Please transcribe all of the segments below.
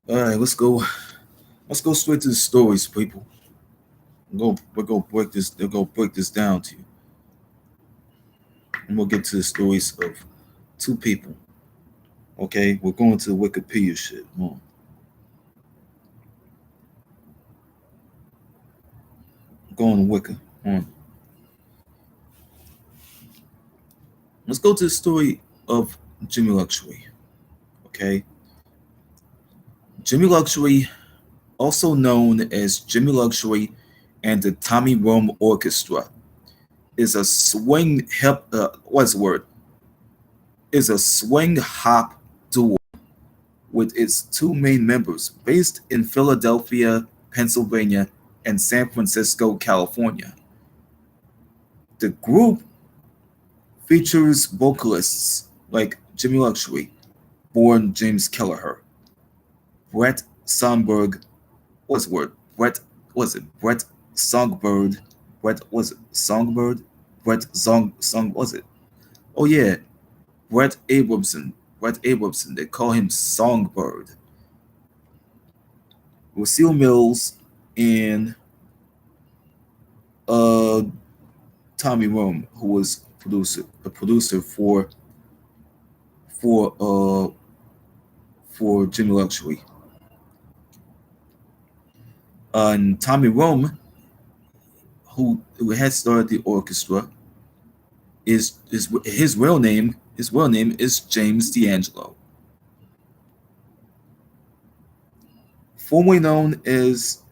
All right, let's go. Let's go straight to the stories, people. We're gonna break this. They're gonna break this down to you, and we'll get to the stories of two people. Okay, we're going to the Wikipedia shit. Come on, going to Wiki. Come on. Let's go to the story of Jimmy Luxury. Okay, Jimmy Luxury, also known as Jimmy Luxury and the Tommy Rome Orchestra, is a swing hip. What's the word? Is a swing hop duo with its two main members based in Philadelphia, Pennsylvania, and San Francisco, California. The group features vocalists like Jimmy Luxury, born James Kelleher, Brett Songbird, what's the word? Brett, was it Brett Songbird? Brett, was it Songbird? Brett Song, was it? Oh yeah, Brett Abramson. Brett Abramson, they call him Songbird. Lucille Mills and uh Tommy Rome, who was the producer for uh for Jimmy Luxury. And Tommy Rome, who had started the orchestra, is his real name. His real name is James D'Angelo, formerly known as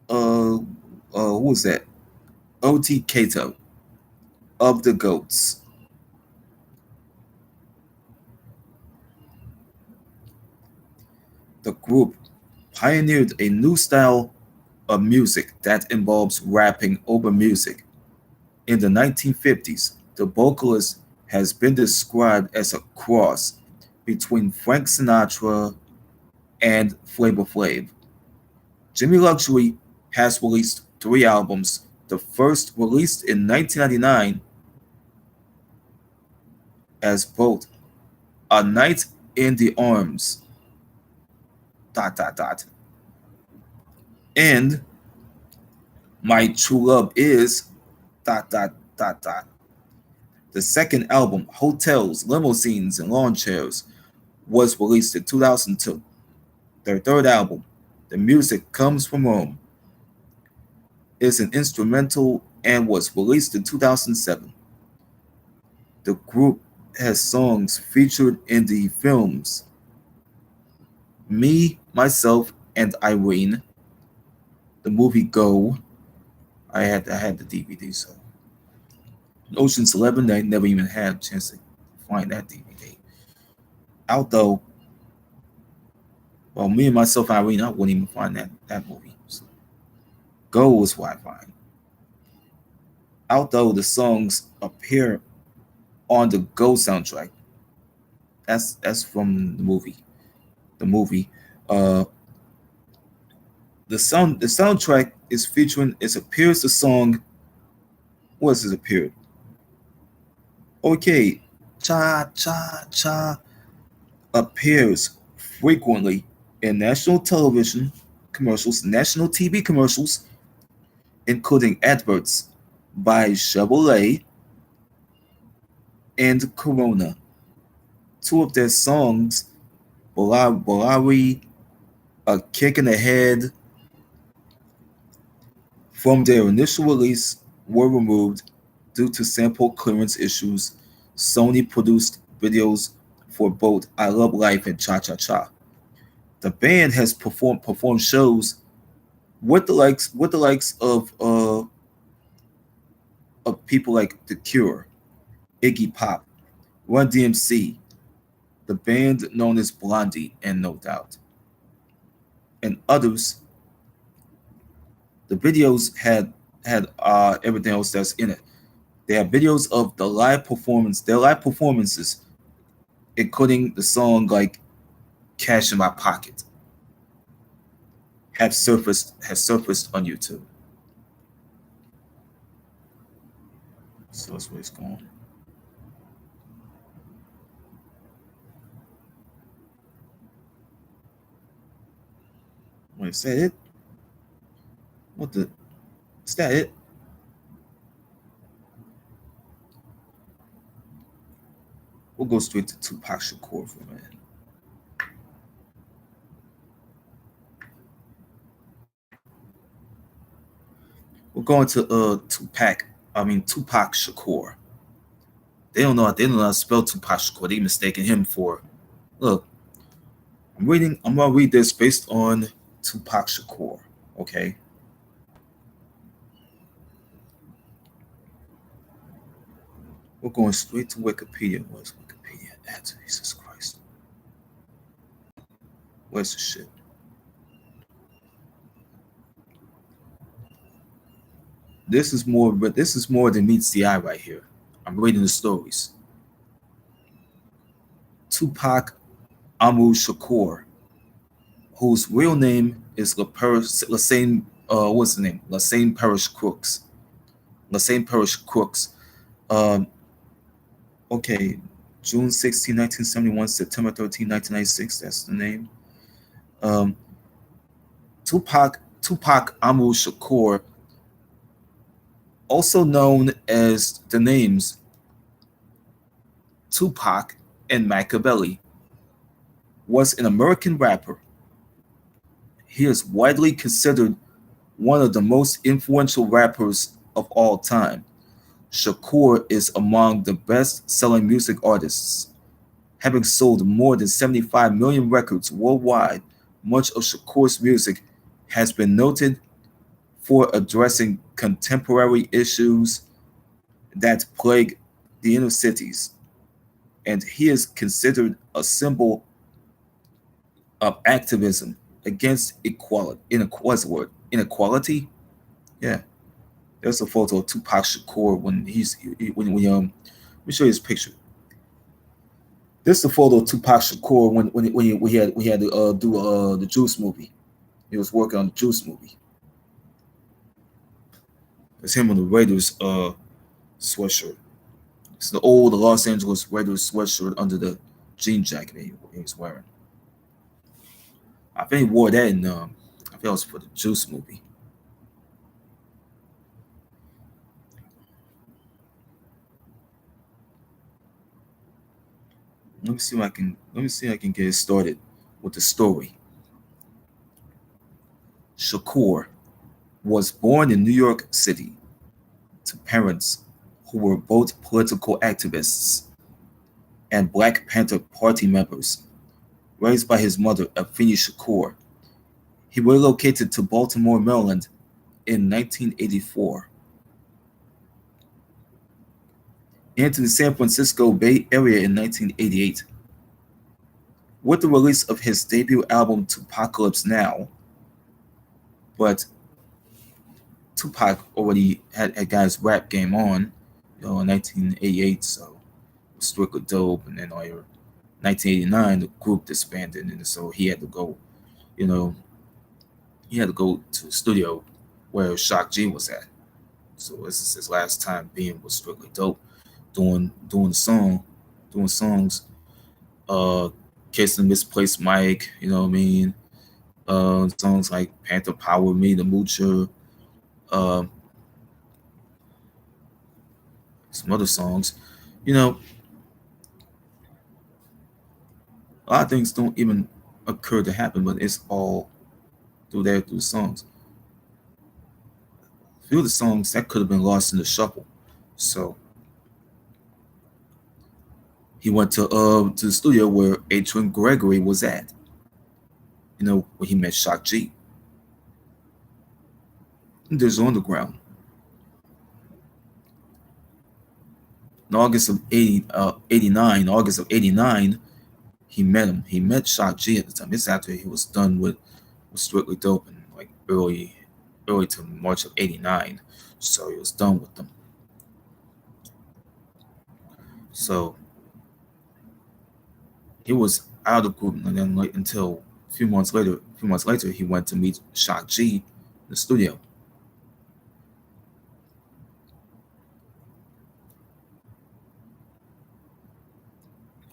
who was that? O.T. Kato of the Goats. The group pioneered a new style of music that involves rapping over music. In the 1950s, the vocalist has been described as a cross between Frank Sinatra and Flavor Flav. Jimmy Luxury has released three albums. The first, released in 1999, as both A Night in the Arms, dot dot dot, and My True Love Is, dot dot dot dot. The second album, Hotels, Limousines, and Lawn Chairs, was released in 2002. Their third album, The Music Comes From Rome, is an instrumental and was released in 2007. The group has songs featured in the films Me, Myself, and Irene, the movie Go. I had the DVD, so Ocean's 11. I never even had a chance to find that DVD. Although, well, Me and Myself and Irene, I wouldn't even find that movie. So, Go was what I find. Although the songs appear on the Go soundtrack, that's from the movie. The movie. Uh, the soundtrack is featuring. It appears the song. What is it appeared? Okay, cha cha cha appears frequently in national television commercials, national TV commercials, including adverts by Chevrolet and Corona. Two of their songs, Bolari, A Kick in the Head, from their initial release were removed due to sample clearance issues. Sony produced videos for both I Love Life and Cha Cha Cha. The band has performed shows with the likes of people like The Cure, Iggy Pop, Run DMC, the band known as Blondie, and No Doubt, and others. The videos had everything else that's in it. They have videos of their live performances, including the song like "Cash in My Pocket," has surfaced on YouTube. So that's where it's going. Is that it? What the? Is that it? We'll go straight to Tupac Shakur for a minute. We're going to Tupac. I mean Tupac Shakur. They don't know how to spell Tupac Shakur. They mistaken him for. Look, I'm reading. I'm gonna read this based on Tupac Shakur. Okay. We're going straight to Wikipedia. Where's Wikipedia at? Jesus Christ. Where's the shit? This is more than meets the eye right here. I'm reading the stories. Tupac Amu Shakur, whose real name is Lassane, what's the name? Lassane Parish Crooks. Lassane Parish Crooks. Um, okay, June 16, 1971, September 13, 1996. That's the name. Um, Tupac Amu Shakur, also known as the names Tupac and Machiavelli, was an American rapper. He is widely considered one of the most influential rappers of all time. Shakur is among the best selling music artists, having sold more than 75 million records worldwide. Much of Shakur's music has been noted for addressing contemporary issues that plague the inner cities, and he is considered a symbol of activism against equality. What's the word? Inequality? Yeah. There's a photo of Tupac Shakur when let me show you his picture. This is a photo of Tupac Shakur when he had to do the Juice movie. He was working on the Juice movie. It's him on the Raiders sweatshirt. It's the old Los Angeles Raiders sweatshirt under the jean jacket he was wearing. I think he wore that in I think it was for the Juice movie. Let me see if I can get it started with the story. Shakur was born in New York City to parents who were both political activists and Black Panther Party members. Raised by his mother, Afeni Shakur, he relocated to Baltimore, Maryland in 1984. Entered the San Francisco Bay Area in 1988. With the release of his debut album Tupacalypse Now, but Tupac already had got his rap game on, in 1988, so it was strictly dope. And then 1989, the group disbanded, and so you know, he had to go to the studio where Shock G was at. So this is his last time being with Strictly Dope, doing doing songs. Kissing Misplaced Mike, you know what I mean? Songs like Panther Power, Me, the Moocher, uh, some other songs. You know, a lot of things don't even occur to happen, but it's all through the songs. A few of the songs that could have been lost in the shuffle. So he went to the studio where Adrian Gregory was at. Where he met Shock G. And there's Underground. In August of 89, August of 89, he met him. He met Shock G at the time. This is after he was done with Strictly Dope in like early to March of 89. So he was done with them. So he was out of the group, and then like until a few months later, he went to meet Shock G in the studio.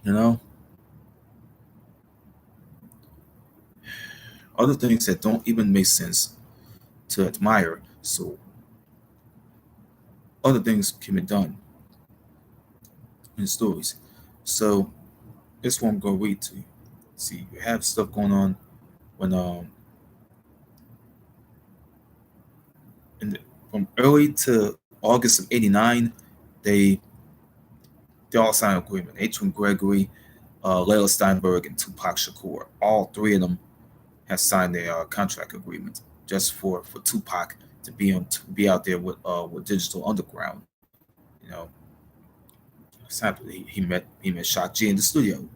You know, other things that don't even make sense to admire. So other things can be done in stories. So this one I'm gonna read to you. See, you have stuff going on when in the, from early to August of '89, they they all signed an agreement. Adrian Gregory, Layla Steinberg, and Tupac Shakur. All three of them have signed their contract agreement just for Tupac to be out there with Digital Underground. You know, example, he met Shock G in the studio.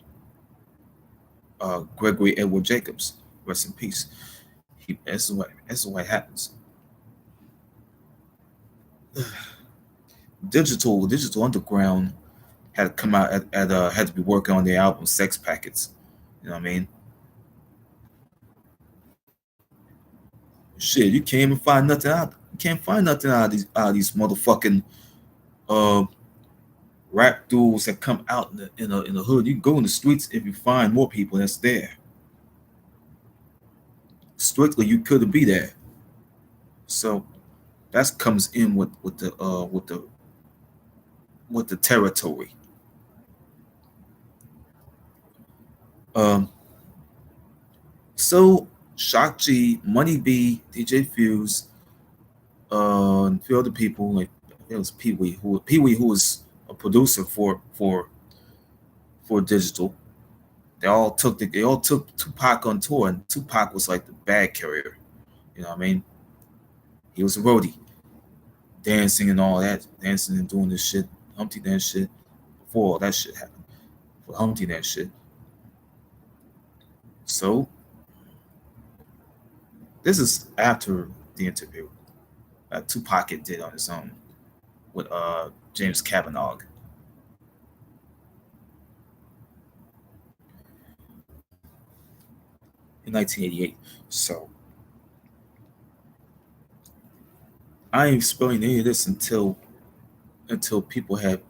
Gregory Edward Jacobs, rest in peace. That's what happens. Digital Underground had to come out had to be working on their album Sex Packets. You know what I mean? Shit, you can't even find nothing out. You can't find nothing out of these motherfucking uh rap duels that come out in the hood. You can go in the streets if you find more people that's there. Strictly, you couldn't be there. So that comes in with the territory. Um, so Shock G, Money B, DJ Fuse, and a few other people like it was Pee Wee who was a producer for Digital. They all took Tupac on tour, and Tupac was like the bag carrier. You know what I mean? He was a roadie, dancing and all that, dancing and doing this shit, Humpty Dance shit, before all that shit happened. For Humpty Dance shit. So this is after the interview that Tupac did on his own with James Kavanaugh in 1988. So I ain't spelling any of this until people have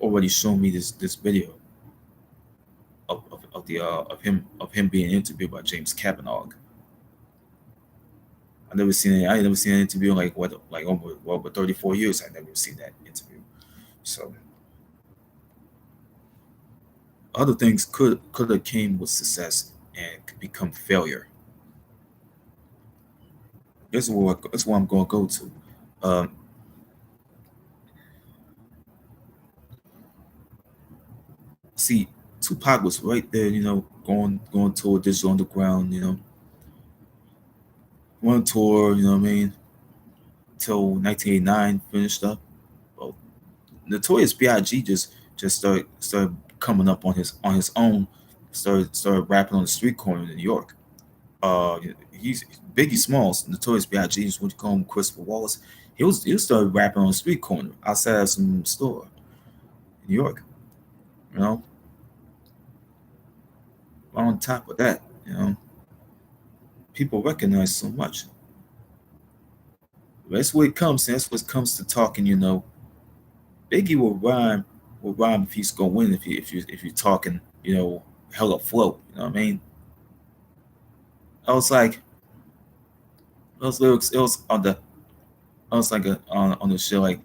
already shown me this video of him being interviewed by James Kavanaugh. I ain't never seen an interview in like over 34 years. I never seen that interview. So other things could have came with success and could become failure. This is where I'm gonna go to. Um, see, Tupac was right there, going toward Digital Underground, one tour, you know what I mean, till 1989 finished up. Well, Notorious B.I.G. just started coming up on his own, started rapping on the street corner in New York. Uh, he's Biggie Smalls, Notorious B.I.G. is what you call him, Christopher Wallace. He started rapping on the street corner outside of some store in New York. You know, on top of that, people recognize so much. That's what it comes. That's what comes to talking. Biggie will rhyme if he's gonna win. If you're talking, hella flow. You know what I mean? I was like those lyrics. It was on the. I was like on the show like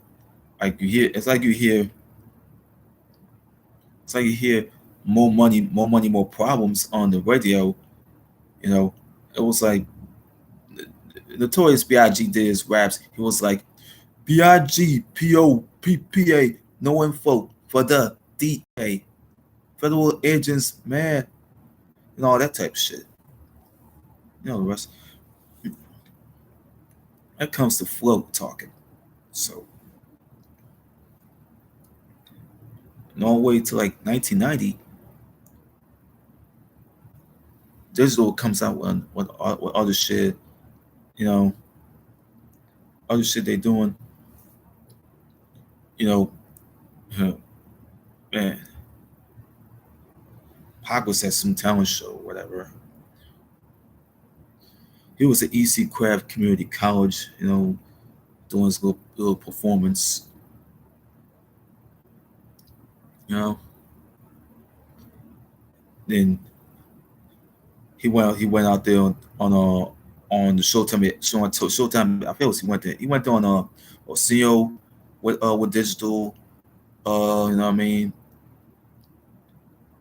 you hear. It's like you hear more money, more problems on the radio. You know, it was like Notorious B.I.G. did his raps. He was like B.I.G. P.O.P.P.A. No info for the D.A. Federal agents, man, and all that type of shit. The rest. That comes to flow talking. So, all the way to like 1990, digital comes out with other shit, you know, other shit they doing, you know, man, Pac was at some talent show, whatever. He was at EC Craft Community College, doing his little performance, you know. Then he went out there on the Showtime. I feel he went on Orsino with digital. You know what I mean?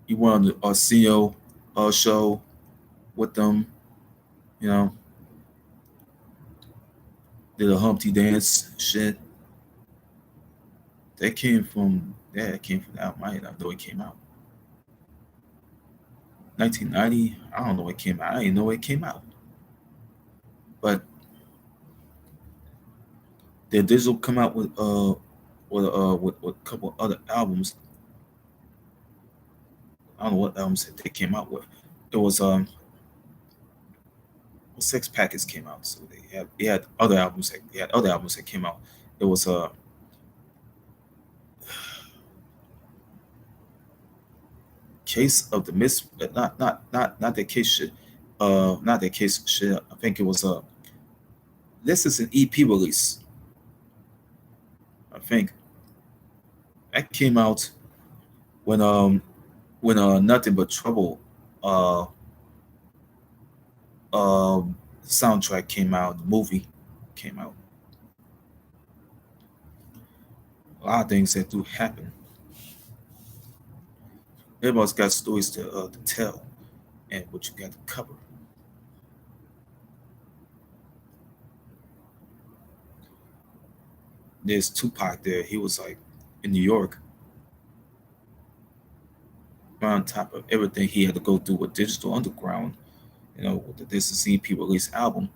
He went on the Orsino show with them. You know, did a Humpty dance shit. That came from the album. I didn't know it came out. 1990. I don't know it came out. I didn't know it came out. But their digital come out with a couple other albums. I don't know what albums that they came out with. It was Six Packets came out, so they had other albums. They had other albums that came out. It was Case of the Miss, not that case shit. Not that case shit. I think it was this is an EP release. I think that came out when Nothing But Trouble uh um soundtrack came out. The movie came out. A lot of things that do happen. Everybody's got stories to tell and what you got to cover. There's Tupac there. He was like in New York, on top of everything he had to go through with Digital Underground. With the This Is EP release album.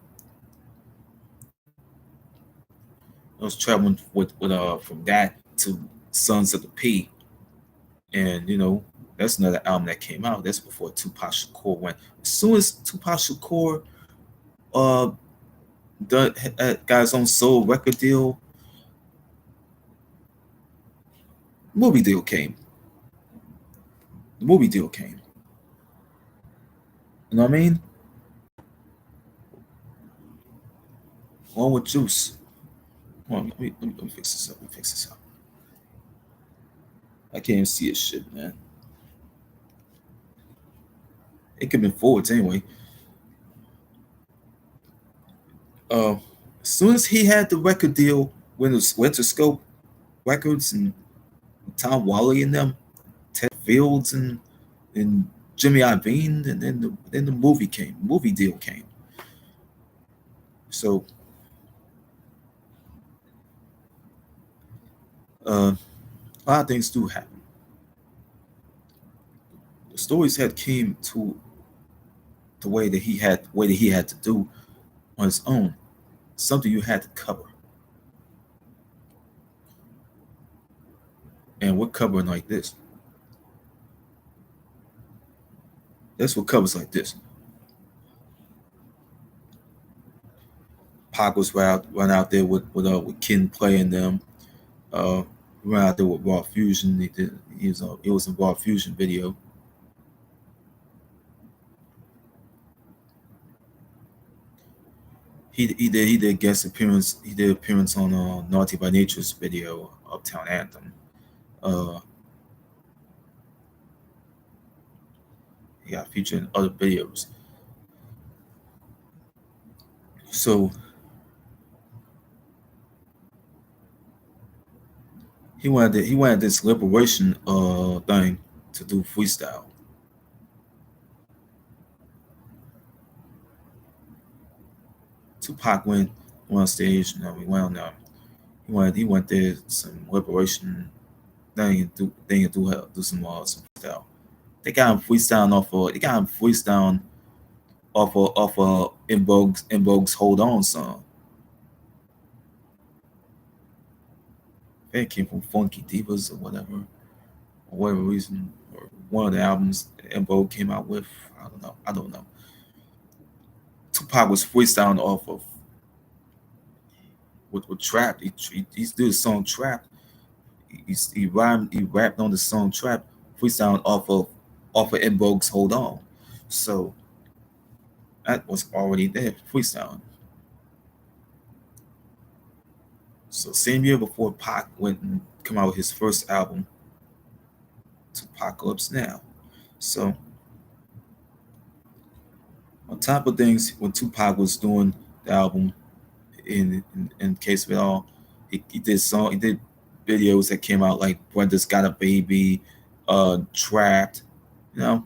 I was traveling with from that to Sons of the P, and that's another album that came out. That's before Tupac Shakur went. As soon as Tupac Shakur uh got his own soul record deal, movie deal came. The movie deal came. You know what I mean? Along with Juice. Hold on, let me fix this up. Let me fix this up. I can't even see his shit, man. It could have been forwards anyway. As soon as he had the record deal when it was Winterscope Records and Tom Wally and them, Ted Fields and Jimmy Iovine, and then the movie deal came. So a lot of things do happen. The stories had came to the way that he had to do on his own. Something you had to cover. And we're covering like this. That's what covers like this. Pac was run out there with Ken playing them. Run out there with Raw Fusion. It was a Raw Fusion video. He did guest appearance. He did appearance on Naughty by Nature's video, Uptown Anthem. Uh, he got featured in other videos. So he wanted this liberation thing to do freestyle. Tupac went on stage. He went on there. He went there some liberation thing and do some freestyle. They got him freestyling off of In Vogue's Hold On song. It came from Funky Divas or whatever, for whatever reason, or one of the albums that In Vogue came out with. I don't know. Tupac was freestyling off of with Trap. He did a song Trap. He rapped on the song Trap, freestyling off of In Vogue's Hold On. So that was already there, freestyling. So same year before Pac went and come out with his first album, Tupacalypse Now. So On top of things, when Tupac was doing the album, in case of it all, he did videos that came out like Brenda's Got a Baby, Trapped, you know,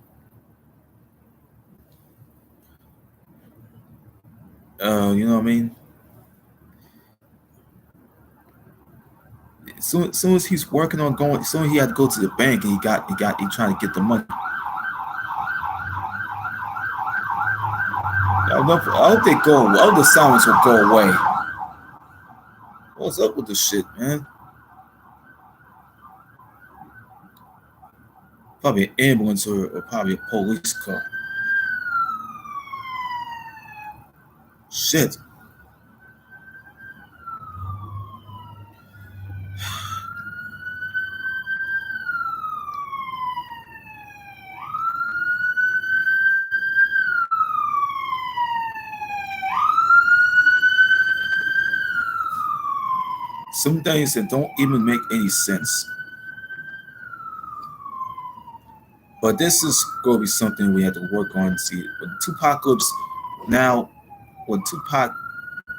you know what I mean. Soon as he's working on going, soon he had to go to the bank and he trying to get the money. I hope they go. I hope the silence will go away. What's up with this shit, man? Probably an ambulance or probably a police car. Shit. Some things that don't even make any sense. But this is going to be something we have to work on. See, when Tupacalypse now, when Tupac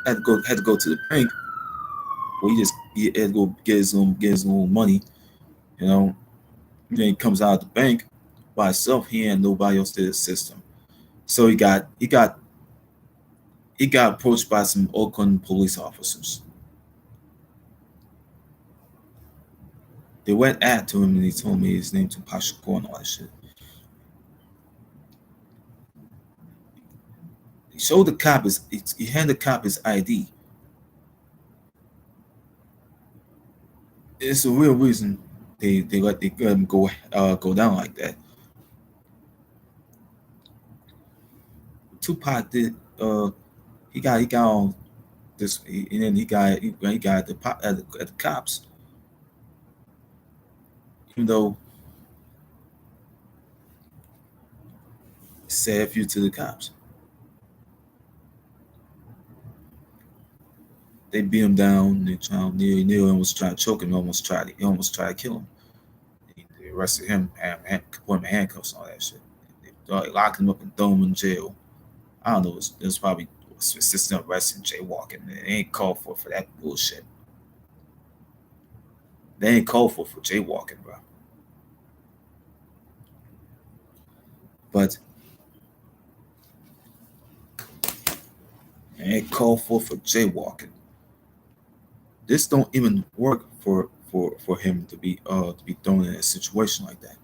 had to go to the bank, well, he had to go get his own money. You know, then he comes out of the bank by himself. He and nobody else to assist him. So he got approached by some Oakland police officers. They went at to him and he told me his name Tupac Shakur and all that shit. He showed the cop he handed the cop his ID. It's a real reason they let him go down like that. Tupac did he got on this and then he got at the cops, even though he said a few to the cops. They beat him down. They tried near almost tried to choke him. Almost tried to kill him. They arrested him, put him in handcuffs and all that shit. They locked him up and throw him in jail. I don't know. It was probably assistant arrest and jaywalking. They ain't called for that bullshit. They ain't called for jaywalking, bro. But they ain't called for jaywalking. This don't even work for him to be thrown in a situation like that.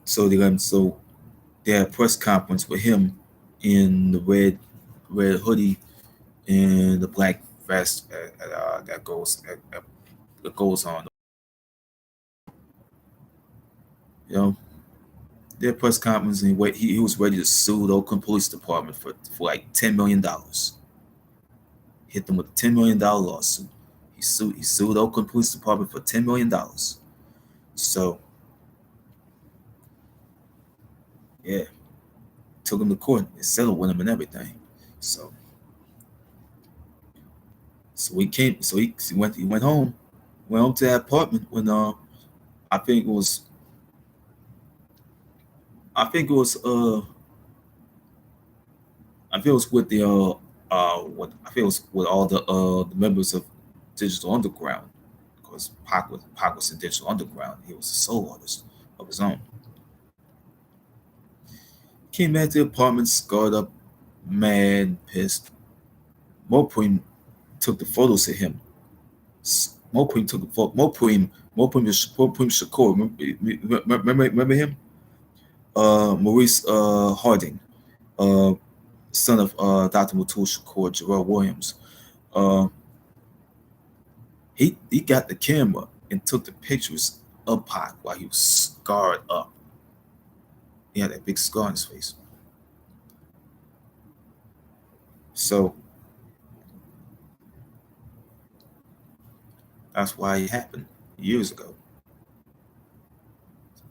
So they had a press conference with him in the red hoodie and the black vest that goes on. You know, their press conference and he was ready to sue the Oakland Police Department for like $10 million. Hit them with a $10 million lawsuit. He sued the Oakland Police Department for $10 million. So yeah, took him to court and settled with him and everything. So he went home to that apartment when I think it was I think it was I think it was with the what I think it was with all the members of Digital Underground, because Pac was in Digital Underground. He was a solo artist of his own. Came back to the apartment, scarred up, mad, pissed. Mopreem took the photos of him. Mopreem took a photo. Mopreem Shakur. Remember him? Maurice Harding, uh, son of Dr. Matul Shakur, Jarrell Williams. Uh, he got the camera and took the pictures of Pac while he was scarred up. He had that big scar on his face. So that's why it happened years ago.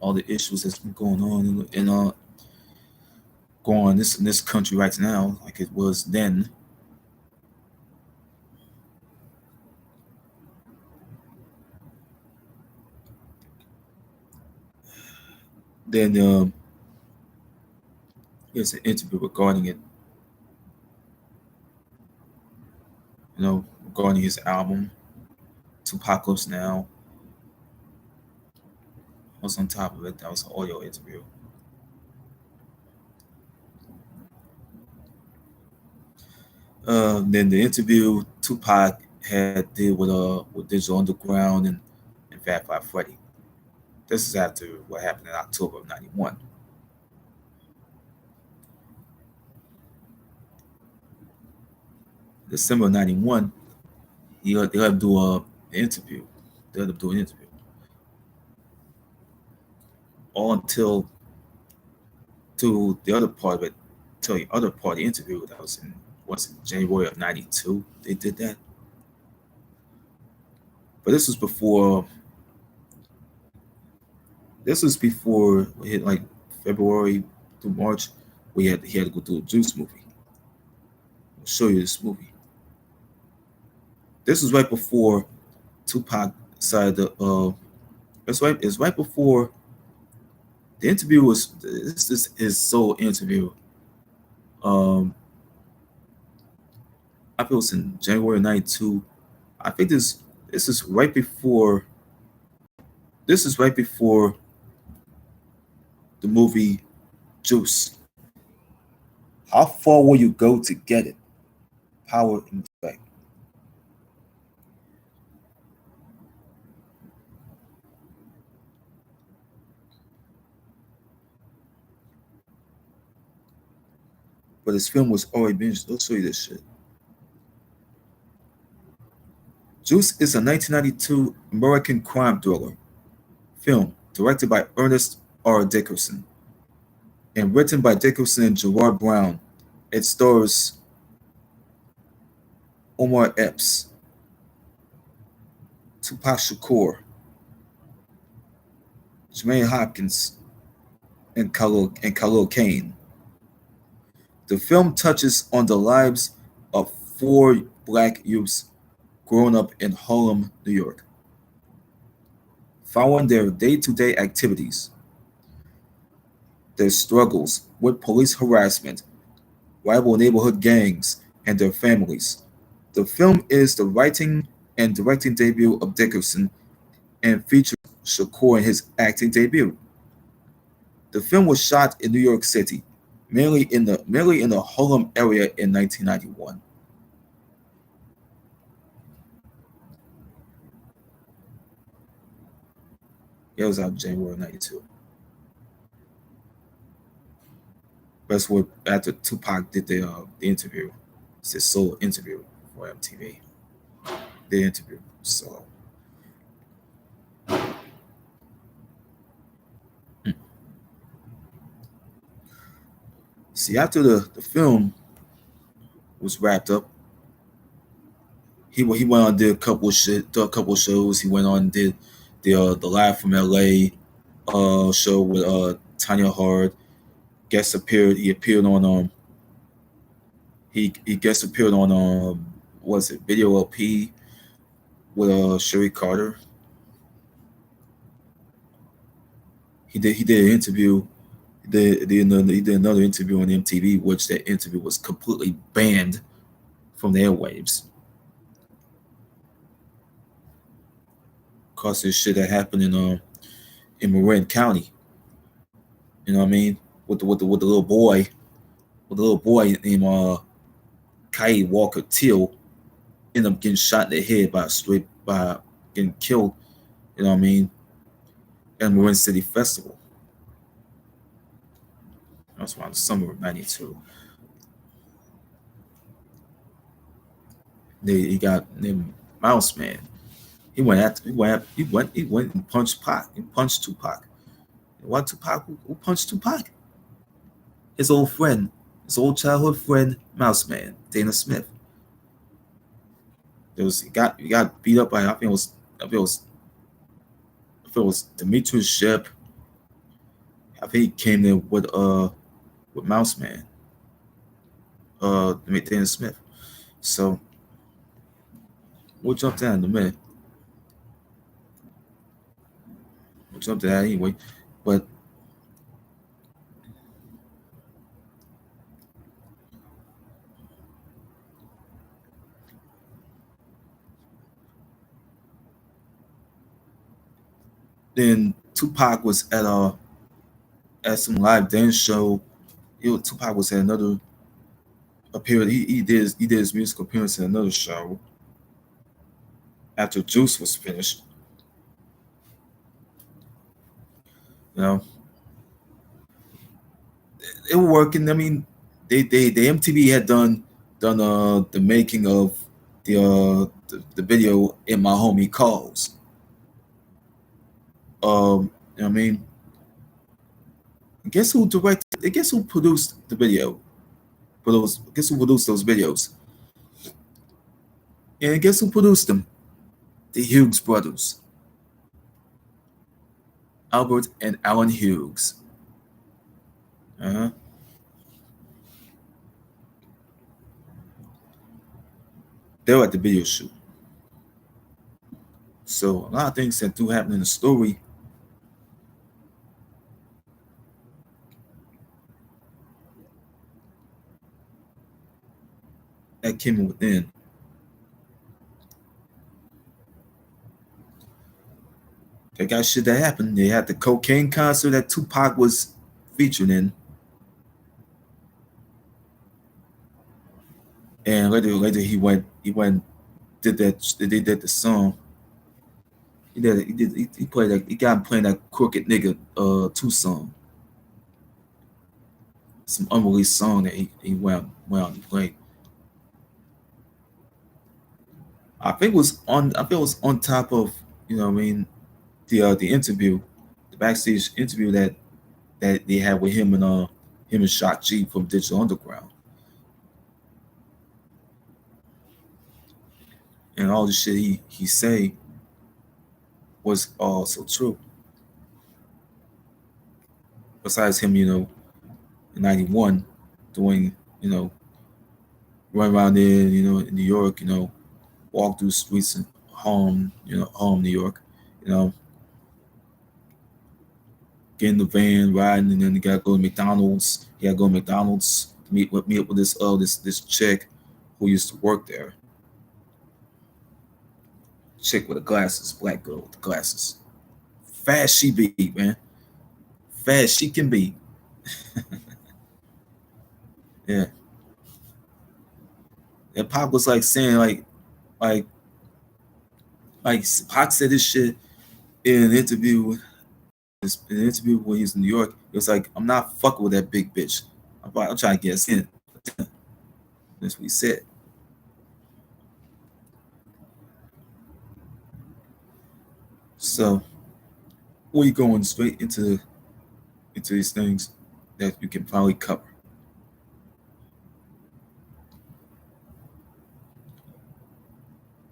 All the issues that's been going on going on in this country right now, like it was then. Then here's an interview regarding it. Regarding his album, Tupac Lives Now. What's on top of it? That was an audio interview. Then the interview Tupac had did with Digital Underground and Fat Five Freddy. This is after what happened in October of '91. December '91, they let him do an interview. They let him do an interview. All until to the other part of it, till the other part of the interview that was in January of '92. They did that. But this was before. This was before we hit like February through March. He had to go do a Juice movie. I'll show you this movie. This was right before Tupac decided to. It's right. It's right before the interview was. This is his sole interview. Um, I think it was in January '92. I think this is right before. This is right before the movie Juice. How far will you go to get it? Power and respect. But his film was already been. Let's show you this shit. Juice is a 1992 American crime thriller film directed by Ernest R. Dickerson and written by Dickerson and Gerard Brown. It stars Omar Epps, Tupac Shakur, Jermaine Hopkins, and Khalil Kane. The film touches on the lives of four black youths growing up in Harlem, New York. Following their day-to-day activities, their struggles with police harassment, rival neighborhood gangs, and their families. The film is the writing and directing debut of Dickerson and features Shakur in his acting debut. The film was shot in New York City, mainly in the Harlem area in 1991. It was out in January '92. That's what after Tupac did the interview. It's his solo interview for MTV. The interview. So mm. See, after the film was wrapped up, he went on and did a couple shows. He went on and did the Live from LA show with Tanya Hard. He appeared on he guest appeared on was it Video LP with Sherry Carter. He did an interview. He did another interview on MTV, which that interview was completely banned from the airwaves. Cause this shit that happened in Marin County. You know what I mean? With the little boy, named Kai Walker Teal, ended up getting shot in the head by getting killed. You know what I mean? At Marin City Festival. That was around the summer of '92. He got named Mouse Man. He went and punched Pac. He punched Tupac. Why Tupac? Who punched Tupac? His old friend, his old childhood friend, Mouse Man, Dana Smith. He got beat up by I think it was Demetrius Shep. I think he came there with Mouse Man, Dana Smith. So we'll jump down in a minute. We'll jump to that anyway. But Then Tupac was at some live dance show. Tupac was at another appearance. He did his musical appearance at another show after Juice was finished. You know, it was working. I mean, the MTV had done the making of the video in my homie calls. You know what I mean, guess who directed? Guess who produced the video for those? Guess who produced those videos? And guess who produced them? The Hughes brothers, Albert and Alan Hughes. Uh-huh. They were at the video shoot. So a lot of things that do happen in the story that came from within. They got shit that happened. They had the cocaine concert that Tupac was featured in. And later he went did that they did the song. He played that he got him playing that crooked nigga 2 song. Some unreleased song that he went out and played. I think it was on top of, you know what I mean, the interview, the backstage interview that they had with him and Shock G from Digital Underground. And all the shit he say was also true. Besides him, in '91 doing, run around there, in New York, walk through streets in Harlem, New York, you know, get in the van, riding, and then he gotta go to McDonald's. He gotta go to McDonald's to meet up with this chick who used to work there. Chick with the glasses, black girl with the glasses. Fast she be, man. Fast she can be. Yeah. And Pop was like saying like like Pac said this shit in an interview when he was in New York. It was like, I'm not fucking with that big bitch. I'm trying to get us in. That's what he said. So we're going straight into these things that you can finally cover.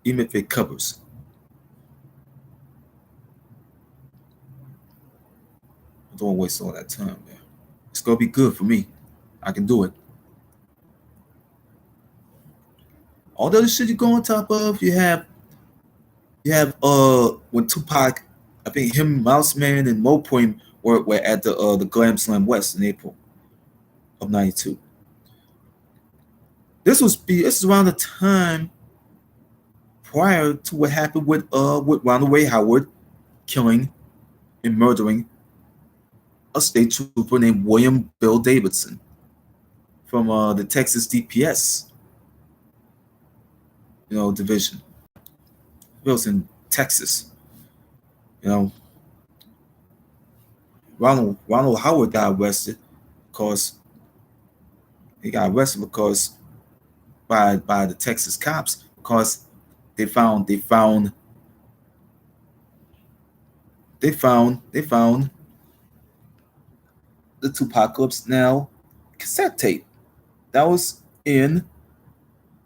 Even if it covers. Don't waste all that time, man. It's gonna be good for me. I can do it. All the other shit you go on top of, you have when Tupac, I think him, Mouse Man, and Mo Point were at the Glam Slam West in April of '92. This is around the time prior to what happened with Ronald Ray Howard killing and murdering a state trooper named William Bill Davidson from the Texas DPS, division. It was in Texas. You know, Ronald Howard got arrested because he got arrested because by the Texas cops because they found the Tupacalypse Now cassette tape that was in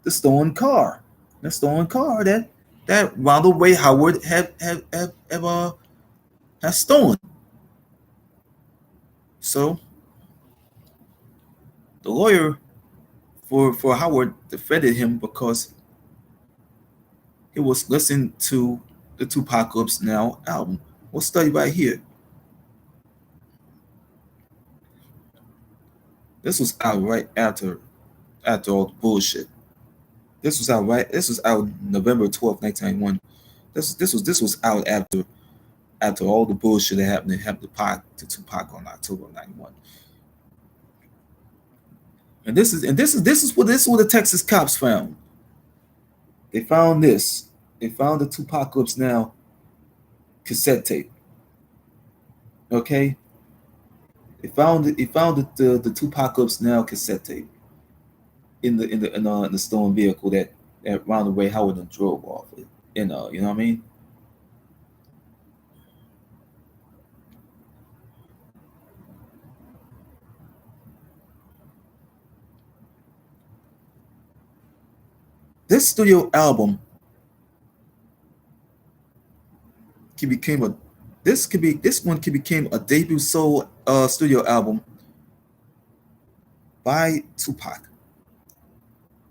the stolen car. The stolen car that Ronald Ray Howard had stolen. So the lawyer for Howard defended him because he was listening to the Tupacalypse Now album. We'll study right here. This was out right after all the bullshit. This was out November 12th, 1991. This was out after all the bullshit that happened to Tupac on October '91. And this is what the Texas cops found. They found this. They found the Tupacalypse Now cassette tape. Okay, they found the Tupacalypse Now cassette tape in the stolen vehicle that round the way Howard and drove off it. You know what I mean? This studio album can became a this one can became a debut soul studio album by Tupac,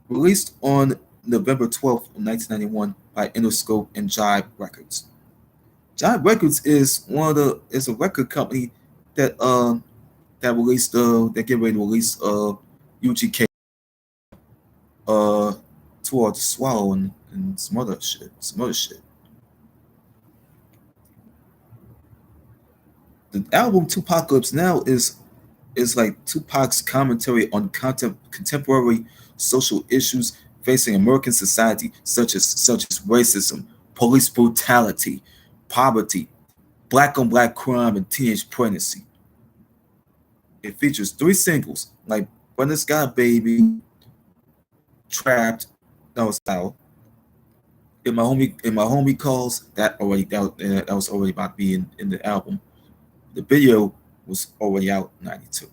released on November 12th, 1991 by Interscope and Jive Records. Jive Records is a record company that that get ready to release UGK Too Hard to Swallow and some other shit. The album Tupacalypse Now is like Tupac's commentary on contemporary social issues facing American society, such as racism, police brutality, poverty, black on black crime, and teenage pregnancy. It features three singles like "When This Guy Baby," "Trapped," that was out. In my homie calls that was already about to be in the album. The video was already out in '92.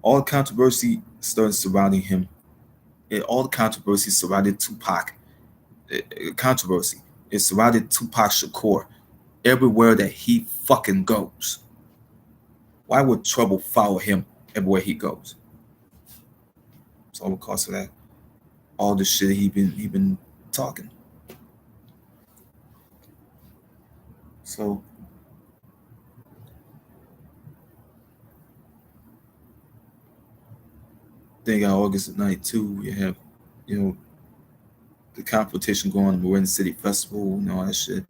All controversy started surrounding him. All the controversy surrounded Tupac. Controversy. It surrounded Tupac Shakur everywhere that he fucking goes. Why would trouble follow him everywhere he goes? It's all because of that. All the shit he been talking. So then you got August of '92. You have, you know, the competition going on, the Marin City Festival and all that shit.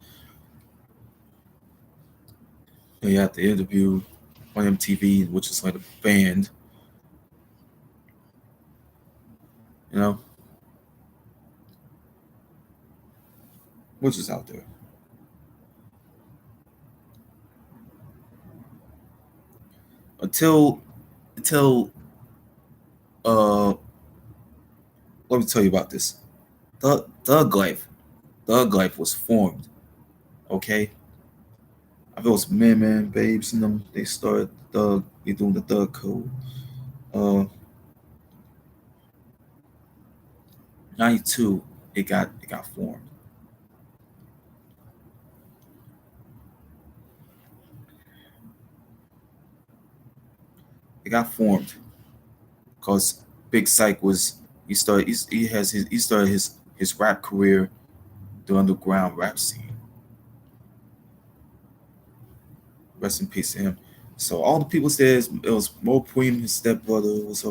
Then you have the interview on MTV, which is like a band, you know, which is out there. Until until let me tell you about this. Thug Life. Thug Life was formed. Okay, I feel it's man, babes, and them. They started Thug. They doing the Thug Code. Uh, '92. It got formed. It got formed because Big Psych was he started his rap career, the underground rap scene. Rest in peace to him. So all the people says it was Mo Preem, his stepbrother, was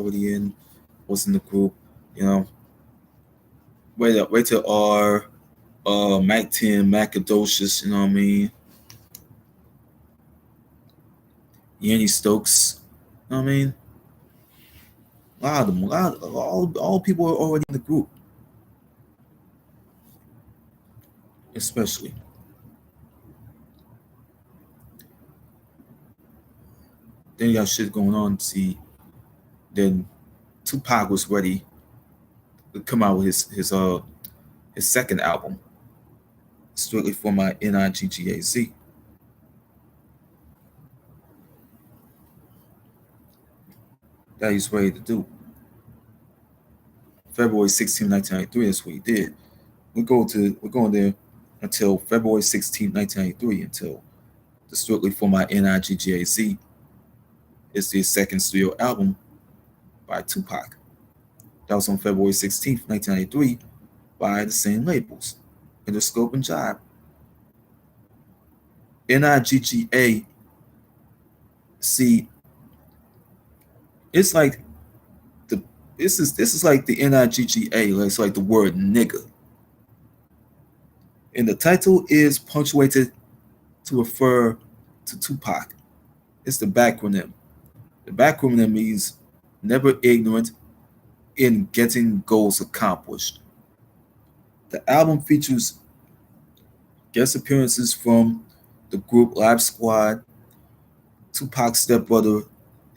in the group. You know, Rated R, Mac 10, Macadocious, you know what I mean? Yanni Stokes, you know what I mean? A lot of them, all people are already in the group, especially. Then you got shit going on. See, then Tupac was ready to come out with his second album, strictly for my NIGGAZ. That he's ready to do. February 16, 1993, that's what he did. We're going there until February 16, 1993, until the Strictly for My NIGGAZ is the second studio album by Tupac. That was on February 16th, 1993, by the same labels, Interscope and Jive. NIGGA, see, it's like This is like the NIGGA. It's like the word nigga, and the title is punctuated to refer to Tupac. It's the backronym. The backronym means never ignorant in getting goals accomplished. The album features guest appearances from the group Live Squad, Tupac's stepbrother,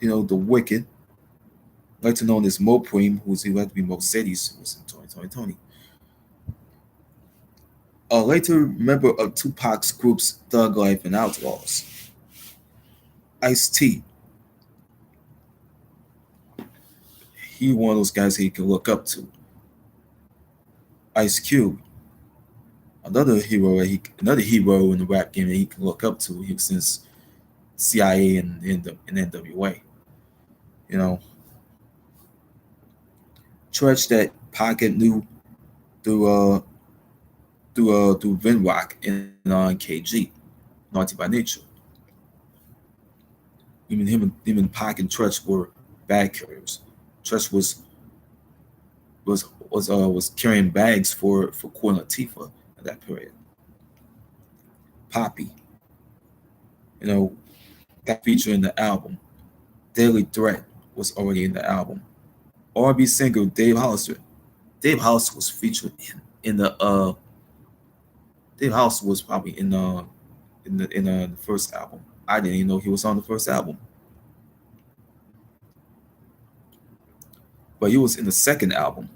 the Wicked, later known as Mo Preem, who's he like to be Mercedes, was in 2020. A later member of Tupac's groups Thug Life and Outlaws. Ice-T, he one of those guys he can look up to. Ice Cube, another hero in the rap game that he can look up to. He was since CIA and NWA. You know, Trudge that Pocket knew through through Vinrock and KG, Naughty by Nature. Even him and Pac and Trudge were bag carriers. Trudge was carrying bags for Queen Latifah at that period. Poppy, you know, got featured in the album. Daily Threat was already in the album. R&B singer Dave Hollister. Dave Hollister was featured in the Dave Hollister was probably in the first album. I didn't even know he was on the first album, but he was in the second album.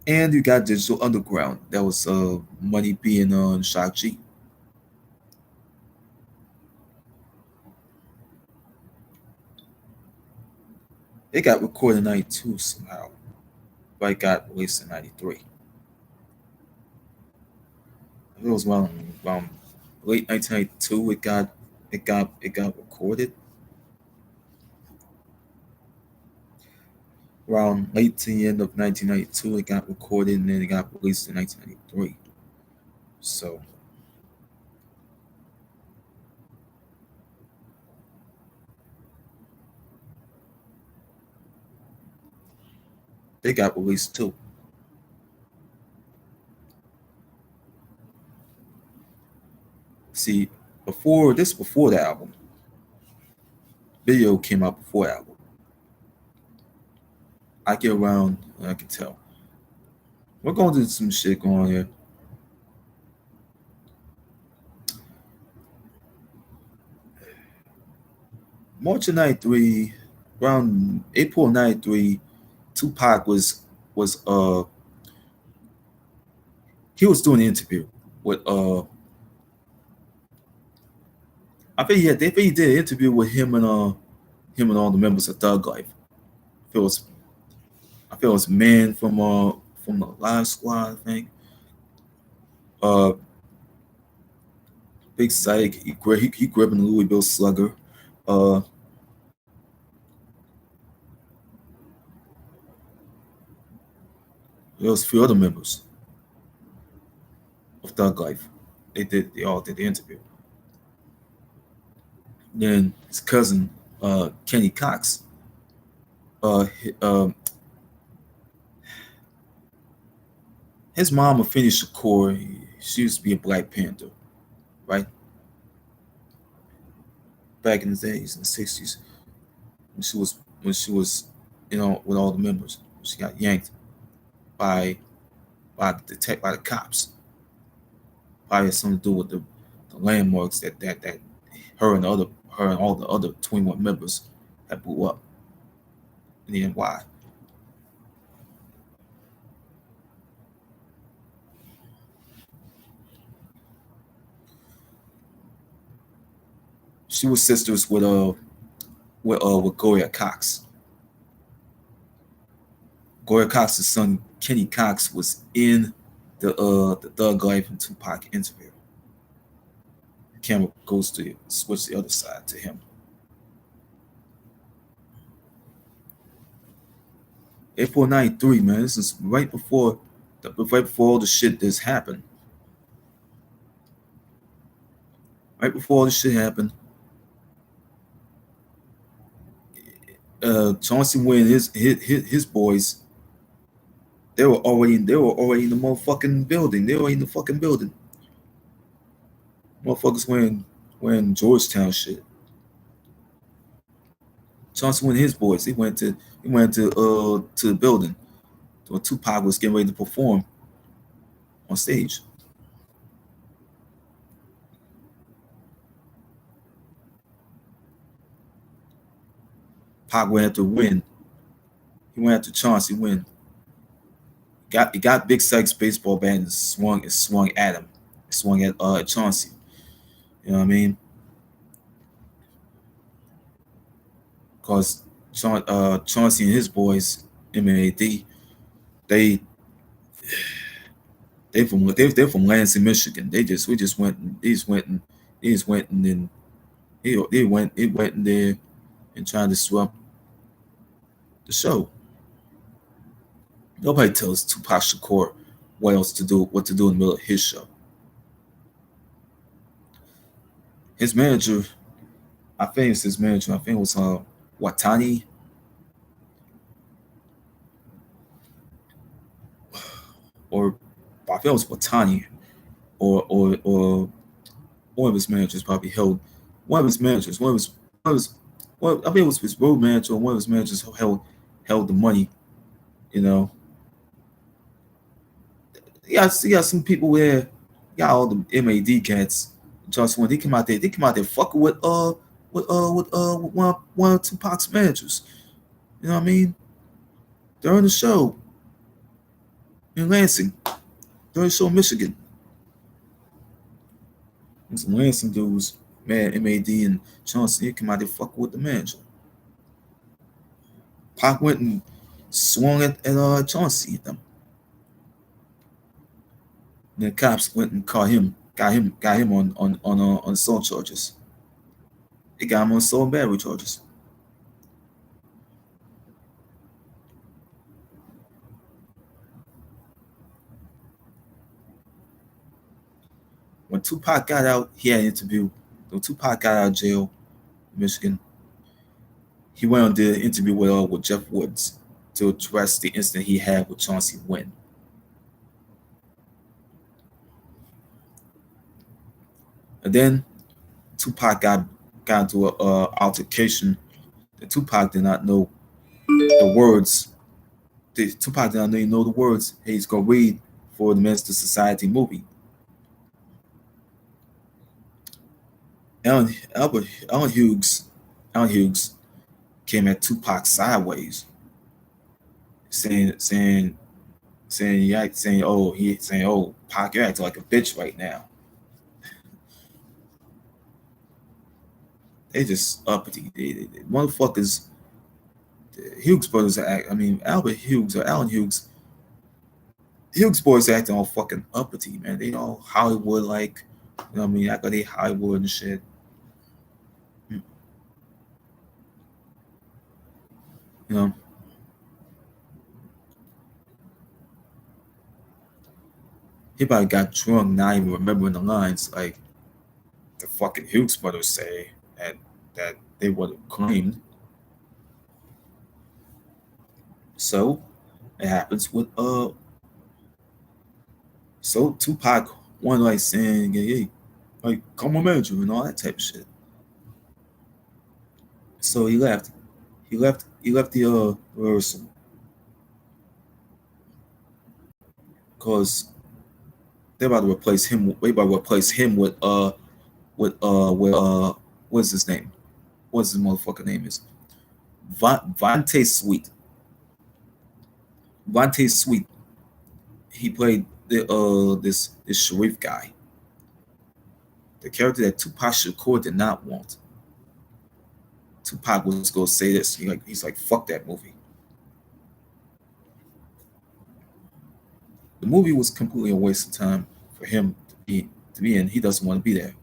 And you got Digital Underground. That was Money being on Shock G. It got recorded in '92 somehow, but it got released in '93. It was around late 1992. It got recorded around late to the end of 1992. It got recorded and then it got released in 1993. So they got released too. See, before the album, video came out before the album. I get around and I can tell. We're going to do some shit going here. March of '93, around April '93, Tupac was he was doing an interview with I think he did an interview with him and all the members of Thug Life. I feel it was I feel it was Man from the Live Squad, I think. Uh Big Psych, he grew up in the Louisville Slugger. Uh there was a few other members of Thug Life. They all did the interview. Then his cousin, Kenny Cox, uh, his mom, Afeni Shakur, she used to be a Black Panther, right? Back in the days, in the '60s, when she was, with all the members, she got yanked by by the cops. Probably had something to do with the landmarks that her and the other her and all the other 21 members that blew up in the NY. She was sisters with Goya Cox. Goya Cox's son Kenny Cox was in the Thug Life and Tupac interview. The camera goes to switch the other side to him. April '93, man. This is right before all the shit this happened. Right before all this shit happened, Chauncey Wynn, his boys, they were already in the motherfucking building. They were in the fucking building. Motherfuckers wearing Georgetown shit. Chauncey Wynn, his boys, he went to the building when Tupac was getting ready to perform on stage. Pac went after Wynn. He went after Chauncey Wynn. He got Big Sykes' baseball bat and swung at him. Swung at Chauncey. You know what I mean? Because Chauncey and his boys, MAD, they they're from Lansing, Michigan. They just went and then he went in there and trying to disrupt the show. Nobody tells Tupac Shakur what to do in the middle of his show. His manager, I think it's his manager. I think it was Watani, or I think it was Watani, or one of his managers probably held one of his managers, one of his well, I think it was his road manager or one of his managers held the money. You know, you got some people where you got all the MAD cats. Just when they come out there fucking with one of Tupac's managers. You know what I mean? During the show in Lansing, during the show in Michigan, and some Lansing dudes, man, MAD and Johnson, they come out there fucking with the manager. Pac went and swung at Chauncey at them. And the cops went and got him on assault charges. They got him on assault and battery charges. When Tupac got out, he had an interview. When Tupac got out of jail, in Michigan, he went on the interview with Jeff Woods to address the incident he had with Chauncey Wynn. And then Tupac got into a altercation. And Tupac did not know the words. Tupac did not know the words. Hey, he's gonna read for the Menace to Society movie. Alan Hughes came at Tupac sideways, saying, oh, Pac, you're acting like a bitch right now. They just uppity. They motherfuckers. The Hughes brothers Albert Hughes or Alan Hughes. Hughes boys acting all fucking uppity, man. They all Hollywood like, you know what I mean? Act like they Hollywood and shit. You know. He probably got drunk, not even remembering the lines like the fucking Hughes brothers say that they would have claimed. So it happens with so Tupac one like saying, hey, like call my manager and all that type of shit. So he left. He left the rehearsal because they're about to replace him. They about to replace him with what's his name? What's his motherfucker name is? Vontae Sweet. Vontae Sweet. He played this Sharif guy. The character that Tupac Shakur did not want. Tupac was gonna say this. He's like fuck that movie. The movie was completely a waste of time for him to be in. He doesn't want to be there.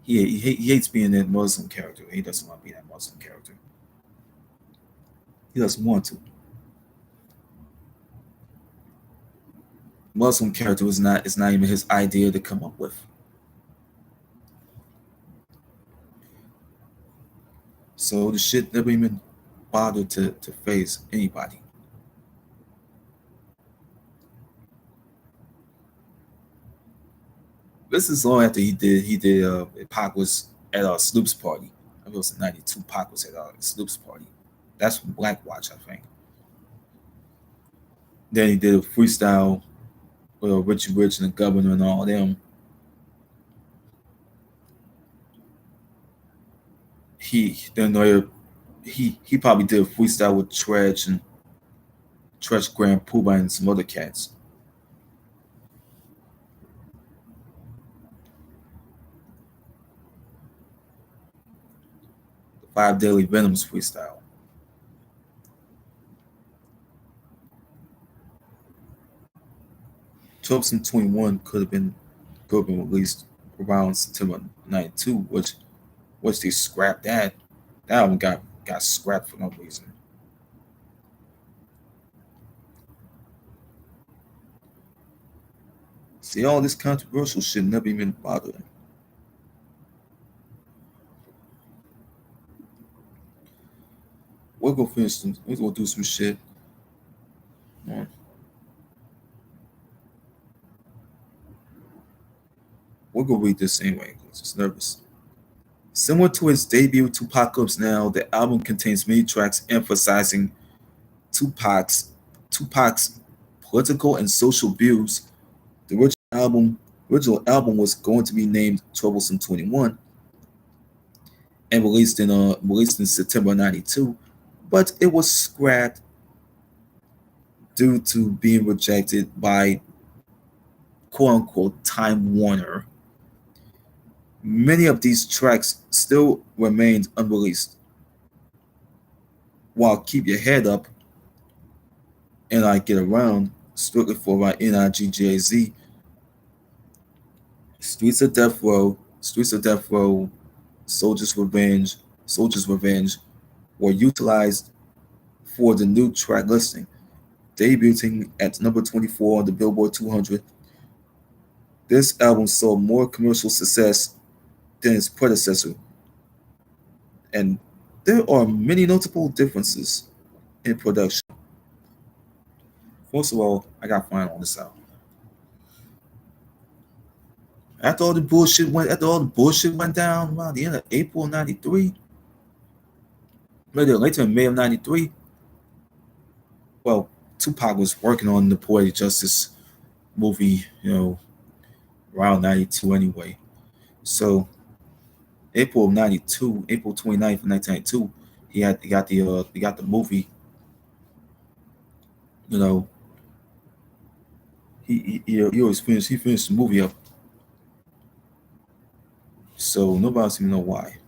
He hates being that Muslim character. He doesn't want to be that Muslim character. He doesn't want to. Muslim character is not even his idea to come up with. So the shit never even bother to face anybody. This is long after he did Pac was at Snoop's party. I think it was in '92. Pac was at Snoop's party. That's from Black Watch, I think. Then he did a freestyle with Richie Rich and the Governor and all them. He probably did a freestyle with Tredge and Tredge Grand Puba and some other cats. The Five Daily Venoms freestyle. Troublesome 21 could have been released around September '92, which they scrapped that. That album got scrapped for no reason. See, all this controversial shit never even bothered him. We're gonna finish some. We're gonna do some shit. Man. We're gonna read this anyway because it's nervous. Similar to its debut, Tupac Now, the album contains many tracks emphasizing Tupac's Tupac's political and social views. The original album was going to be named Troublesome 21 and released in September '92, but it was scrapped due to being rejected by quote unquote Time Warner. Many of these tracks still remained unreleased, while Keep Your Head Up and I Get Around, strictly for my NIGGAZ, Streets of Death Row, Soldier's Revenge, Soldier's Revenge were utilized for the new track listing, debuting at number 24 on the Billboard 200. This album saw more commercial success than its predecessor, and there are many notable differences in production. First of all, I got fine on this album. After all the bullshit went down around the end of April '93, later in May of '93, well, Tupac was working on the Poetic Justice movie, around '92 anyway. So April of '92, April 29th of 1992, he got the movie. You know, he always finished the movie up. So nobody else even know why.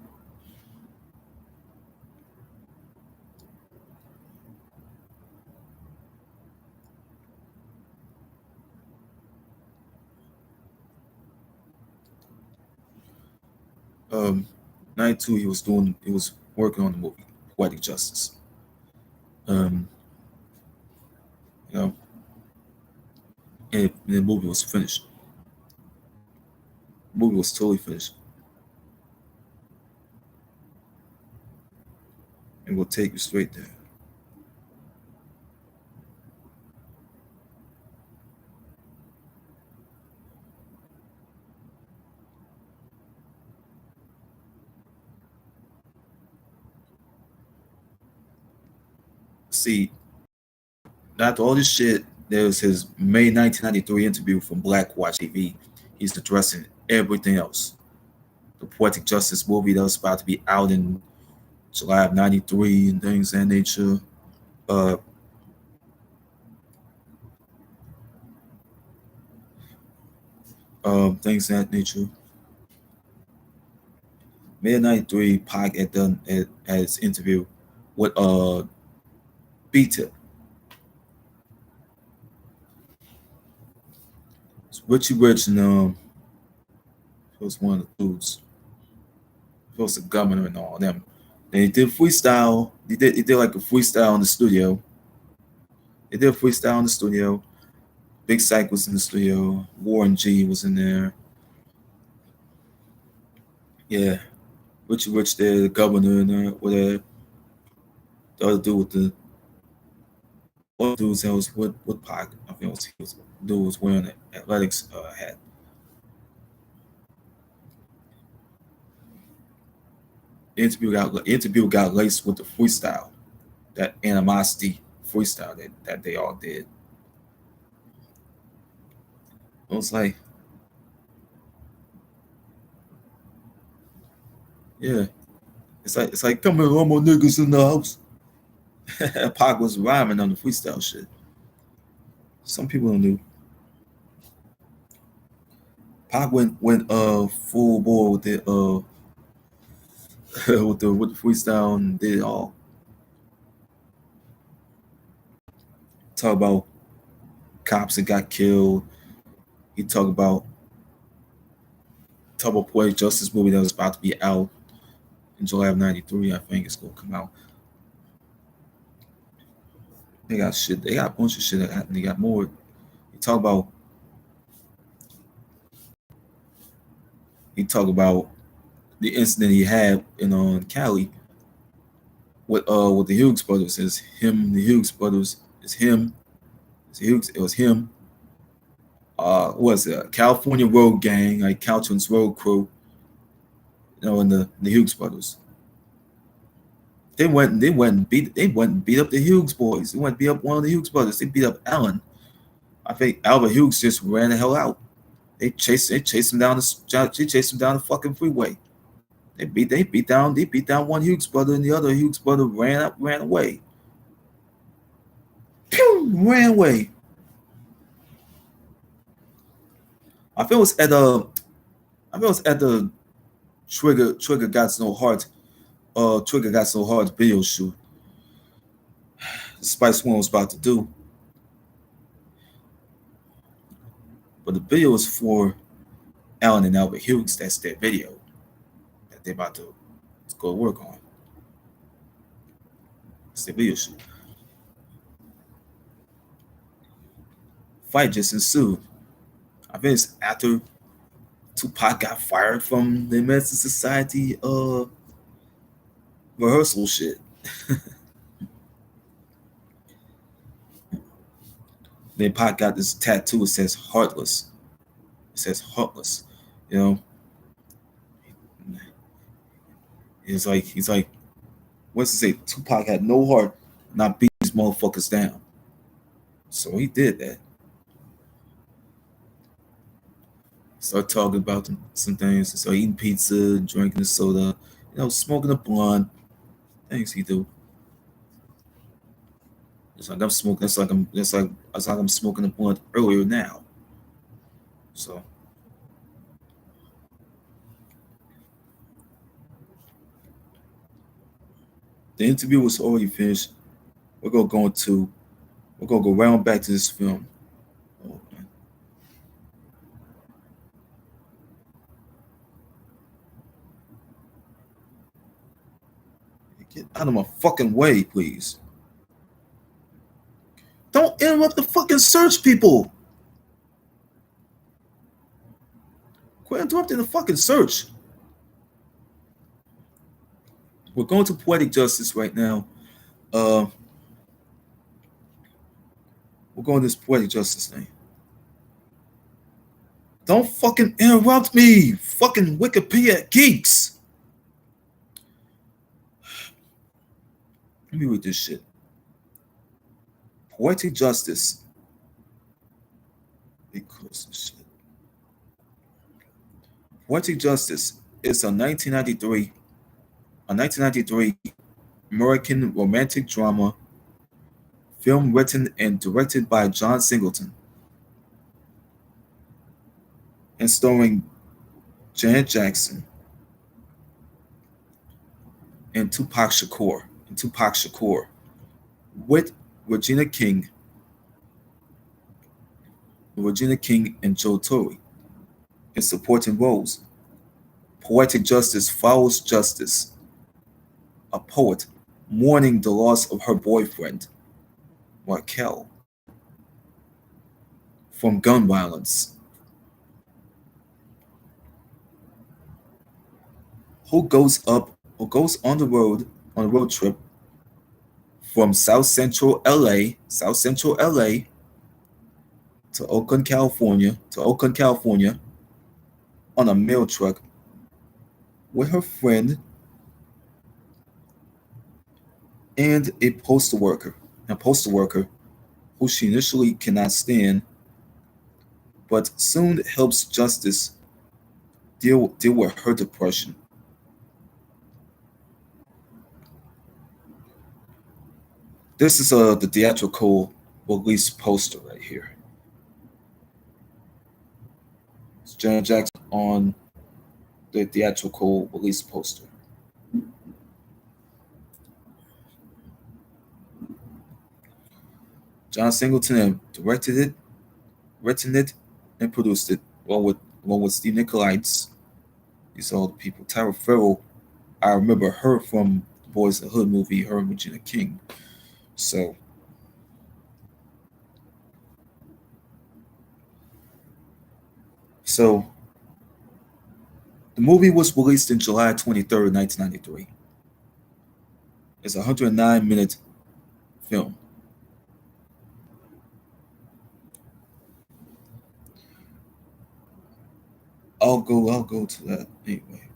92 he was working on the movie Poetic Justice. Um, you know, and the movie was finished. The movie was totally finished, and we'll take you straight there. See, after all this shit, there was his May 1993 interview from Black Watch TV. He's addressing everything else. The Poetic Justice movie that was about to be out in July of '93 and things of that nature. Uh, things of that nature. May '93, Pac had done at his interview with B-Tip. Richie Rich and was one of the dudes. He was the governor and all them. And he did freestyle. He did like a freestyle in the studio. He did a freestyle in the studio. Big Psych was in the studio. Warren G was in there. Yeah. Richie Rich there, the governor and whatever. the other dude with the other dudes that was with Pac. I think he was dude was wearing an athletics hat. The interview got laced with the freestyle, that animosity freestyle that they all did. It was like, yeah, it's like come here, all my niggas in the house. Pac was rhyming on the freestyle shit. Some people don't know. Pac went full bore with the with the freestyle and did it all. Talk about cops that got killed. He talk about Poetic Justice movie that was about to be out in July of '93. I think it's gonna come out. They got shit. They got a bunch of shit that happened. They got more. He talk about the incident he had in Cali with the Hughes brothers. It's him, the Hughes brothers. It's him. It was him. What was it? California Road Gang, like Caltrans Road Crew. And the Hughes brothers. They went and beat up the Hughes boys. They went and beat up one of the Hughes brothers. They beat up Allen. I think Albert Hughes just ran the hell out. They chased him down the fucking freeway. They beat down one Hughes brother, and the other Hughes brother ran away. Pew, ran away. I feel it was at the Trigger Got No Heart Trigger Got So Hard video shoot Spice One was about to do. But the video was for Allen and Albert Hughes. That's their video that they're about to go work on. It's their video shoot. Fight just ensued. I think it's after Tupac got fired from the Menace Society rehearsal shit. Then Pac got this tattoo. It says "Heartless." It says "Heartless." You know, he's like, what's it say? Tupac had no heart, not beat these motherfuckers down. So he did that. Start talking about some things. Start eating pizza, drinking a soda, smoking a blunt. Things he do. It's like I'm smoking. It's like I'm smoking a blunt earlier now. So the interview was already finished. We're gonna go round back to this film. Oh, man. Get out of my fucking way, please. Don't interrupt the fucking search, people. Quit interrupting the fucking search. We're going to Poetic Justice right now. We're going to this Poetic Justice thing. Don't fucking interrupt me, fucking Wikipedia geeks. Let me read this shit. Poetic Justice. Because shit. Poetic Justice is a 1993 American romantic drama film written and directed by John Singleton and starring Janet Jackson and Tupac Shakur with Regina King and Joe Torre in supporting roles. Poetic Justice follows Justice, a poet mourning the loss of her boyfriend, Raquel, from gun violence, who goes on a road trip from South Central LA to Oakland, California on a mail truck with her friend and a postal worker who she initially cannot stand, but soon helps Justice deal with her depression. This is the theatrical release poster right here. It's Janet Jackson on the theatrical release poster. John Singleton written it, and produced it, along with Steve Nicolaides. These are all the people. Tyra Farrell, I remember her from the Boys in the Hood movie, her and Regina King. So the movie was released in July 23rd, 1993. It's a 109-minute film. I'll go to that anyway.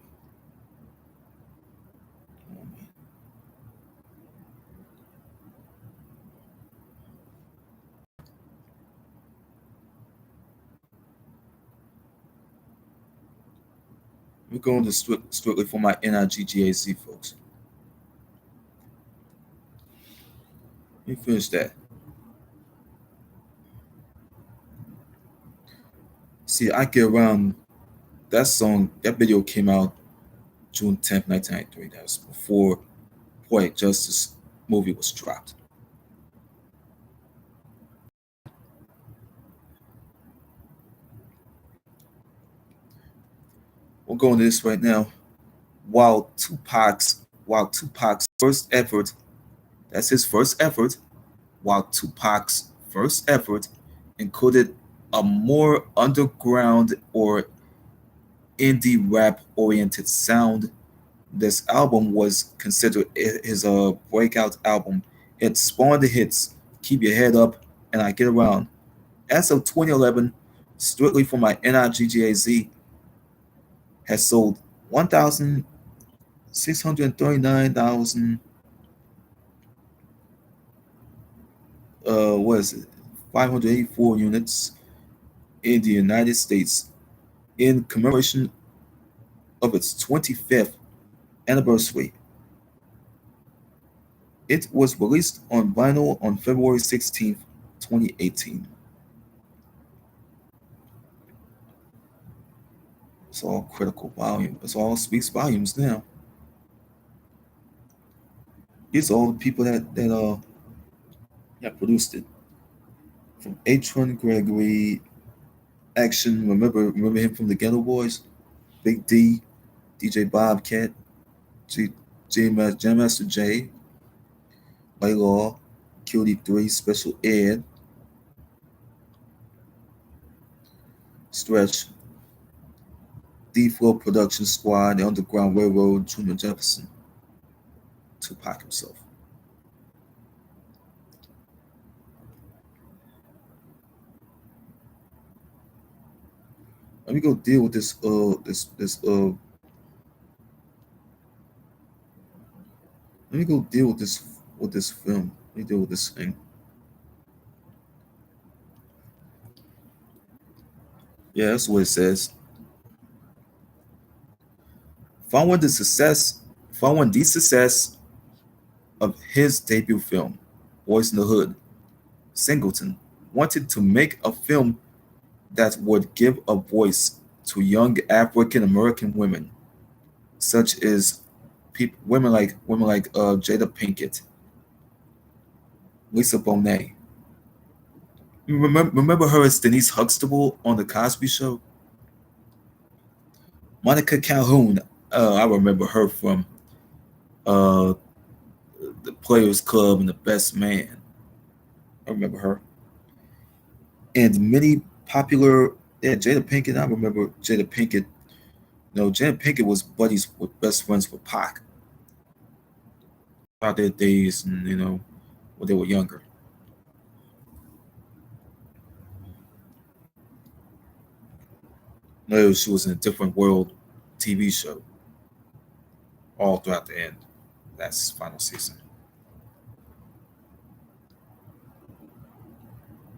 We're going to strictly for my NIGGAZ folks. Let me finish that. See, I get around that song. That video came out June 10th, 1993. That's before Poetic Justice movie was dropped. We're going to this right now. While Tupac's first effort, that's his first effort, while Tupac's first effort included a more underground or indie rap oriented sound, this album was considered his breakout album. It spawned the hits Keep Your Head Up and I Get Around. As of 2011, strictly for my NIGGAZ, has sold 1,639,000 what is it 584 units in the United States in commemoration of its 25th anniversary. It was released on vinyl on February 16th, 2018. It's all critical volume. It's all speaks volumes now. These are all the people that produced it. From H1 Gregory, Action. Remember him from the Ghetto Boys, Big D, DJ Bobcat, Jam Master J, Laylaw, QD3, Special Ed, Stretch, D Flow Production Squad, The Underground Railroad, Junior Jefferson, Tupac himself. Let me go deal with let me go deal with this film. Let me deal with this thing. Yeah, that's what it says. Following the success of his debut film, Boys in the Hood, Singleton wanted to make a film that would give a voice to young African American women, such as women like Jada Pinkett, Lisa Bonet. You remember her as Denise Huxtable on the Cosby Show? Monica Calhoun. I remember her from uh, the Players Club and The Best Man. I remember her. And many popular, yeah, Jada Pinkett. I remember Jada Pinkett. No, Jada Pinkett was buddies with best friends with Pac throughout their days, and when they were younger. No, she was in a different world TV show all throughout the end. That's final season.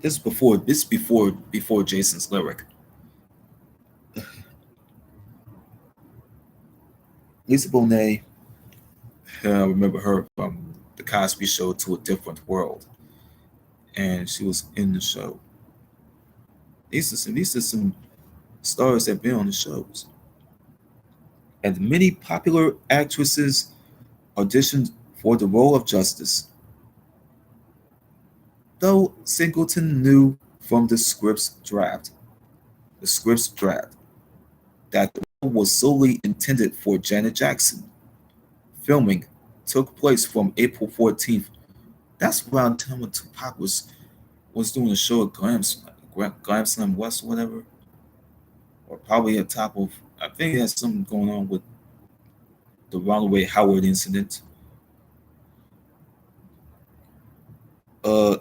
This before Jason's lyric. Lisa Bonet, I remember her from the Cosby Show to a different world, and she was in the show. These are some stars that have been on the shows, and many popular actresses auditioned for the role of Justice, though Singleton knew from the script's draft, that the role was solely intended for Janet Jackson. Filming took place from April 14th. That's around the time when Tupac was doing a show at Glam Slam West or whatever, or probably at top of. I think he has something going on with the Ronald Howard incident. Uh,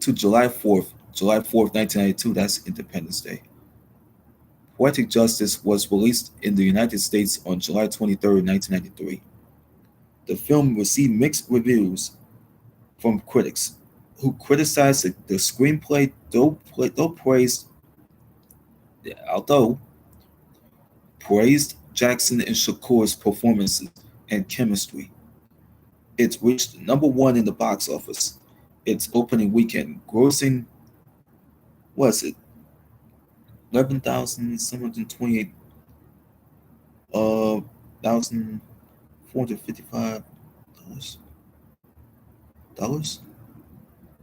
to July 4th, 1992. That's Independence Day. Poetic Justice was released in the United States on July 23rd, 1993. The film received mixed reviews from critics, who criticized the screenplay, although praised Jackson and Shakur's performances and chemistry. It reached number one in the box office its opening weekend, grossing, was it 11,728 thousand $455.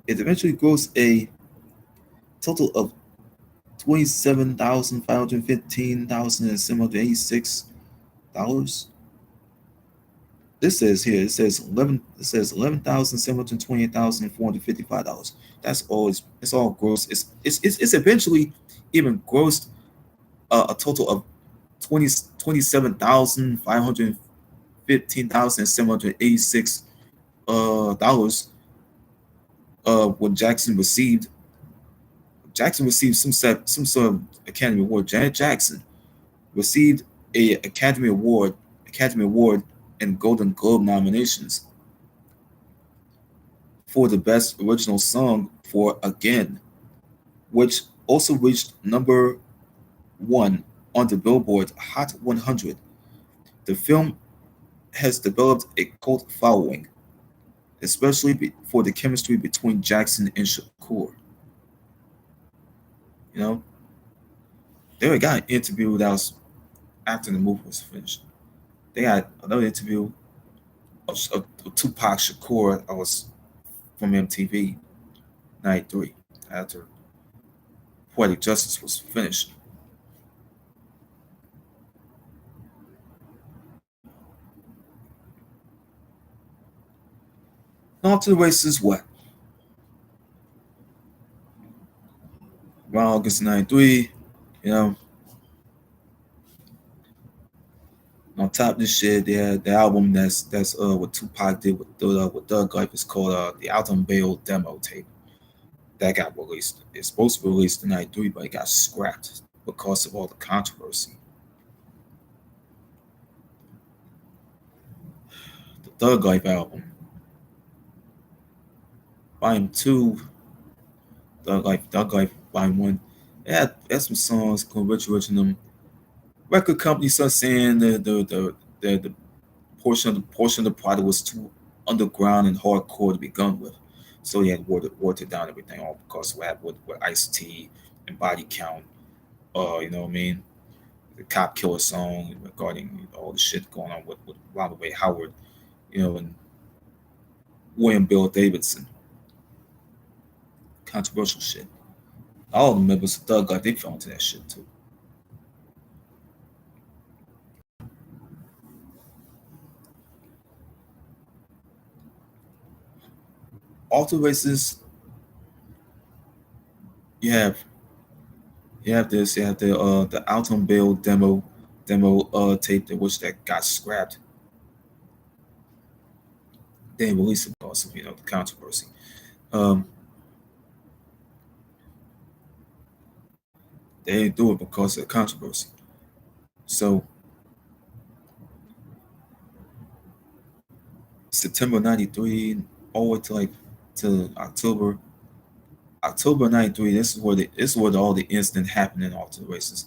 It eventually grossed a total of 27,515,786 dollars. This says here it says 11,728,455 dollars. That's all. It's all gross. It's eventually even grossed a total of 27,515,786 dollars. When Jackson received some sort of Academy Award. Janet Jackson received a Academy Award and Golden Globe nominations for the Best Original Song for Again, which also reached number one on the Billboard Hot 100. The film has developed a cult following, especially for the chemistry between Jackson and Shakur. You know, they got an interview that was after the movie was finished. They had another interview of Tupac Shakur. I was from MTV '93 after Poetic Justice was finished. On to the races. What around August '93, you know, on top of this shit, they had the album that's what Tupac did with Doug Life is called the Alton Bale demo tape that got released. It's supposed to be released in '93, but it got scrapped because of all the controversy. The Thug Life album, Volume 2, Thug Life Volume 1. It had some songs called Rich Rich in them. Record company started saying the portion of the product was too underground and hardcore to begin with, so he had watered down everything all because of what happened with Ice T and Body Count. You know what I mean? The Cop Killer song regarding all the shit going on with Ronald Howard, and William Bill Davidson, controversial shit. All of the members of Thug Life, they fell into that shit too. Auto races, you have the Alton Bale demo tape that got scrapped. They didn't release it because of the controversy. Um, they didn't do it because of the controversy. So September '93, all the way to to October '93. This is where all the incident happening all to the races.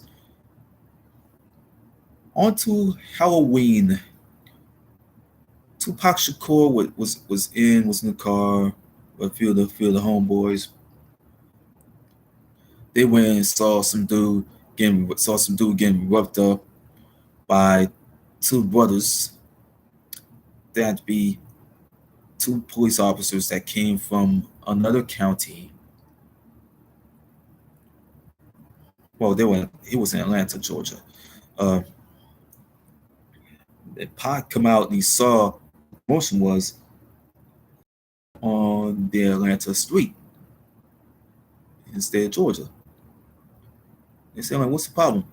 On to Halloween. Tupac Shakur was in the car with a few of the homeboys. They went and saw some dude getting roughed up by two brothers that be two police officers that came from another county. Well, he was in Atlanta, Georgia. Uh, and Pac come out and he saw the motion was on the Atlanta street instead of Georgia. They said, like, what's the problem?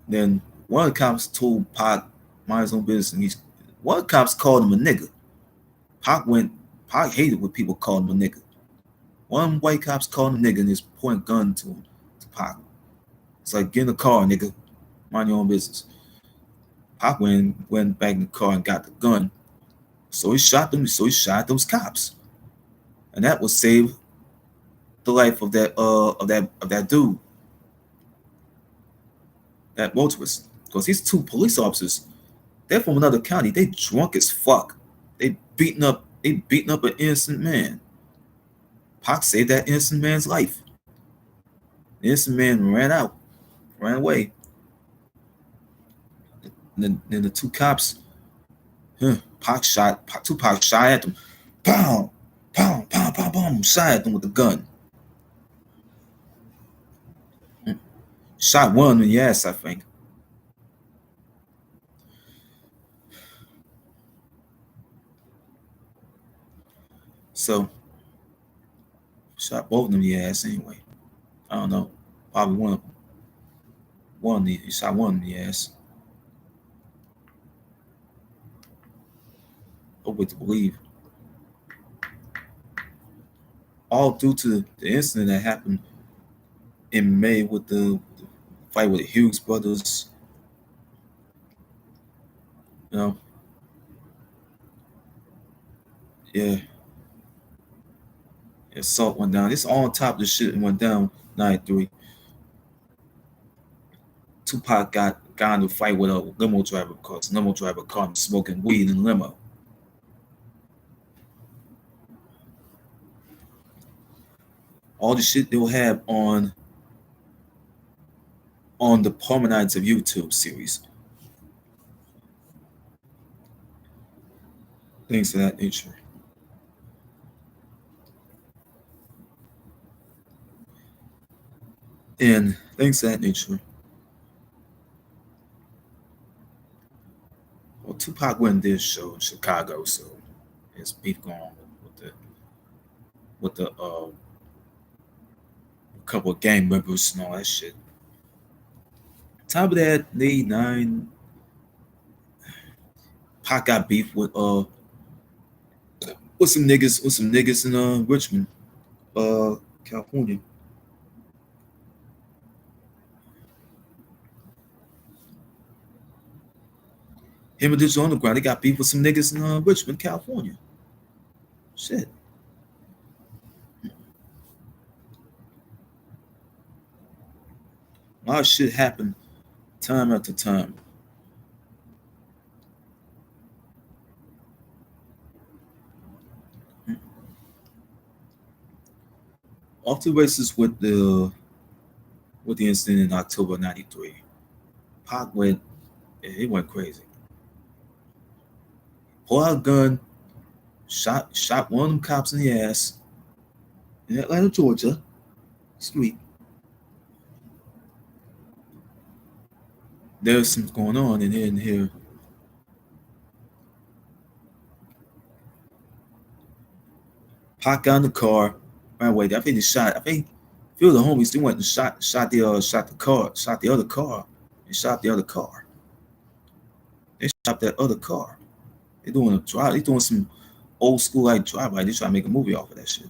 Then one of the cops told Pac mind his own business, and one of the cops called him a nigga. Pac hated when people called him a nigga. One of the white cops called him a nigga and just pointed a gun to Pac. It's like, get in the car, nigga. Mind your own business. Pac went back in the car and got the gun. So he shot them. So he shot those cops, and that would save the life of that dude, that motorist, because these two police officers, they're from another county. They drunk as fuck. They beating up an innocent man. Pac saved that innocent man's life. The innocent man ran away. And then the two cops, Tupac shot at them. Pow, pow, pow, pow, pow, shot at them with the gun. Shot one in the ass, I think. So, shot both of them in the ass anyway. I don't know. Probably one of them. He shot one in the ass. Over to believe. All due to the incident that happened in May with the fight with the Hughes brothers. You know, yeah. Assault went down. It's all on top of the shit that went down '93. Tupac got in a fight with a limo driver because the limo driver caught him smoking weed in the limo. All the shit they'll have on the Palmer Nights of YouTube series. Things of that nature. And things of that nature. Well, Tupac went this show in Chicago, so his beef going on with the couple of gang members and all that shit. Top of that, '89, Pac got beef with some niggas in Richmond, California. Him and Digital Underground, they got beef with some niggas in Richmond, California. Shit. A lot of shit happened time after time. Off the races with the incident in October '93. Pac went crazy. Pulled out a gun, shot one of them cops in the ass in Atlanta, Georgia street. There's something going on in here. Pac got in the car, ran away. I think he shot. I think a few of the homies, they went and shot the other car. They shot the other car. They shot that other car. They doing a drive. They doing some old school like drive by. They trying to make a movie off of that shit.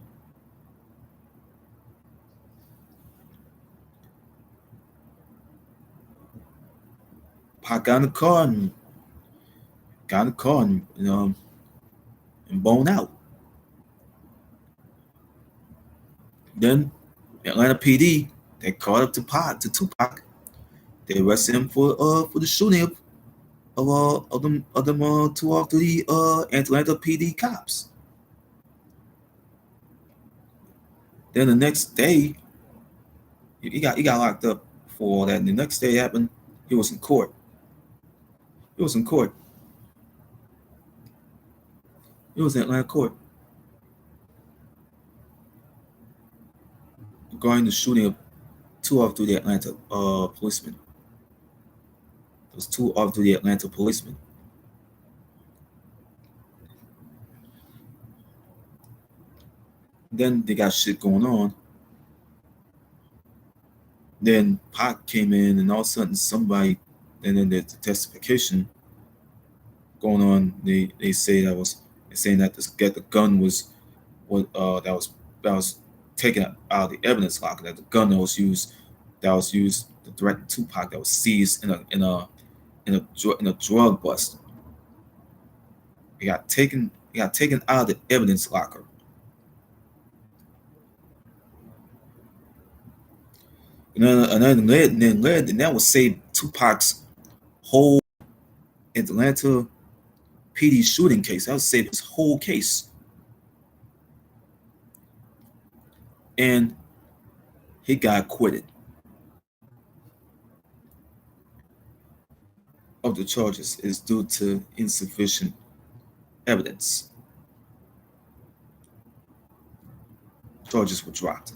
Pac got in the car and bone out. Then Atlanta PD they caught up to Tupac. They arrested him for the shooting of them two or three Atlanta PD cops. Then the next day he got locked up for all that. And the next day it happened, he was in court. He was in court. He was in Atlanta court regarding the shooting of two of the Atlanta policemen. Those two of the Atlanta policemen. Then they got shit going on. Then Pac came in, and all of a sudden somebody, and then there's the testification going on. They say that was they're saying that the gun was what that was taken out of the evidence locker. That the gun that was used to threaten Tupac that was seized in a drug bust. It got taken out of the evidence locker. And that would save Tupac's whole Atlanta PD shooting case. That would save his whole case. And he got acquitted of the charges is due to insufficient evidence. Charges were dropped.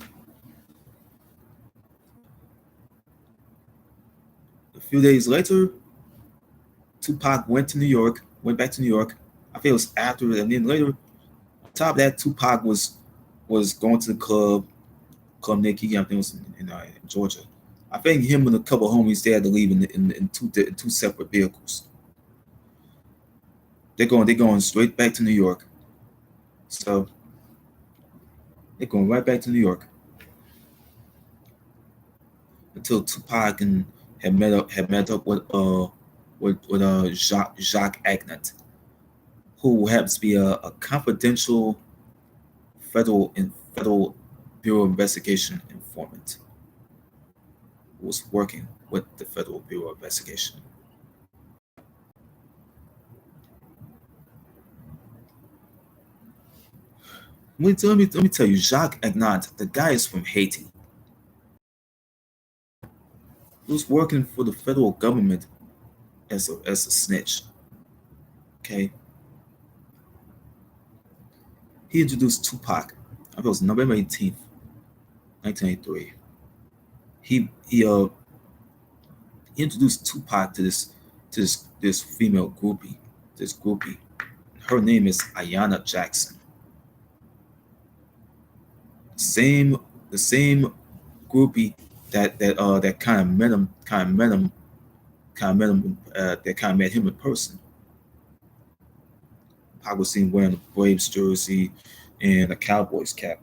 A few days later, Tupac went back to New York. I think it was after, and then later, on top of that, Tupac was going to the Club Nicky. I think it was in Georgia. I think him and a couple of homies they had to leave in two separate vehicles. They're going straight back to New York. So they're going right back to New York until Tupac and had met up with Jacques Agnet, who happens to be a confidential federal Bureau of Investigation informant who was working with the Federal Bureau of Investigation. Let me tell you, Jacques Agnet, the guy is from Haiti. He was working for the federal government as a snitch. Okay. He introduced Tupac. I think it was November 18th, 1983. He introduced Tupac to this female groupie. This groupie. Her name is Ayanna Jackson. The same groupie that kind of met him that kind of met him in person. Pac was seen wearing a Braves jersey and a Cowboys cap.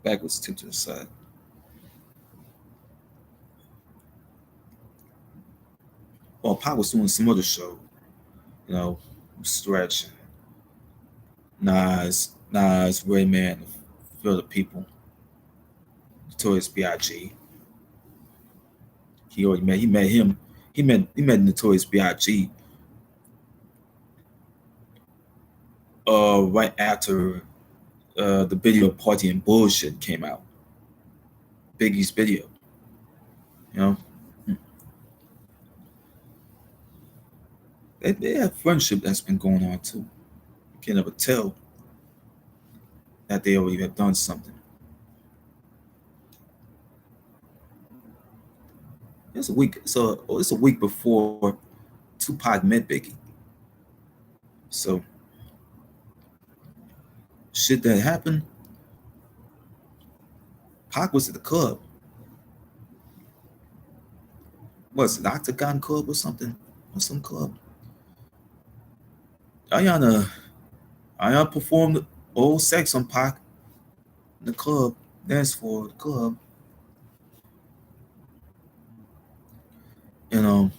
Back was tipped to the side. Well, Pac was doing some other show, Stretch, Nas, Rayman, for the people, Notorious B.I.G. He met him. He met Notorious B.I.G. Right after the video Party and Bullshit came out. Biggie's video. You know? They have friendship that's been going on too. You can never tell that they already have done something. It's a week before Tupac met Biggie. So shit that happened. Pac was at the club. Was it Octagon Club or something? Or some club? Ayana, Ayana performed oral sex on Pac in the club, dance for the club, and those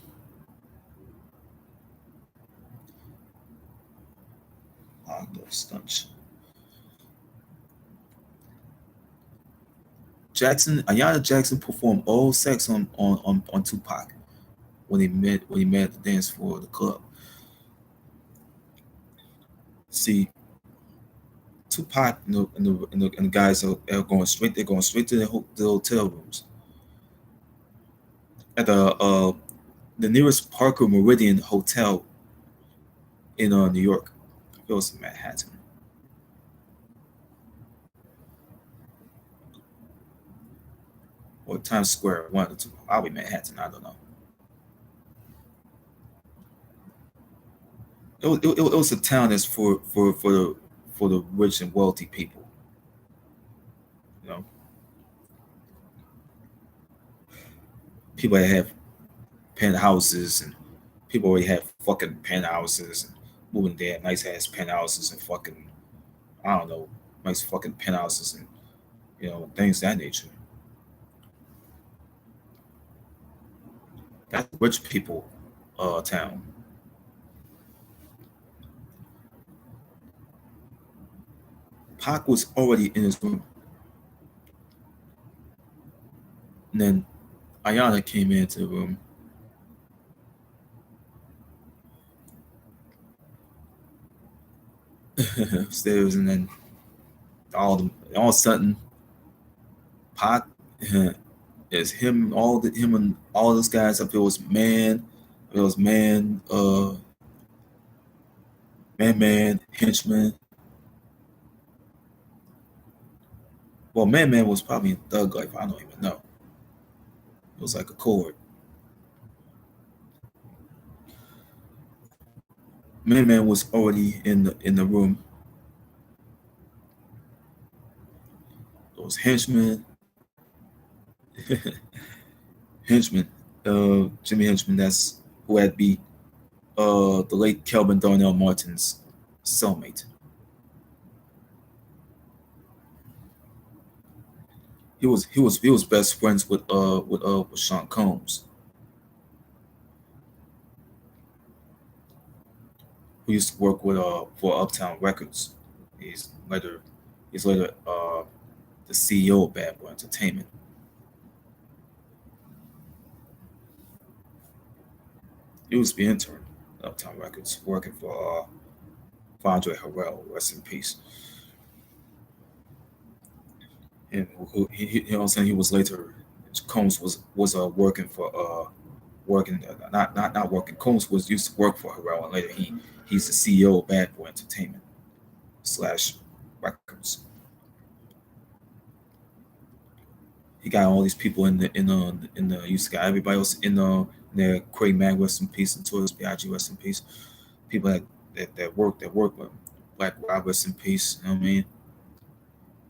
stunts. Ayana Jackson performed oral sex on Tupac when he met at the dance for the club. See, Tupac and the guys are going straight. They're going straight to the hotel rooms at the nearest Parker Meridian Hotel in New York. It was in Manhattan or Times Square. One of the two. Probably Manhattan. I don't know. It was a town that's for the rich and wealthy people. You know, people that have penthouses and people already have fucking penthouses and moving there, nice ass penthouses and fucking I don't know, nice fucking penthouses and things of that nature. That's rich people town. Pac was already in his room. And then Ayana came into the room. Upstairs, and then all of a sudden, Pac is him and all those guys up. It was man, henchman. Well, man was probably in thug life. I don't even know. It was like a chord. Man was already in the room. Those henchmen, henchmen, Jimmy Henchman. That's who had be the late Kelvin Darnell Martin's cellmate. He was best friends with Sean Combs, who used to work with for Uptown Records. He's later he's later the CEO of Bad Boy Entertainment. He was the intern at Uptown Records, working for Andre Harrell, rest in peace. And you know what I'm saying, he was later Combs was working for working not working. Combs was used to work for Harrell, and later he's the CEO of Bad Boy Entertainment slash Records. He got all these people in the used to got everybody else in there. Craig Mag, rest in peace, and Toys B.I.G. rest in peace. People that work with him. Black Rob, rest in peace. You know what I mean?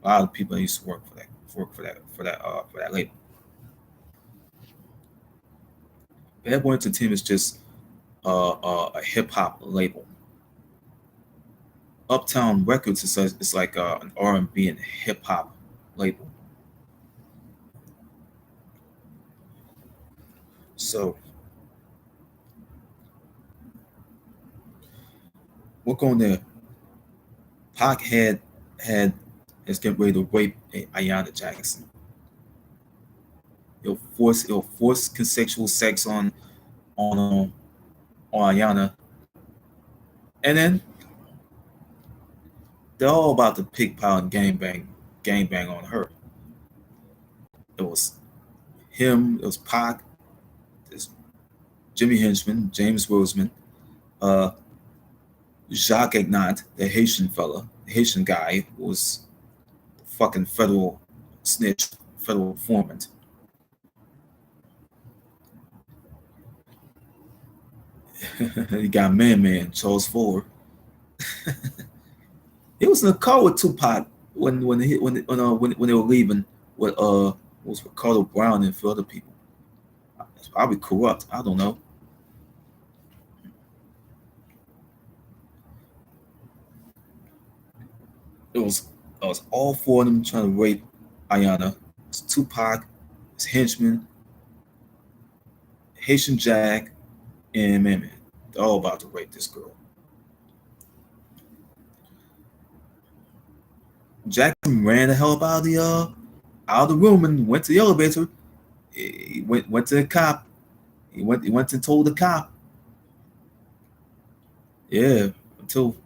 A lot of people that used to work for that label. Bad Boy Entertainment is just a hip hop label. Uptown Records is like an R&B and hip hop label. So we're going there. Pac had is getting ready to rape Ayanna Jackson. He'll force consensual sex on Ayanna, and then they're all about to pick pile and gang bang on her. It was him. It was Pac. There's Jimmy Henchman, James Roseman, uh, Jacques Ignat, the Haitian fella, the Haitian guy, who was the fucking federal snitch, federal informant. You got Charles Ford. He was in the car with Tupac when they were leaving with was Ricardo Brown and a few other people. It's probably corrupt. I don't know. it was all four of them trying to rape Ayana. It's Tupac, his henchman, Haitian Jack, and Man. They're all about to rape this girl. Jackson ran the hell up out of the room and went to the elevator. He went to the cop. He went and told the cop. Yeah, until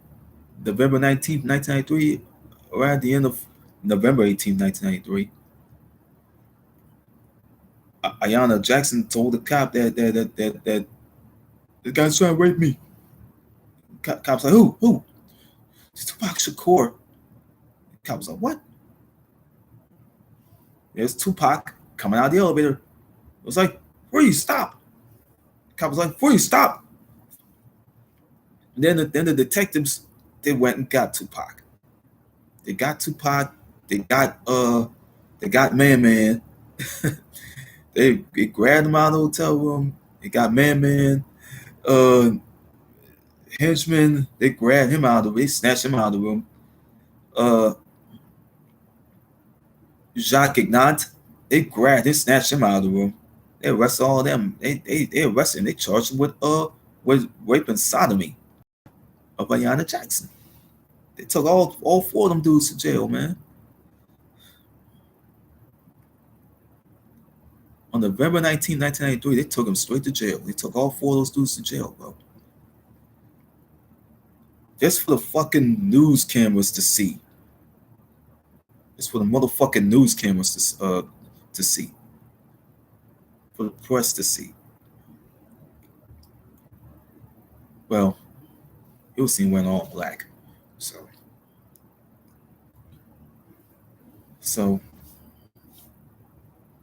November 19th, 1993, or at the end of November 18th, 1993. Ayanna Jackson told the cop that the guy's trying to rape me. Cop's like, who? Who? It's Tupac Shakur. Cop was like, what? There's Tupac coming out of the elevator. It was like, where you stop? Cop was like, where you stop? And then the detectives, they went and got Tupac. They got Tupac. They got Man. They grabbed him out of the hotel room. They got Man. Uh, henchman. They grabbed him out of the. They snatched him out of the room. Uh, Jacques Ignat. They snatched him out of the room. They arrested all of them. They arrested him. They charged him with rape and sodomy of Ayanna Jackson. They took all four of them dudes to jail, man. On November 19th, 1993, they took him straight to jail. They took all four of those dudes to jail, bro. Just for the fucking news cameras to see. Just for the motherfucking news cameras to see. For the press to see. Well, he was seen wearing all black. So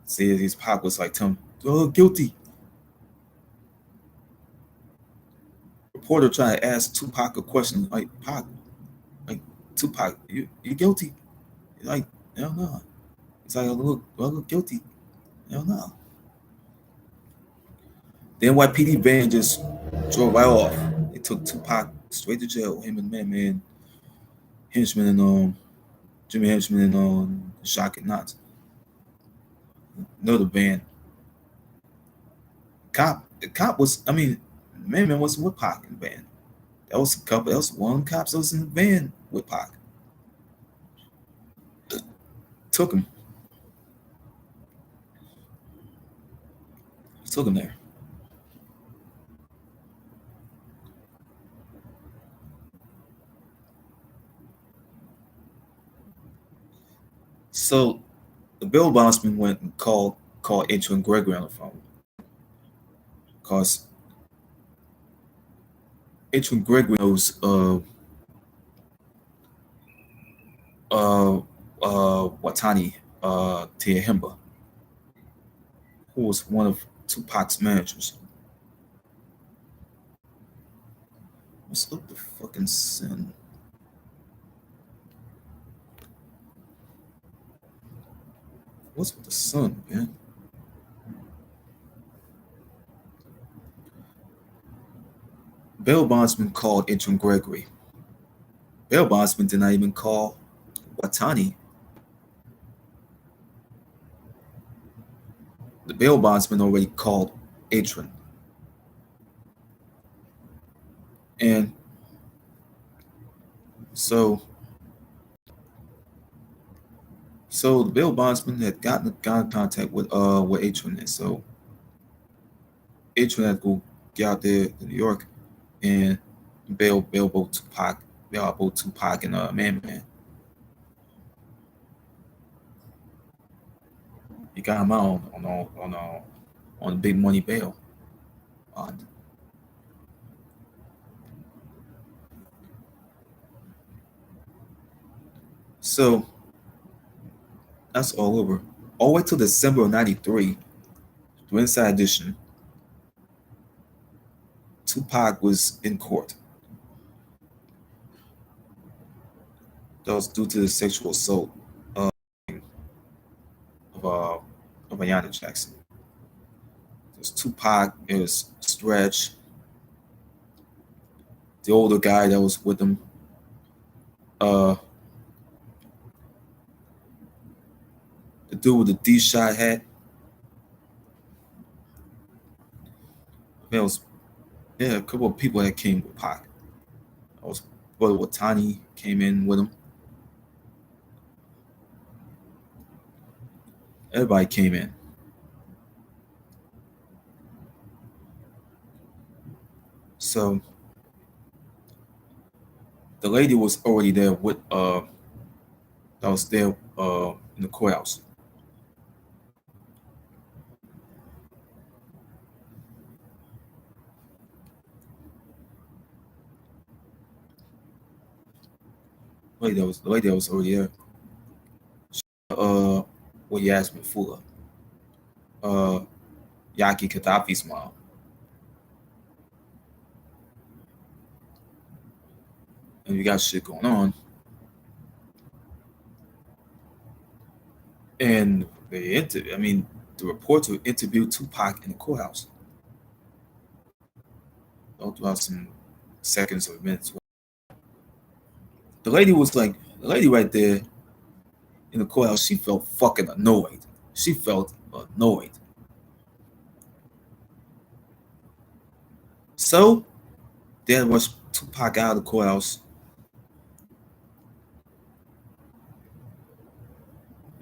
see, these Pac was like, tell him, oh, guilty. Reporter trying to ask Tupac a question, like, Pac, like, Tupac, you guilty? He's like, hell no. He's like, look guilty. Hell no. The NYPD van just drove right off. They took Tupac straight to jail. Him and Man, Henchman and Jimmy Henchman and Shock and Knots. Another van. The cop was, I mean, Man wasn't with Pac in the van. That was a couple. That was one of the cops that was in the van with Pac. Took him. Took him there. So the bail bondsman went and called Adrian Gregory on the phone. Because Adrian Gregory knows Watani Tiahimba, who was one of Tupac's managers. What's up the fucking sin? What's with the sun, man? Bail bondsman called Adrian Gregory. Bail bondsman did not even call Watani. The bail bondsman already called Adrian. And so the bail bondsman had got in contact with Adrian, and so Adrian had to go get out there to New York and bail both Tupac and Man. He got him out on a big money bail. So that's all over. All the way till December of '93, the Inside Edition, Tupac was in court. That was due to the sexual assault of Ayanna Jackson. It was Tupac, it was Stretch, the older guy that was with him, The dude with the D shot hat. There was a couple of people that came with Pac. I was Brother Watani came in with him. Everybody came in. So the lady was already there with that was there in the courthouse. The lady that was already there. Uh, with Yasmin Fuller, uh, Yaki Gaddafi's mom. And we got shit going on. And the reporter interviewed Tupac in the courthouse. About some seconds or minutes. The lady was like, the lady right there in the courthouse, she felt fucking annoyed. She felt annoyed. So they had rushed Tupac out of the courthouse.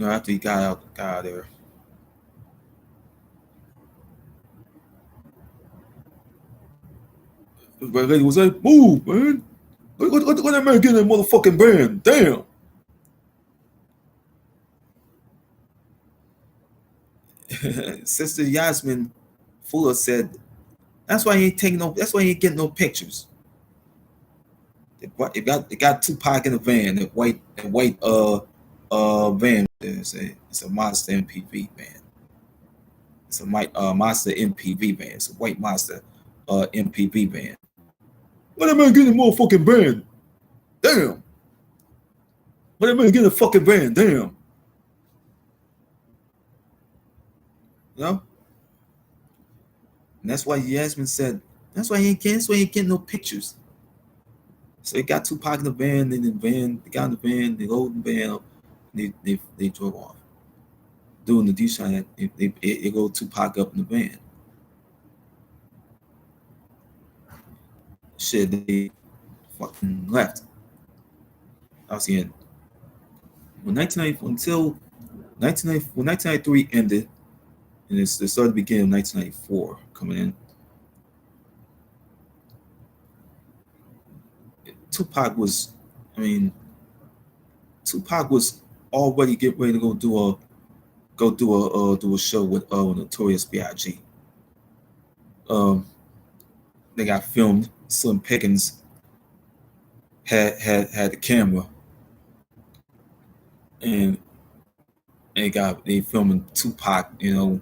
After he got out of there. The lady was like, "Move, man! Let that man get in that motherfucking band! Damn!" Sister Yasmin Fuller said, "That's why he ain't taking no. That's why he ain't getting no pictures." It got Tupac in the van, that white van. It's a Mazda MPV van. It's a Mazda MPV van. It's a white Mazda MPV van. Let that man get in the motherfucking van! Damn! Let that man get in the fucking van! Damn! You know? And that's why Yasmin said, that's why he ain't getting no pictures. So they got Tupac in the van, they got in the van, they loaded the van up, they drove off. Doing the D shot, they go Tupac up in the van. Shit, they fucking left. I was saying, when 1993 ended, and it started the beginning of 1994 coming in, Tupac was, I mean, Tupac was already getting ready to do a show with Notorious B.I.G. They got filmed. Slim Pickens had the camera, and they filming Tupac, doing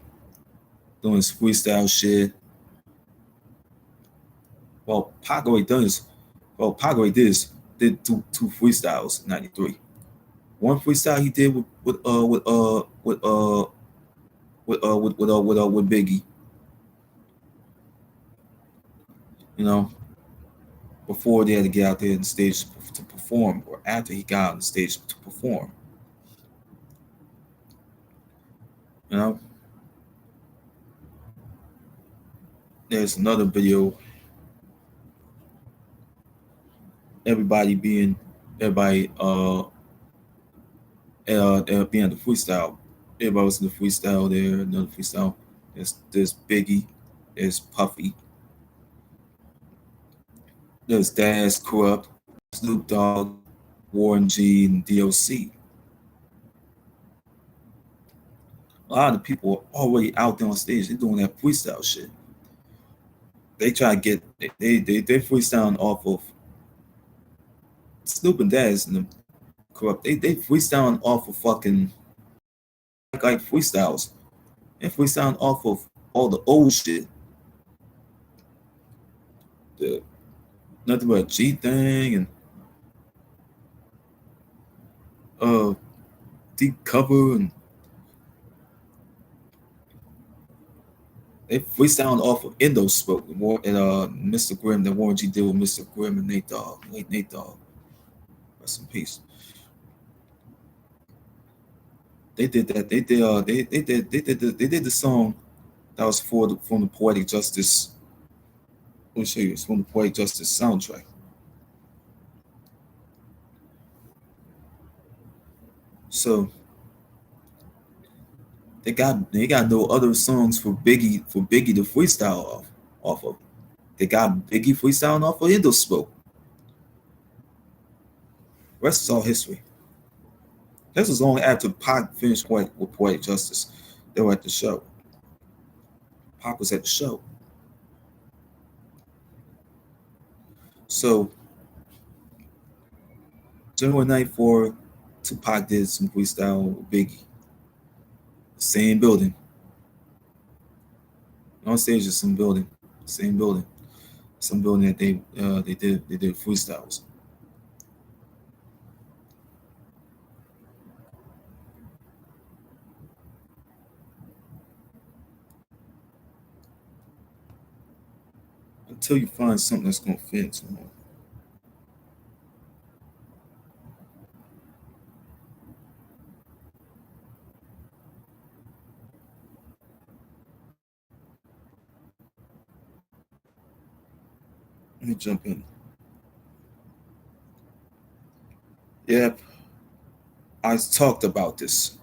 his freestyle shit. Well, Pac already did two freestyles in '93. One freestyle he did with Biggie, before they had to get out there on the stage to perform, or after he got on the stage to perform. You know, there's another video. Everybody being the freestyle. Everybody was in the freestyle there. Another freestyle. There's Biggie. There's Puffy. There's Daz Corrupt, Snoop Dogg, Warren G, and DOC. A lot of people are already out there on stage. They're doing that freestyle shit. They try to get they freestyling off of Snoop and Daz and the Corrupt. They freestyling off of fucking like freestyles. They're freestyling off of all the old shit. The nothing but G thing and deep cover, and they freestyling off of Endo Smoke and Mr. Grimm that Warren G did with Mr. Grimm and Nate Dogg. Late Nate Dogg. Rest in peace. They did that. They did the song that was from the Poetic Justice. Let me show you. It's from the Poetic Justice soundtrack. So they got no other songs for Biggie to freestyle off of. They got Biggie freestyling off of Indo Smoke. Rest is all history. This was only after Pac finished with Poetic Justice. They were at the show. Pac was at the show. So January 94, Tupac did some freestyle with Biggie. Same building. On stage is some building. Same building. Some building that they did freestyles. Until you find something that's gonna fit. So, let me jump in. Yep, I talked about this.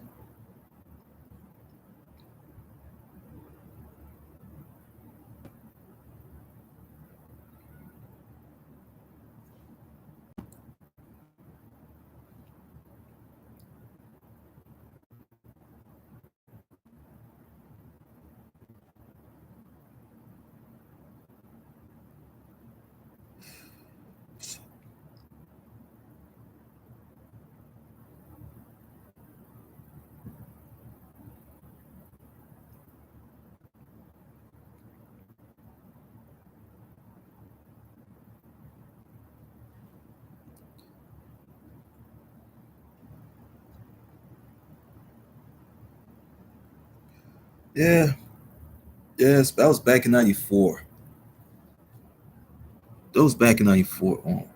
Yeah, yes, that was back in '94. That was back in '94.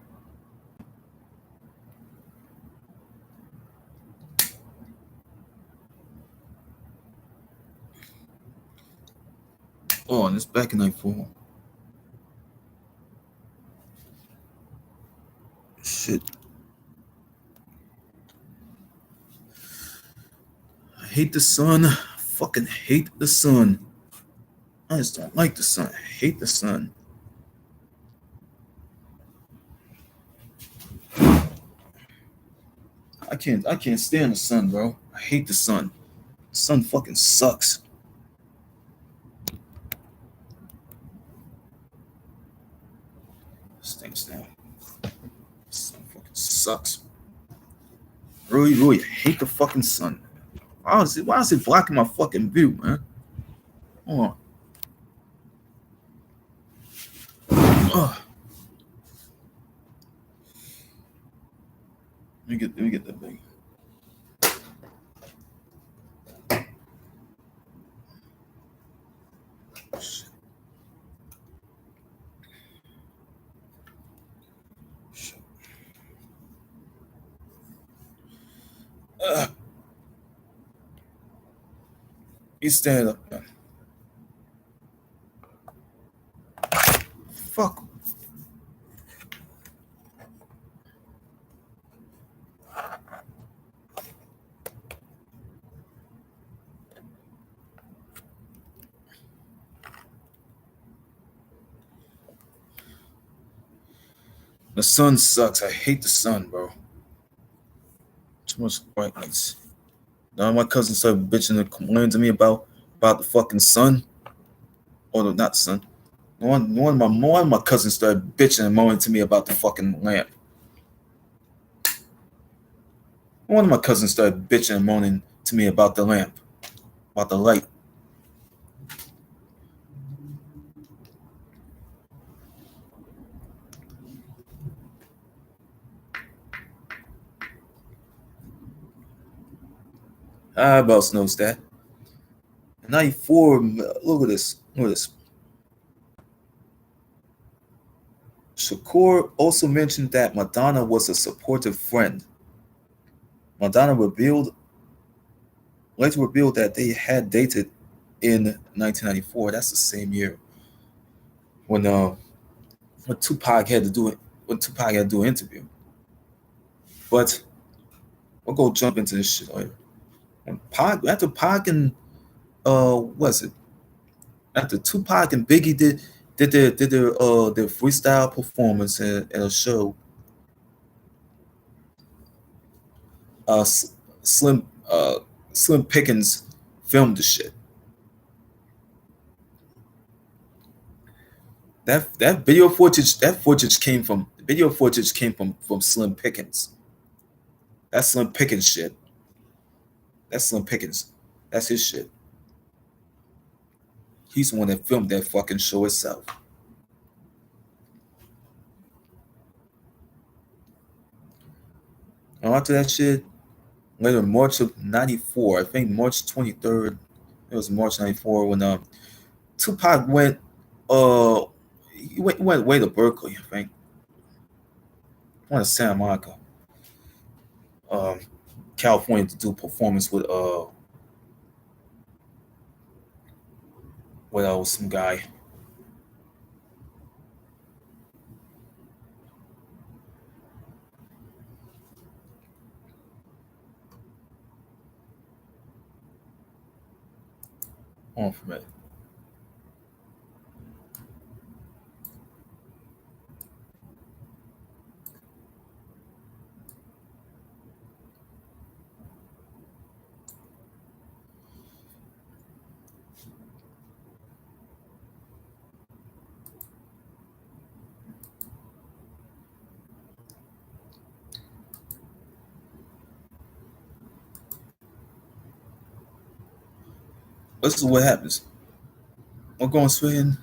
And it's back in '94. Shit, I hate the sun. Fucking hate the sun. I just don't like the sun. I hate the sun. I can't stand the sun, bro. I hate the sun. The sun fucking sucks. Stinks down. The sun fucking sucks. Really, really hate the fucking sun. Why is it blocking my fucking view, man? Hold on. Ugh. Let me get that thing. Shit. Shit. You stand up, man. Fuck. The sun sucks. I hate the sun, bro. Too much brightness. Now my cousin started bitching and complaining to me about the fucking sun. Or the, not the sun. One of my cousins started bitching and moaning to me about the fucking lamp. One of my cousins started bitching and moaning to me about the lamp, about the light. Everybody else knows that. In '94, look at this. Look at this. Shakur also mentioned that Madonna was a supportive friend. Madonna revealed later revealed that they had dated in 1994. That's the same year when when Tupac had to do it. When Tupac had to do an interview. But we'll go jump into this shit later. When Pac, after Pac and was it after Tupac and Biggie did their freestyle performance at a show, uh, Slim uh, Slim Pickens filmed the shit. That video footage came from Slim Pickens. That's Slim Pickens shit. That's Slim Pickens. That's his shit. He's the one that filmed that fucking show itself. And after that shit, later March of '94, I think March 23rd, it was March '94 when Tupac went he went away to Berkeley, I think. Went to Santa Monica, um, California to do a performance with some guy. On from it. This is what happens. We're going straight in.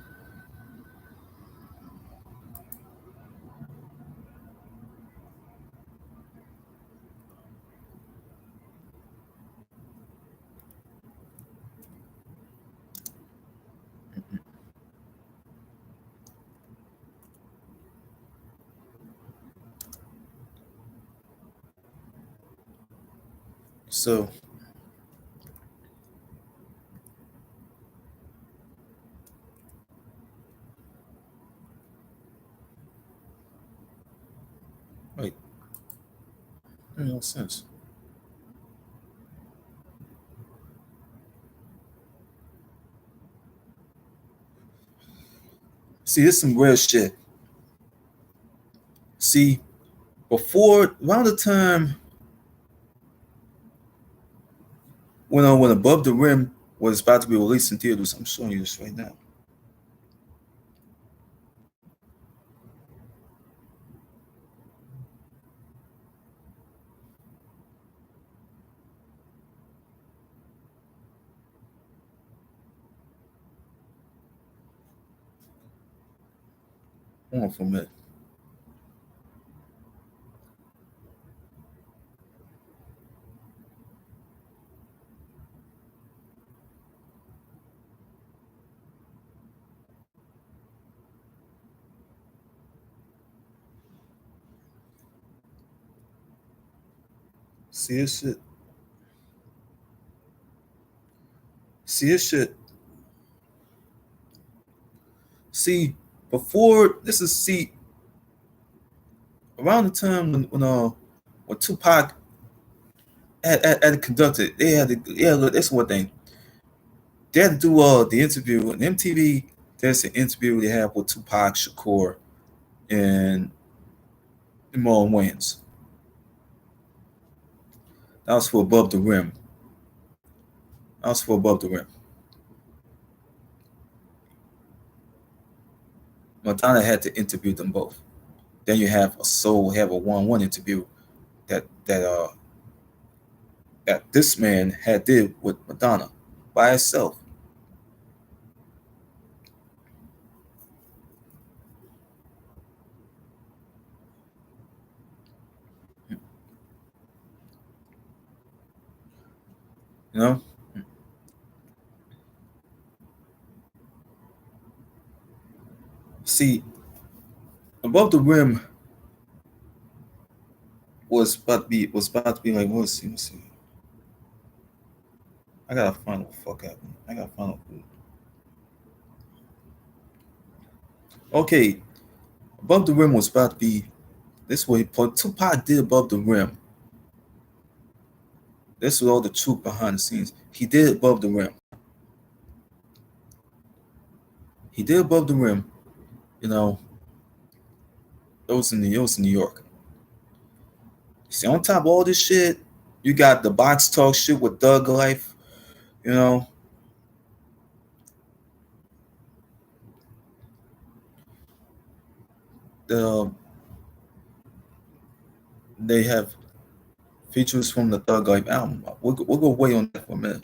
So, wait, that makes no sense. See, this is some real shit. See, before around the time when Above the Rim was about to be released in theaters, I'm showing you this right now. Hold on for a minute. See this shit. See this shit. See, before this is see around the time when Tupac had conducted, they had to yeah look that's one thing. They had to do the interview on MTV. There's an interview they have with Tupac, Shakur, and Marlon Wayans. That was for Above the Rim. That was for Above the Rim. Madonna had to interview them both. Then you have a one-on-one interview that this man had did with Madonna by herself. You know, see, Above the Rim was about to be like let's see. I gotta find what the fuck happened. I gotta find out. Okay, Above the Rim was about to be this way. Tupac did Above the Rim. This was all the truth behind the scenes. He did Above the Rim. He did Above the Rim. You know, it was in New York. See, on top of all this shit, you got the box talk shit with Thug Life. You know, the they have features from the Thug Life album. We'll go wait on that for a minute.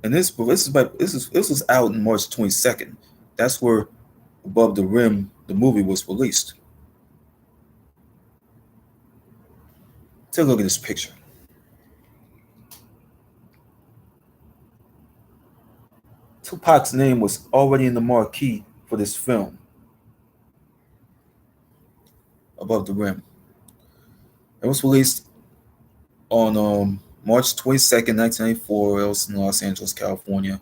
And this was out on March 22nd. That's where Above the Rim, the movie, was released. Take a look at this picture. Tupac's name was already in the marquee for this film, Above the Rim. It was released on March 22nd, 1994. It was in Los Angeles, California.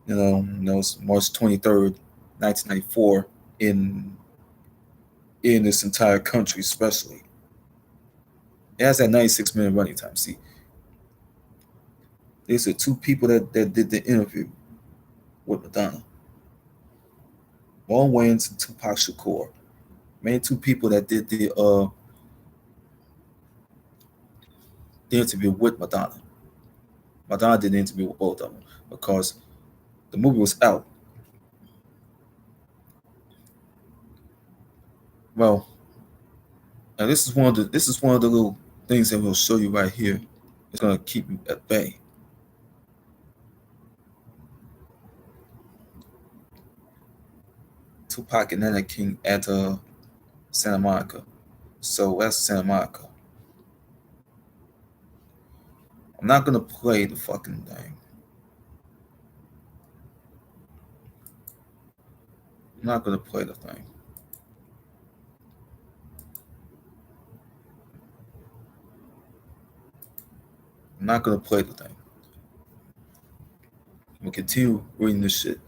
It was March 23rd, 1994 in this entire country, especially. It has that 96-minute running time. See, these are two people that did the interview with Madonna. Marlon Wayans and Tupac Shakur. Main two people that did the interview with Madonna. Madonna did the interview with both of them because the movie was out. Well, now this is one of the little things that we'll show you right here. It's gonna keep you at bay. Tupac and Nana King at Santa Monica. So that's Santa Monica. I'm not gonna play the fucking thing. I'm not gonna play the thing. I'm not gonna play the thing. We'll continue reading this shit.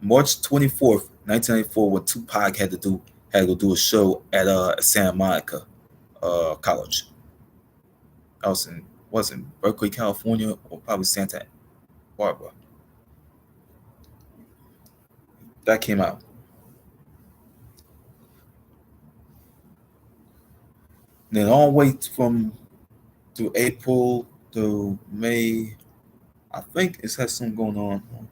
March 24th, 1994, what Tupac had to go do a show at Santa Monica College. I was in Berkeley, California, or probably Santa Barbara. That came out. And then all the way from through April to May, I think it has something going on.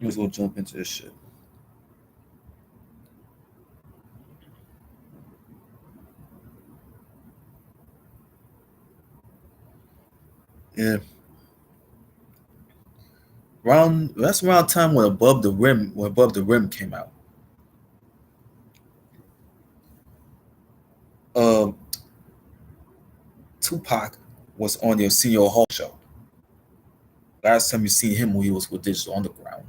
Let's go jump into this shit. Yeah. That's around time when Above the Rim came out. Uh, Tupac was on the Arsenio Hall show. Last time you seen him, he was with Digital Underground,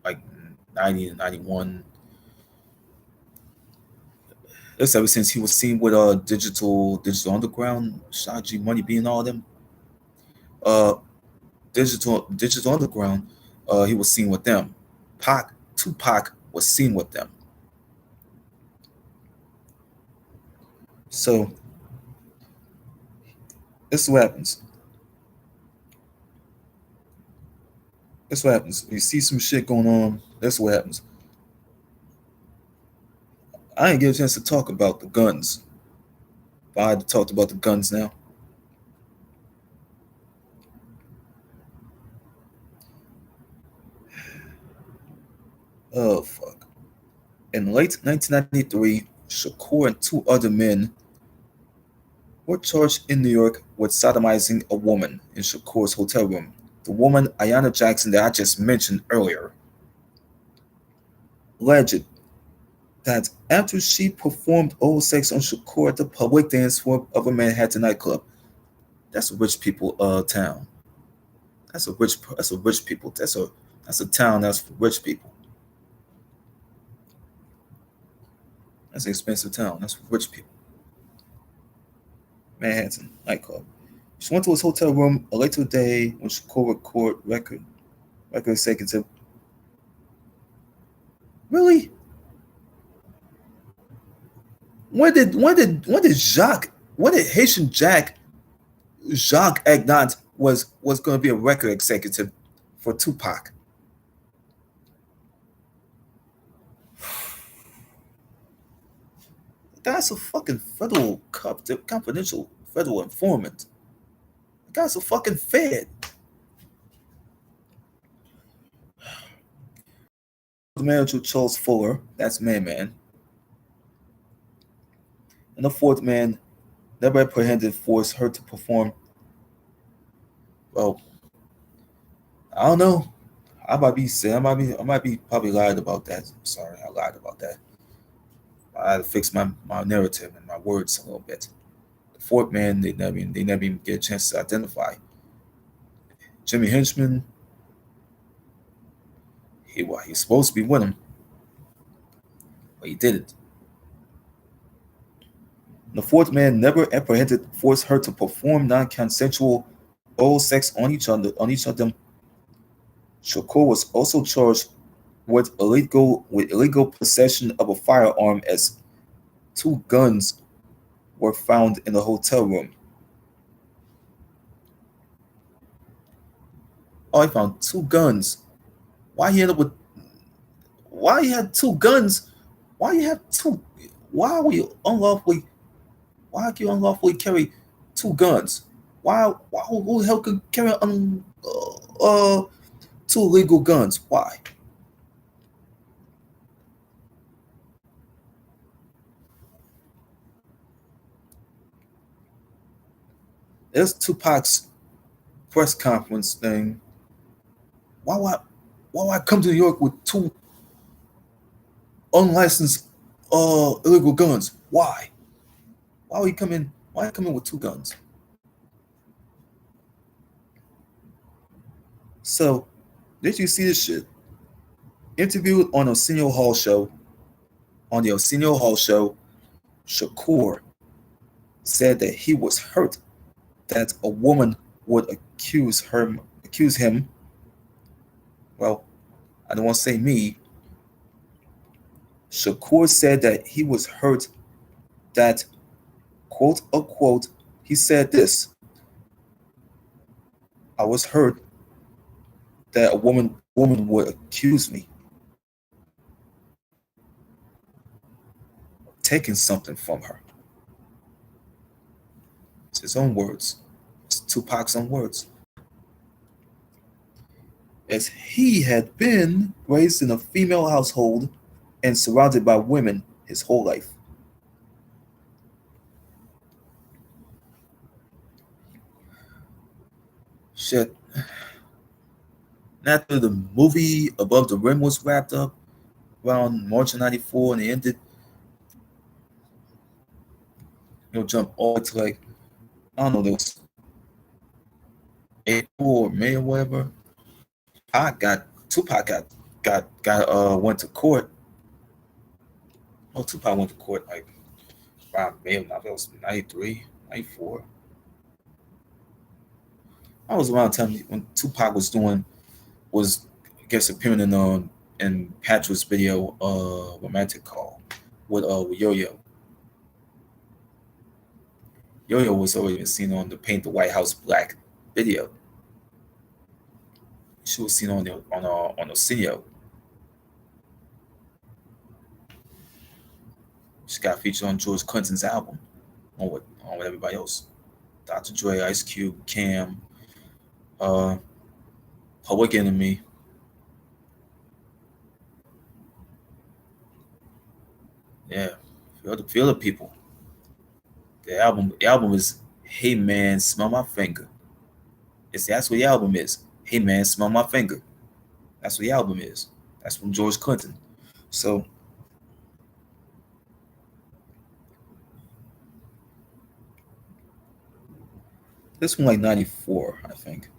like 90 to 91. That's ever since he was seen with Digital Underground, Shaji Money being all them. Uh, Digital Underground, he was seen with them. Tupac was seen with them. So this is what happens. That's what happens. You see some shit going on. That's what happens. I didn't get a chance to talk about the guns. But I talked about the guns now. Oh fuck. In late 1993, Shakur and two other men were charged in New York with sodomizing a woman in Shakur's hotel room the woman Ayanna Jackson that I just mentioned earlier, alleged that after she performed oral sex on Shakur at the public dance floor of a Manhattan nightclub, that's a rich people town. That's a rich people. That's a town that's for rich people. That's an expensive town. That's for rich people. Manhattan nightclub. She went to his hotel room a later day when Shakur record executive. Really? When did Haitian Jacques Agnat was going to be a record executive for Tupac? That's a fucking confidential federal informant. The guy's a fucking fed. The manager Charles Fuller, that's Man, and the fourth man never apprehended forced her to perform. Well, I don't know. I might be probably lied about that. Sorry, I lied about that. I had to fix my narrative and my words a little bit. The fourth man, they never even get a chance to identify. Jimmy Henchman, he's supposed to be with him, but he didn't. The fourth man never apprehended forced her to perform non-consensual oral sex on each of them. Shakur was also charged with illegal possession of a firearm as two guns were found in the hotel room. Oh, he found two guns. Why he ended up with? Why he had two guns? Why you have two? Why were you unlawfully? Why can you unlawfully carry two guns? Why? Who the hell could carry two illegal guns? Why? There's Tupac's press conference thing. Why would I come to New York with two unlicensed illegal guns? Why? Why would he come in? Why come in with two guns? So, did you see this shit? Interviewed on Arsenio Hall show. On the Arsenio Hall show, Shakur said that he was hurt that a woman would accuse him. Well, I don't want to say me. Shakur said that he was hurt that, quote unquote, he said this: I was hurt that a woman would accuse me of taking something from her. It's his own words. It's Tupac's own words. As he had been raised in a female household and surrounded by women his whole life. Shit. After the movie Above the Rim was wrapped up around March of '94 and it ended, jump all to like, I don't know, there was April or May or whatever. Tupac went to court. Oh, Tupac went to court like around May, it was 93, 94. I was around the time when Tupac was I guess appearing in Patrick's video Romantic Call with Yo Yo. Yo Yo was already been seen on the Paint the White House Black video. She was seen on Arsenio. She got featured on George Clinton's album, on with everybody else. Dr. Dre, Ice Cube, Cam, Public Enemy. Yeah, feel the people. The album is Hey Man, Smell My Finger. That's what the album is. Hey man, smell my finger. That's what the album is. That's from George Clinton. So this one like 94, I think.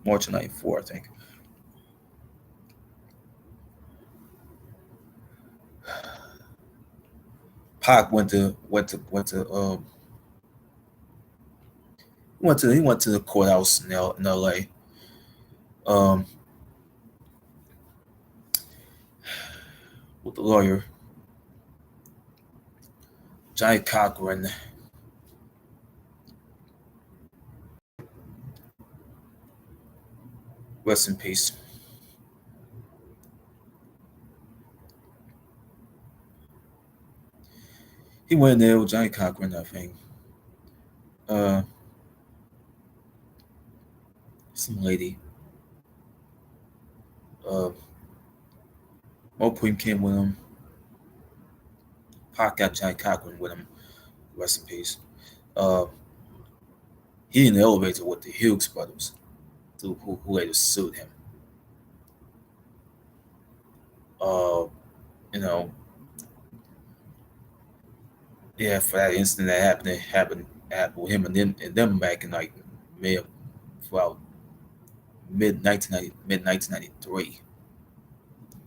March of 94, I think. Pac he went to the courthouse in LA. Um with the lawyer, Johnny Cochran, rest in peace. He went there with Johnny Cochran, I think. Uh some lady. Uh Mo Queen came with him. Pac got Johnny Cochran with him. Rest in peace. Uh he in the elevator with the Hughes brothers, who later sued him. Uh you know, yeah, for that incident that happened with him and them back in like mid well mid 1993.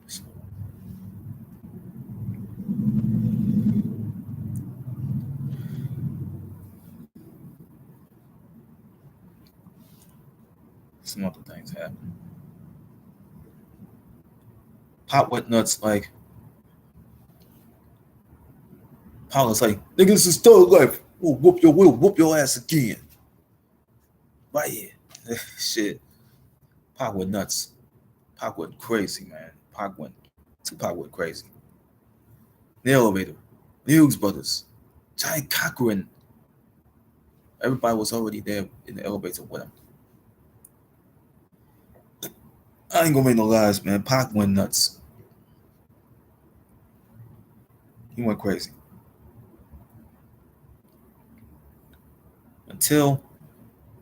So, some other things happened. Pop went nuts like Pop was like, nigga, this is thug life. We'll whoop your ass again. Right here. Shit. Pop went nuts. Pop went crazy, man. Tupac went crazy. The elevator. The Hughes brothers. Johnny Cochran. Everybody was already there in the elevator with him. I ain't gonna make no lies, man. Pac went nuts. He went crazy. Until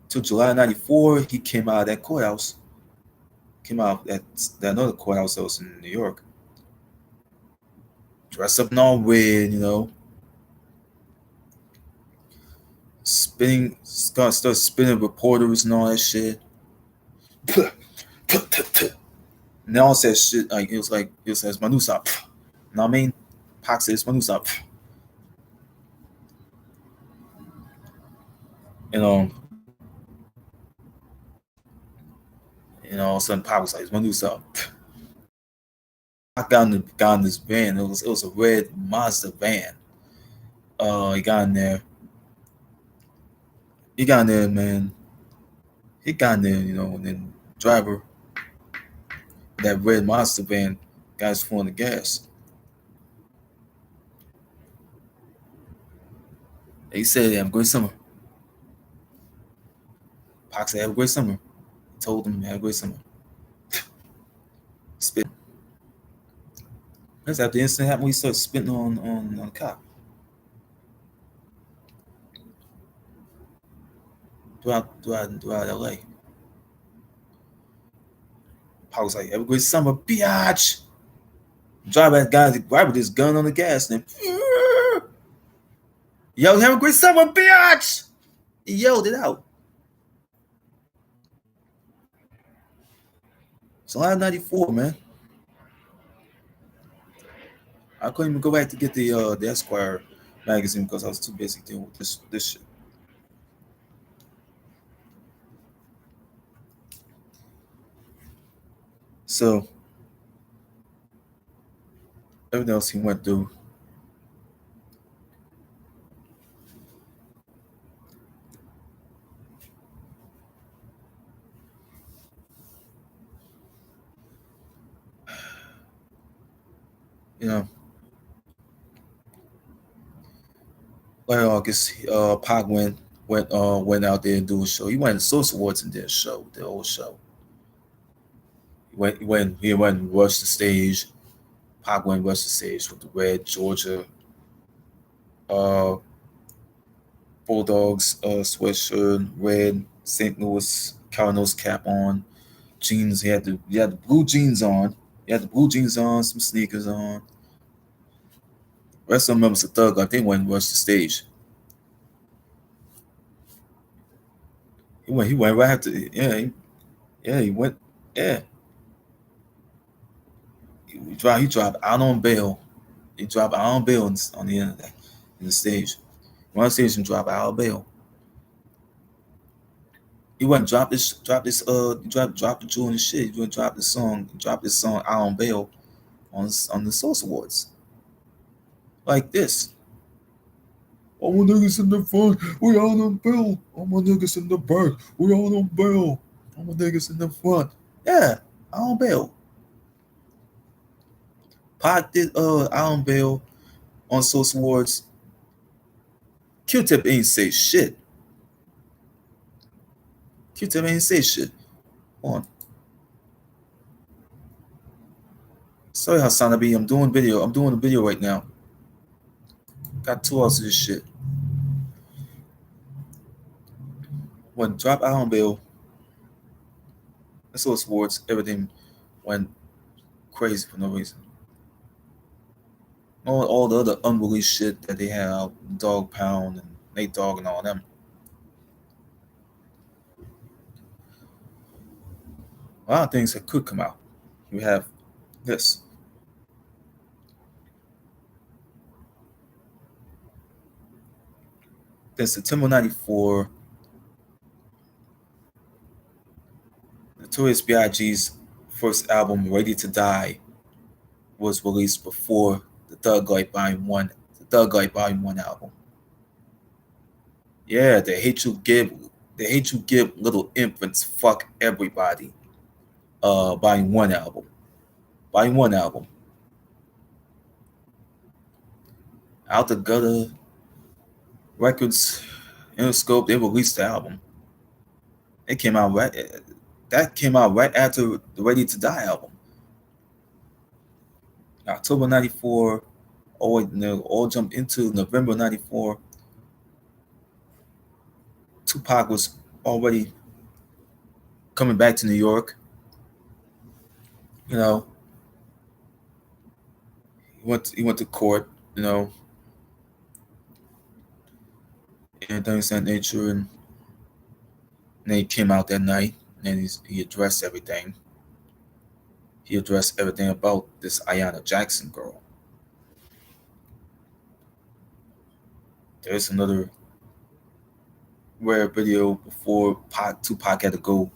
July '94, he came out of that courthouse. Came out of that another courthouse that was in New York. Dressed up in all red, spinning, start spinning reporters and all that shit. And they all said shit it says Manusa. You know what I mean? Pac says Manusa. You know, all of a sudden Pac was like Manusa. I got in this van. It was a red Mazda van. He got in there. He got in there, man. He got in there, and then driver that red Mazda van guys full of gas. He said, "Have a great summer." Pac said, "Have a great summer." He told him, "Have a great summer." Spit. That's after the incident happened. We started spitting on the cop throughout LA. Pac was like, "Have a great summer, biatch." Driver that guy right with his gun on the gas and yo, have a great summer, biatch. He yelled it out. July '94, man. I couldn't even go back to get the Esquire magazine because I was too busy dealing with this shit. So everything else he went through. You know, like August, Pac went out there and do a show. He went to Source Awards and did a show, the whole show. He went and rushed the stage. Pac went and rushed the stage with the red Georgia uh Bulldogs sweatshirt, red St. Louis collar nose cap on, jeans. He had the blue jeans on. He had the blue jeans on, some sneakers on. Rest of them members of Thug Life, they went and rushed the stage. He went right after, he went, yeah. He dropped out on bail. He dropped out on bail on the end of that, in the stage. One on stage and dropped out on bail. He went and dropped the jewel in the shit. He went and dropped this song out on bail on the Source Awards. Like this. All my niggas in the front, we all on bail. All my niggas in the back, we all on bail. All my niggas in the front. Yeah, out on bail. Pac did out on bail on Source Awards. Q-Tip ain't say shit. Q-Tip ain't say shit. Hold on. Sorry, Hassanabi, I'm doing a video right now. Got 2 hours of this shit. When drop out on bail, Source Awards, everything went crazy for no reason. All the other unreleased shit that they had out, Dog Pound and Nate Dogg and all them. A lot of things that could come out. We have this. Then September 94, Notorious B.I.G.'s first album, Ready to Die, was released before the Thug Life Volume 1, album. Yeah, They Hate You Give Little Infants Fuck Everybody. Volume 1 album. Volume 1 album. Out the Gutter Records, Interscope, they released the album. That came out right after the Ready to Die album. October 94, all jumped into November 94. Tupac was already coming back to New York. You know, he went to court, and things of that nature, and then he came out that night, and he addressed everything. He addressed everything about this Ayanna Jackson girl. There's another rare video before Tupac had to go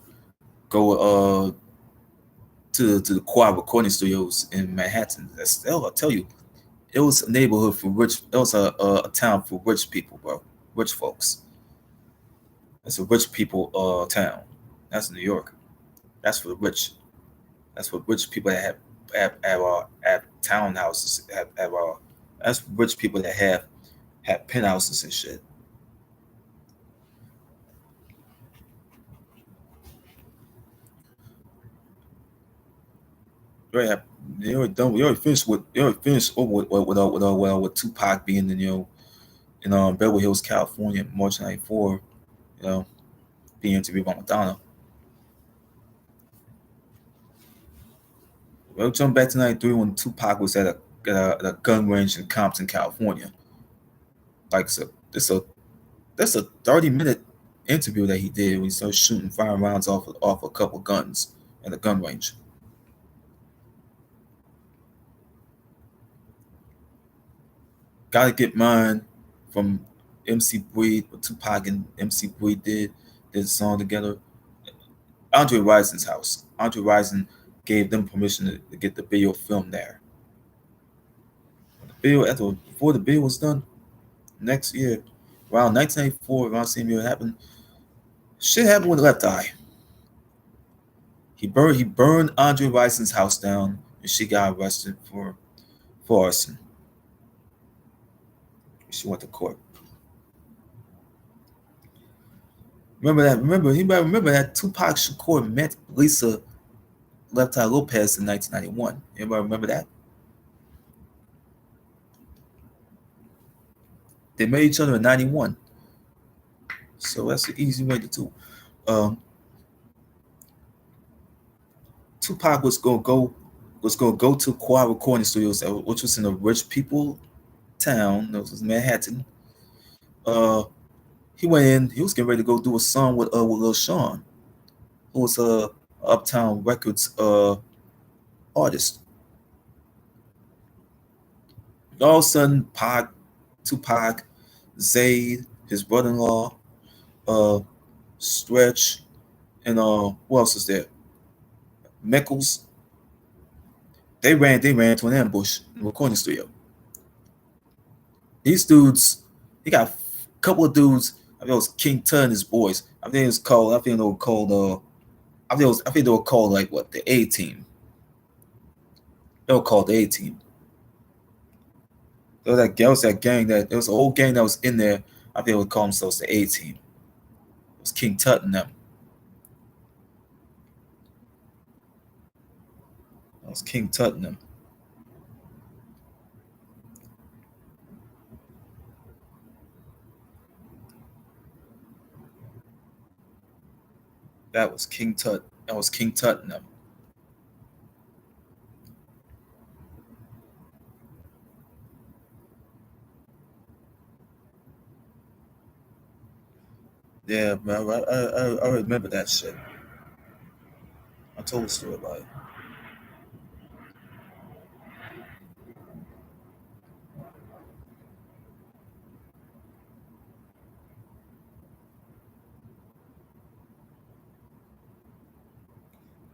to the Quad recording studios in Manhattan. I'll tell you, it was a neighborhood for rich. It was a town for rich people, bro. Rich folks. It's a rich people town. That's New York. That's for the rich. That's for rich people that have townhouses. That's for rich people that have penthouses and shit. Right. They already done. We already finished with Tupac being in Beverly Hills, California, March '94. Being interviewed by Madonna. We'll jump back to '93 when Tupac was at a gun range in Compton, California. Like so, that's a 30-minute interview that he did when he started firing rounds off a couple guns at a gun range. Gotta Get Mine from MC Breed, what Tupac and MC Breed did a song together. Andre Rison's house. Andre Rison gave them permission to get the video filmed there. Before the video was done, next year, around 1994, around the same year it happened, shit happened with Left Eye. He burned Andre Rison's house down, and she got arrested for arson. She went to court. Remember that Tupac Shakur met Lisa Left Eye Lopez in 1991. Anybody remember that? They met each other in '91. So that's the easy way to do. Tupac was gonna go to Quad Recording Studios, which was in a rich people town. That was Manhattan. Uh, he went in. He was getting ready to go do a song with Lil Sean, who was Uptown Records artist. All of a sudden, Tupac, Zayd, his brother-in-law, uh, Stretch, and who else is there? Mickles. They ran into an ambush in the recording studio. These dudes, he got a couple of dudes. I think it was King Tut and his boys. I think it was called. I think they were called. I think they were called like what, the A team. They were called the A team. There was that gang that there was an old gang that was in there. I think they would call themselves the A team. It was King Tut and them. It was King Tut and them. That was King Tut. That was King Tut and them. Yeah, man. I remember that shit. I told a story about it.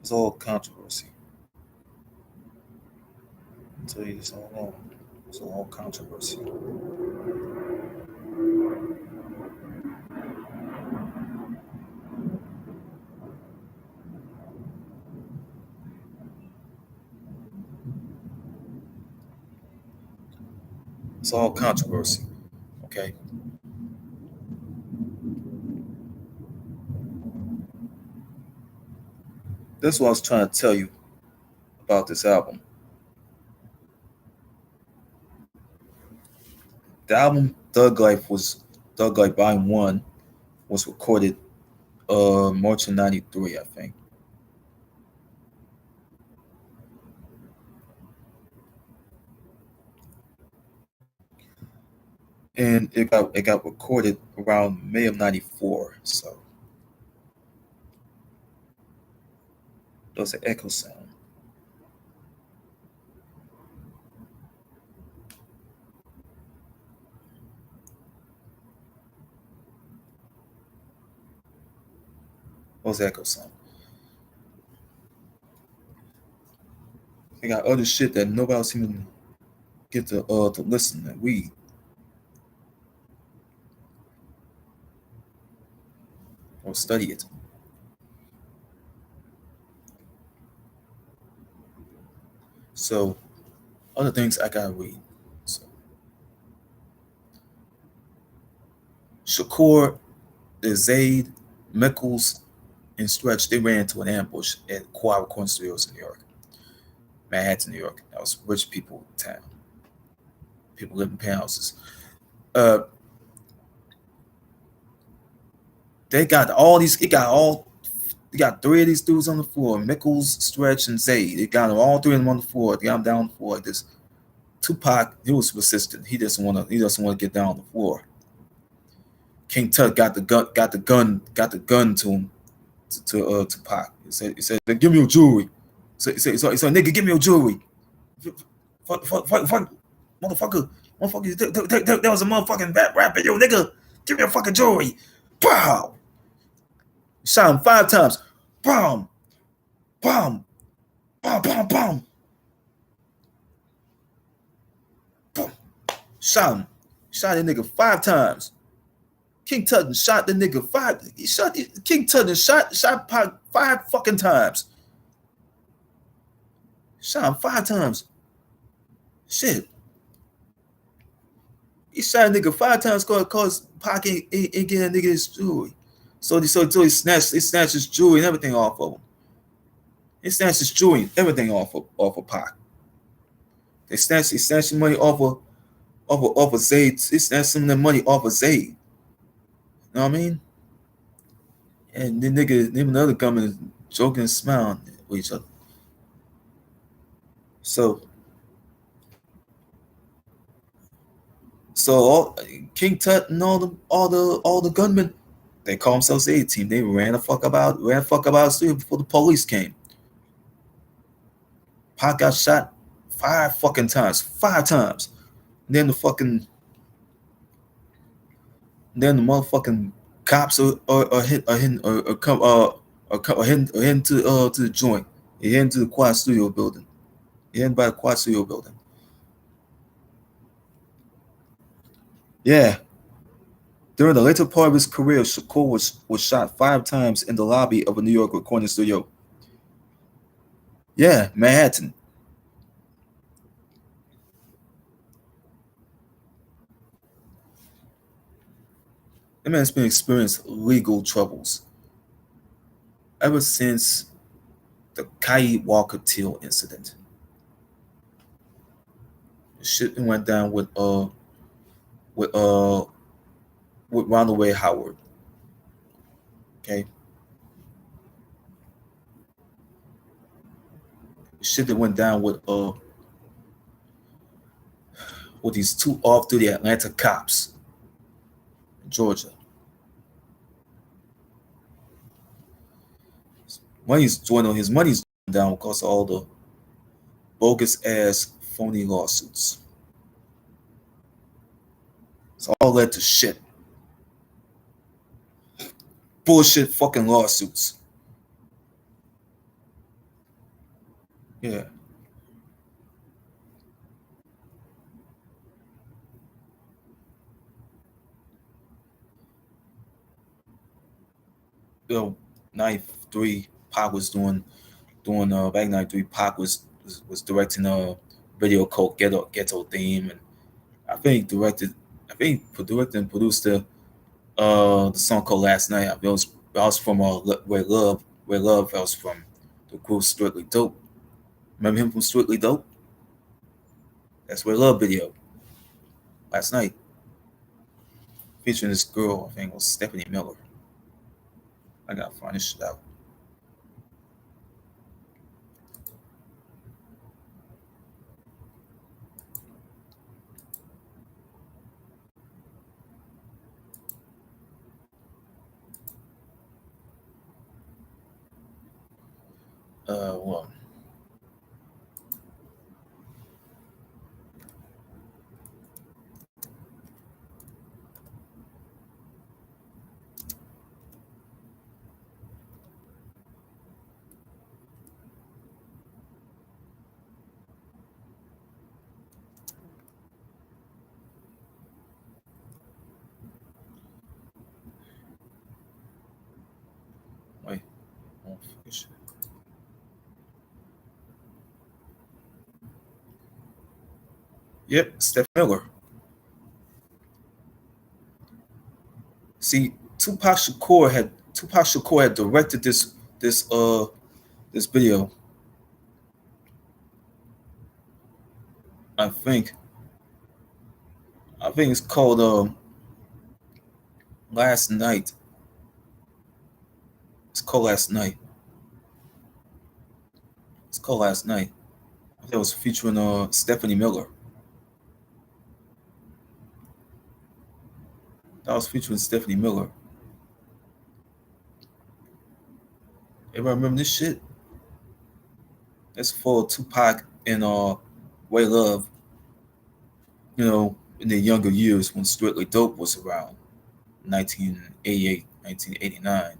It's all controversy. I'll tell you this all along. It's all controversy. It's all controversy. Okay. That's what I was trying to tell you about this album. The album Thug Life Volume One was recorded March of '93, I think. And it got recorded around May of '94. So there was an echo sound. What was the echo sound? They got other shit that nobody else even get to listen and read or study it. So other things I gotta read. So Shakur, Zayd, Mickles, and Stretch, they ran into an ambush at Quad Recording Studios in New York, Manhattan, New York. That was rich people town. People live in penthouses. Uh, they got all these. It got all. They got three of these dudes on the floor: Mickles, Stretch, and Zayd. They got them all three of them on the floor. They got them down on the floor like this. Tupac, he was persistent. He doesn't want to. He doesn't want to get down on the floor. King Tut got the gun. Got the gun to him. To Tupac. He said, "Give me your jewelry." So nigga, give me your jewelry. Fuck, motherfucker, that was a motherfucking rapper, yo, nigga. Give me your fucking jewelry. Pow! Shot him 5 times. Boom, boom, boom, boom, boom, boom. Shot him. Shot that nigga 5 times. King Tutton shot the nigga five. He shot King Tutton shot Pac 5 fucking times. Shot him 5 times. Shit. He shot a nigga 5 times cause Pac ain't getting a nigga his jewelry. So he snatched his jewelry and everything off of him. He snatched his jewelry and everything off of Pac. He snatched the money off of Zayd. He snatched some of the money off of Zayd. You know what I mean? And the nigga, him and the other gunman joking and smiling with each other. So so all King Tut and all the gunmen, they call themselves A team. They ran the fuck about the studio before the police came. Pac got shot 5 fucking times. 5 times. Then the fucking then the motherfucking cops are heading to the joint. They're heading to the Quad Studio building. They're heading by the Quad Studio building. Yeah. During the later part of his career, Shakur was shot 5 times in the lobby of a New York recording studio. Yeah, Manhattan. That man's been experiencing legal troubles ever since the Kai Walker Teal incident. Shit went down with uh with Ronald Ray Howard. Okay, shit that went down with these two off-duty Atlanta cops in Georgia. His money's down because of all the bogus ass phony lawsuits. It's all led to shit. Bullshit fucking lawsuits. Yeah. You know, 93 Pac was doing back in 93 Pac was directing a video called Ghetto Theme, and I think directed and produced the song called Last Night. I was from Where Love I was from the group Strictly Dope. Remember him from Strictly Dope? That's Where Love video. Last Night. Featuring this girl, I think it was Stephanie Miller. I gotta find this shit out. Well, wait. Oh, shit. Yep, Steph Miller. See, Tupac Shakur had directed this video. I think I think it's called Last Night. It's called Last Night. It's called Last Night. That was featuring Stephanie Miller. That was featuring Stephanie Miller. Everybody remember this shit? That's for Tupac and Way Love. You know, in their younger years when Strictly Dope was around, 1988, 1989.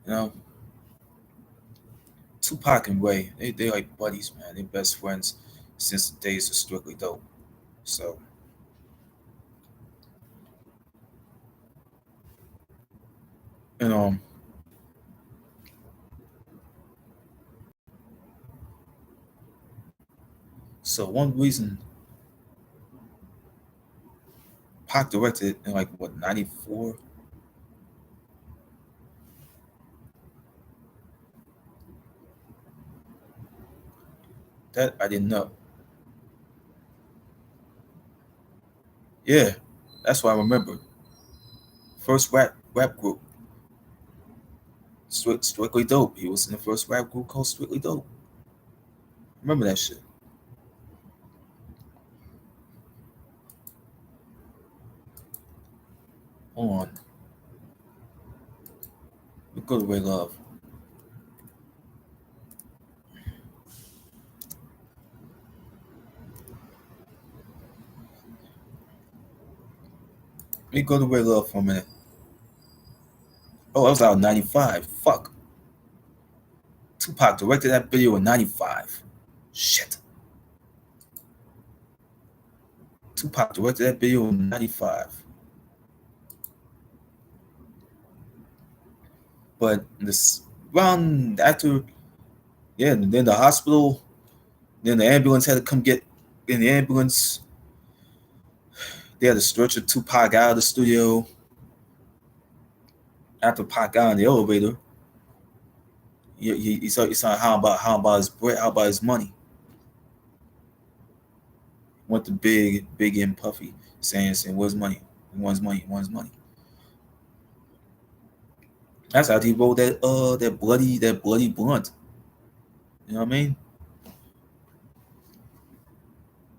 You know, Tupac and Ray, they like buddies, man. They best friends since the days of Strictly Dope. So, you know, so one reason Pac directed in like what 94. That I didn't know. Yeah, that's what I remember. First rap group. Strictly Dope. He was in the first rap group called Strictly Dope. Remember that shit. Hold on. We go to Ray Love. Let me go to Ray Love for a minute. Oh, that was out in 95. Fuck. Tupac directed that video in 95. Shit. Tupac directed that video in 95. But this around after, yeah, then the hospital, then the ambulance had to come get in the ambulance. They had to stretcher Tupac out of the studio. After Pac got in the elevator, he saw how about his bread, how about his money. Went to Big and Puffy saying, where's money? He wants money, he wants money. That's how he rolled that bloody blunt. You know what I mean?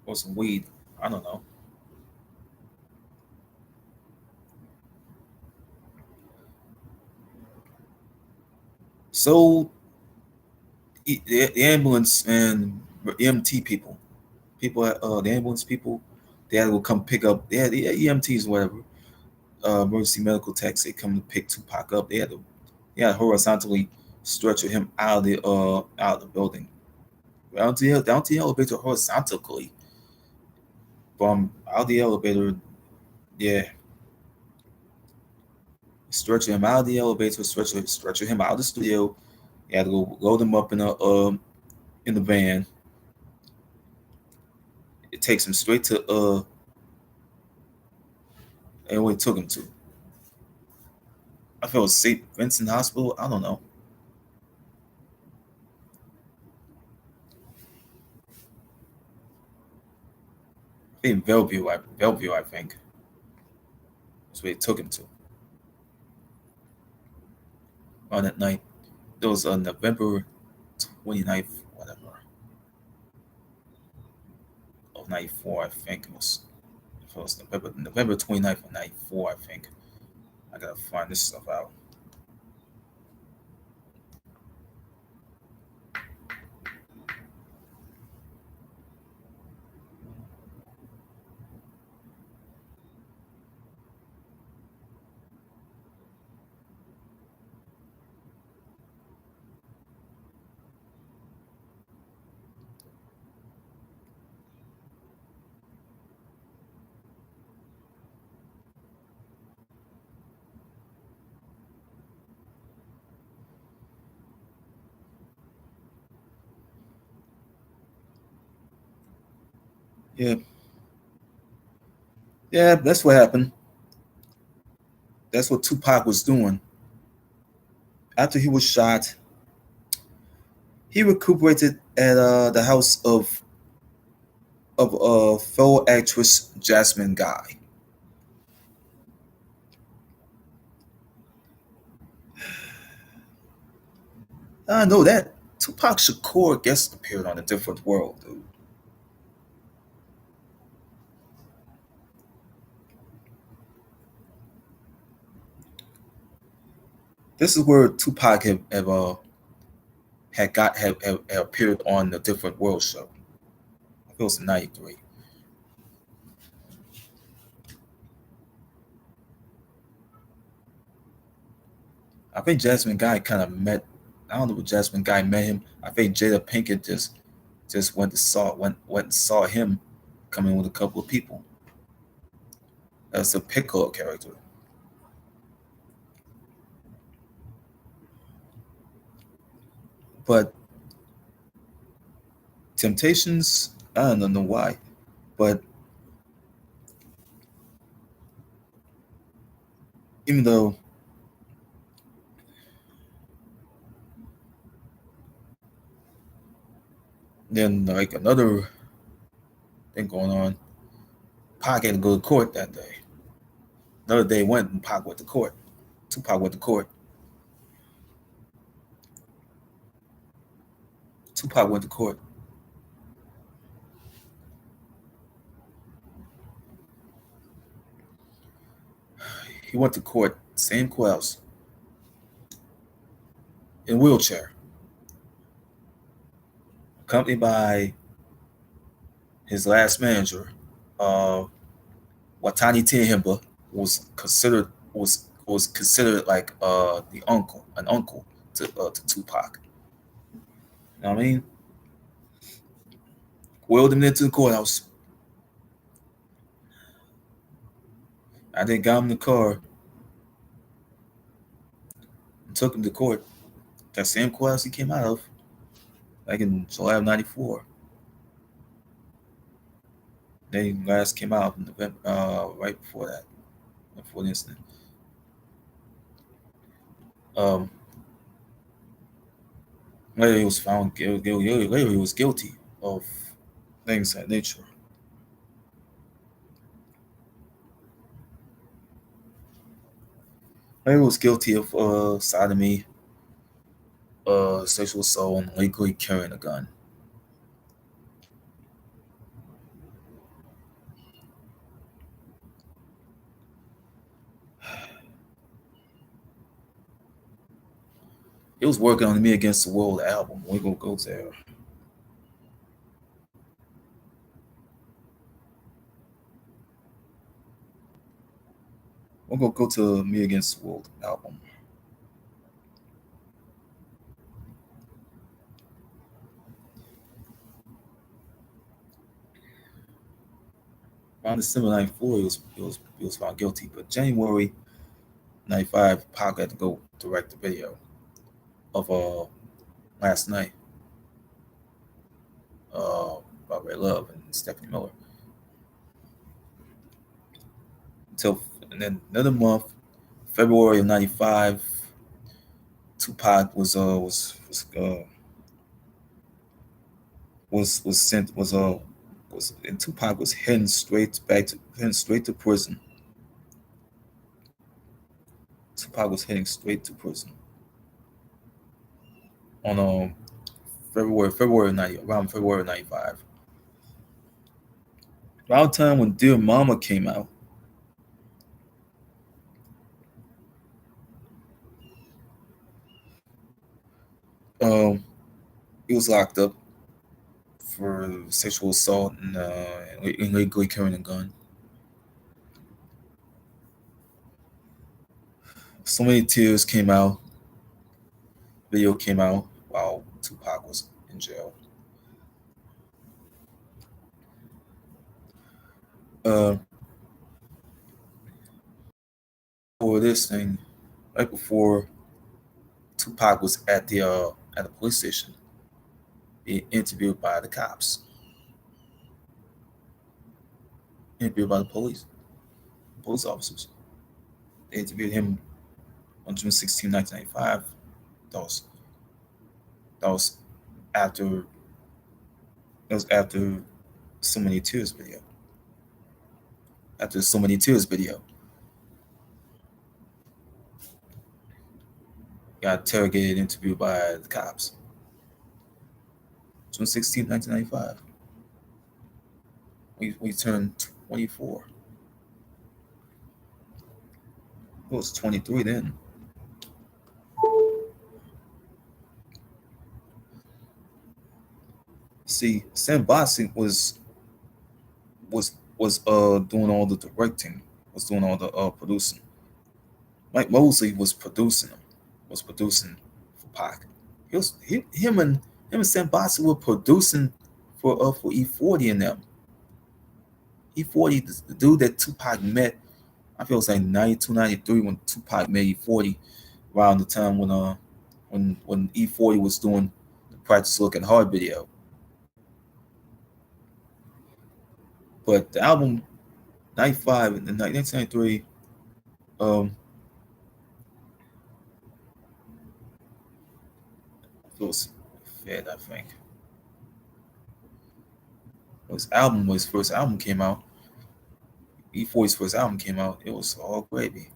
Or some weed. I don't know. So the ambulance and EMT people at the ambulance people, they had to come pick up. They had the EMTs, whatever, emergency medical techs. They come to pick Tupac up. They had to horizontally stretcher him out of the building, down to the elevator horizontally. From out the elevator, yeah, stretcher him out of the elevator, stretcher him out of the studio. You had to go load him up in the van. It takes him straight to and where it took him to. I feel it was St. Vincent Hospital. I don't know. I think Bellevue, I think. That's where it took him to. On that night. It was on November 29th, whatever, of 94, I think it was November 29th of 94, I think. I gotta find this stuff out. Yeah. Yeah, that's what happened. That's what Tupac was doing. After he was shot, he recuperated at the house of fellow actress Jasmine Guy. I know that Tupac Shakur guest appeared on A Different World, dude. This is where Tupac had appeared on the Different World show. I think it was in '93. I think Jasmine Guy kind of met. I don't know if Jasmine Guy met him. I think Jada Pinkett just went and saw him coming with a couple of people as a Piccolo character. But Temptations, I don't know why, but even though then like another thing going on, Pac had to go to court that day. Another day went and Pac went to court. Tupac went to court. Tupac went to court. He went to court, same courthouse, in a wheelchair, accompanied by his last manager, uh, Watani Tehimba, was considered like an uncle to Tupac. You know what I mean? Wheeled him into the courthouse. I then got him in the car and took him to court. That same courthouse he came out of, like in July of '94. Then he last came out in November, right before that, before the incident. Um, Later he was found guilty. Later he was guilty of things of that nature. Later he was guilty of sodomy, sexual assault, and legally carrying a gun. He was working on the Me Against the World album. We're gonna go there. We're gonna go to Me Against the World album. Around December '94, he was found guilty. But January '95, Pac had to go direct the video of Last Night, about Ray Love and Stephanie Miller. Until and then another month, February of '95, Tupac was sent was and Tupac was heading straight to prison. Tupac was heading straight to prison on February of '90, around February of '95. Around the time when Dear Mama came out, um, he was locked up for sexual assault and illegally carrying a gun. So Many Tears came out. Video came out while Tupac was in jail. Uh, for this thing, right before Tupac was at the police station, being interviewed by the cops, interviewed by the police officers. They interviewed him on June 16, 1995. That was that was after that was after So Many Tears video. After So Many Tears video, got interrogated, interviewed by the cops. June 16, 1995. We turned 24. I was 23 then. See, Sam Bossing was doing all the directing, was doing all the producing. Mike Mosley was producing him, was producing for Pac. Him and Sam Bossing were producing for E40 and them. E40, the dude that Tupac met, I feel it was like 92, 93 when Tupac met E40, around the time when E40 was doing the Practice Looking Hard video. But the album 95 and 1993, it was Fed, I think. His first album came out. E40's first album came out. It was all gravy.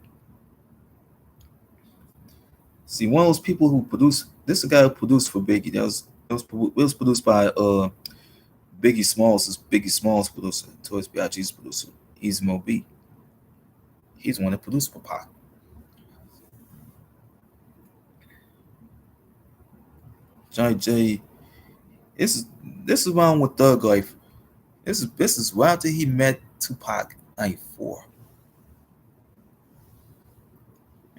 See, one of those people who produced, this is a guy who produced for Biggie. That was It was produced by Biggie Smalls. Is Biggie Smalls producer. Toys B.I.G.'s producer. Easy Mo B. He's the one that produced Pac. Johnny J. This is this is around with Thug Life. This is right after he met Tupac 94.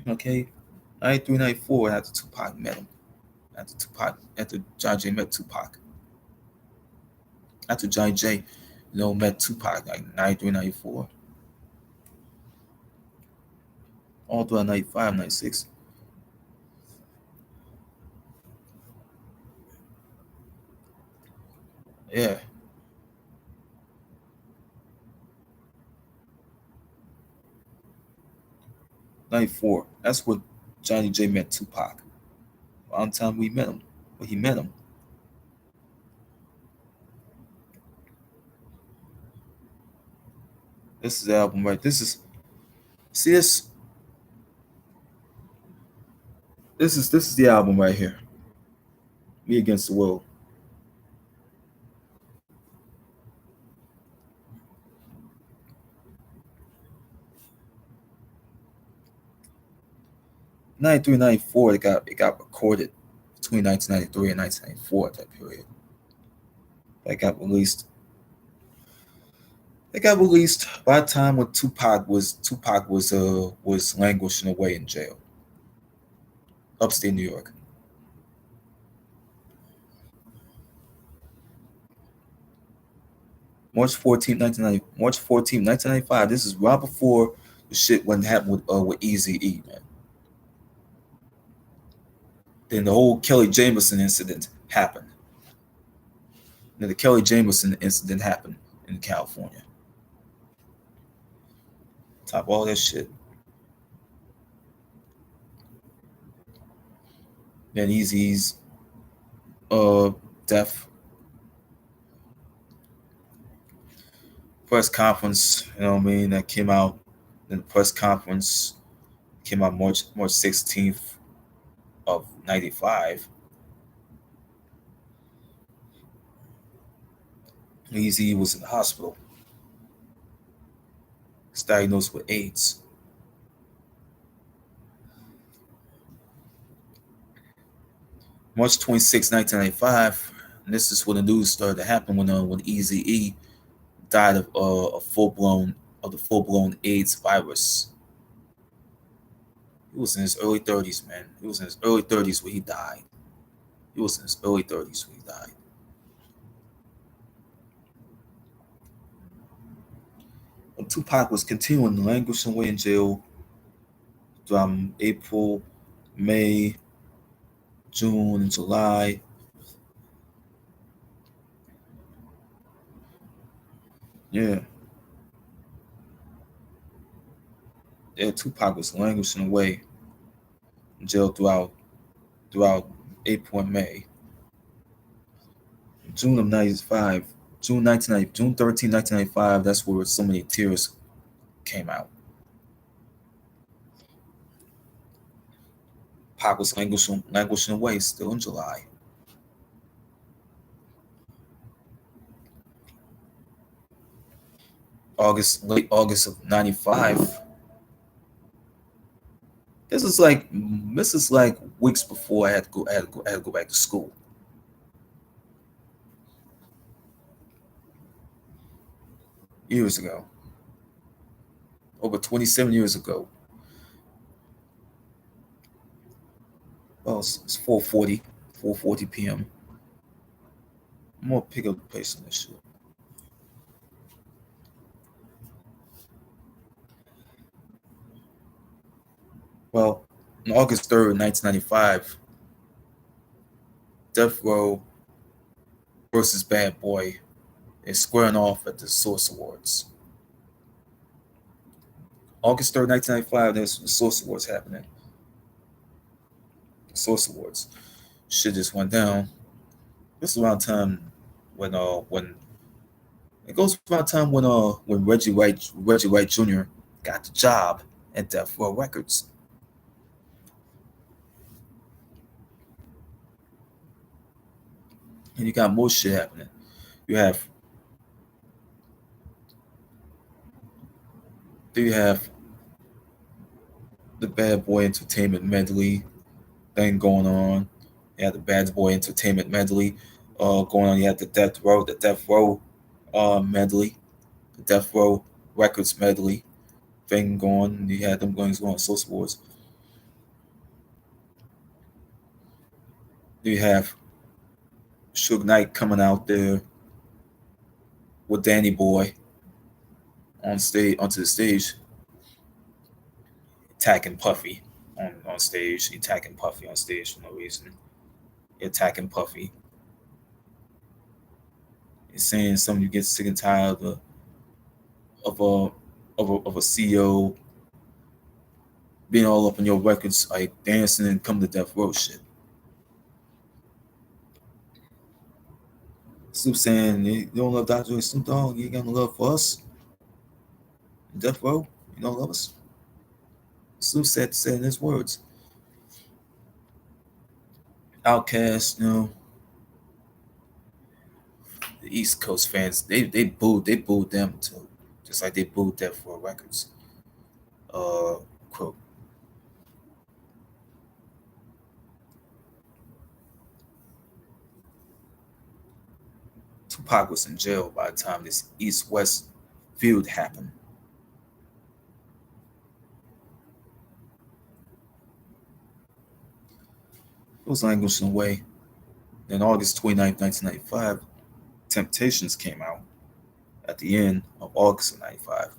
Okay, 93, 94 after Tupac met him. After Johnny J met Tupac. After Johnny J, met Tupac like 93, 94. All throughout 95, 96. Yeah, 94. That's what Johnny J met Tupac. Around the time we met him. When he met him. This is the album, right? See this is the album right here. Me Against the World. 93, 94. It got recorded between 1993 and 1994 at that period. That got released. It got released by the time when Tupac was languishing away in jail, upstate New York. March 14th, 1995. This is right before the shit went happened with Easy E, man. Then the whole Kelly Jameson incident happened. Then the Kelly Jameson incident happened in California. Top of all that shit. Then Easy's uh death press conference, what I mean, that came out. Then the press conference came out March 16th of 95. Easy was in the hospital. He's diagnosed with AIDS. March 26, 1995. And this is when the news started to happen when Easy E died of the full blown AIDS virus. He was in his early 30s, man. He was in his early 30s when he died. He was in his early 30s when he died. When Tupac was continuing to languish away in jail from April, May, June, and July. Yeah, yeah. Tupac was languishing away in jail throughout April and May. June of '95, June 13, 1995. That's where so many tears came out. Pac was languishing away still in July. Late August of '95. This is like weeks before I had to go back to school. Years ago, over 27 years ago. Well, it's 4:40 p.m. I'm gonna pick up the pace on this shit. Well, on August 3rd, 1995, Death Row versus Bad Boy is squaring off at the Source Awards. August 3rd, 1995, there's the Source Awards happening. The Source Awards. Shit just went down. This is around time when it goes around time when Reggie White Jr. got the job at Death Row Records. And you got more shit happening. You have you have the Bad Boy Entertainment medley thing going on. You have the Bad Boy Entertainment medley going on. You have the Death Row medley, the Death Row Records medley thing going. You had them going on Source Wars. You have Suge Knight coming out there with Danny Boy on stage onto the stage, attacking Puffy on stage, attacking Puffy on stage for no reason. Attacking Puffy. He's saying something you get sick and tired of a CEO being all up in your records, like dancing and come to death row shit. Snoop saying, you don't love Dr. Dre, Snoop Dogg, you ain't got no love for us. Death row, you don't love us. Snoop said in his words. Outkast, the East Coast fans, they booed them too, just like they booed Death Row Records. Quote. Tupac was in jail by the time this East-West feud happened. It was languishing away. Then August 29th, 1995, Temptations came out at the end of August of 95.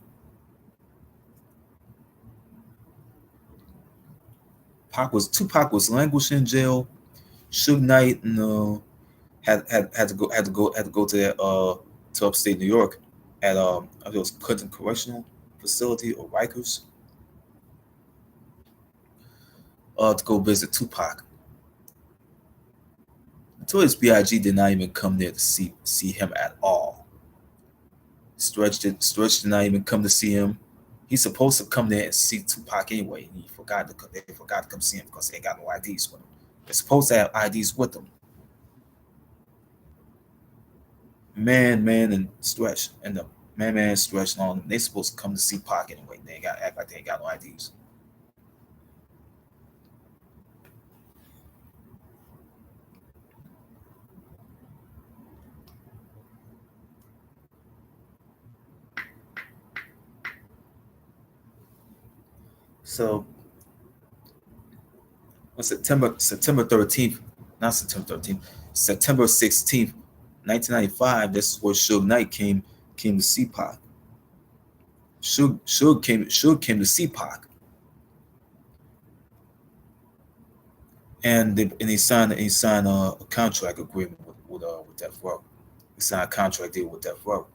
Tupac was languishing in jail. Suge Knight had to go to upstate New York at I think it was Clinton Correctional Facility or Rikers to go visit Tupac. Notorious B.I.G. did not even come there to see him at all. Stretch did not even come to see him. He's supposed to come there and see Tupac anyway. They forgot to come see him because they ain't got no IDs with them. They're supposed to have IDs with them. Man, and Stretch, and the Man, Stretch, and all them. They supposed to come to see Pac anyway. They ain't got to act like they ain't got no IDs. So on September 13th, not September 13th, September 16th, 1995, this is where Suge Knight came to see Pac. Suge came to see Pac. And he signed a contract agreement with Death Row. He signed a contract deal with Death Row.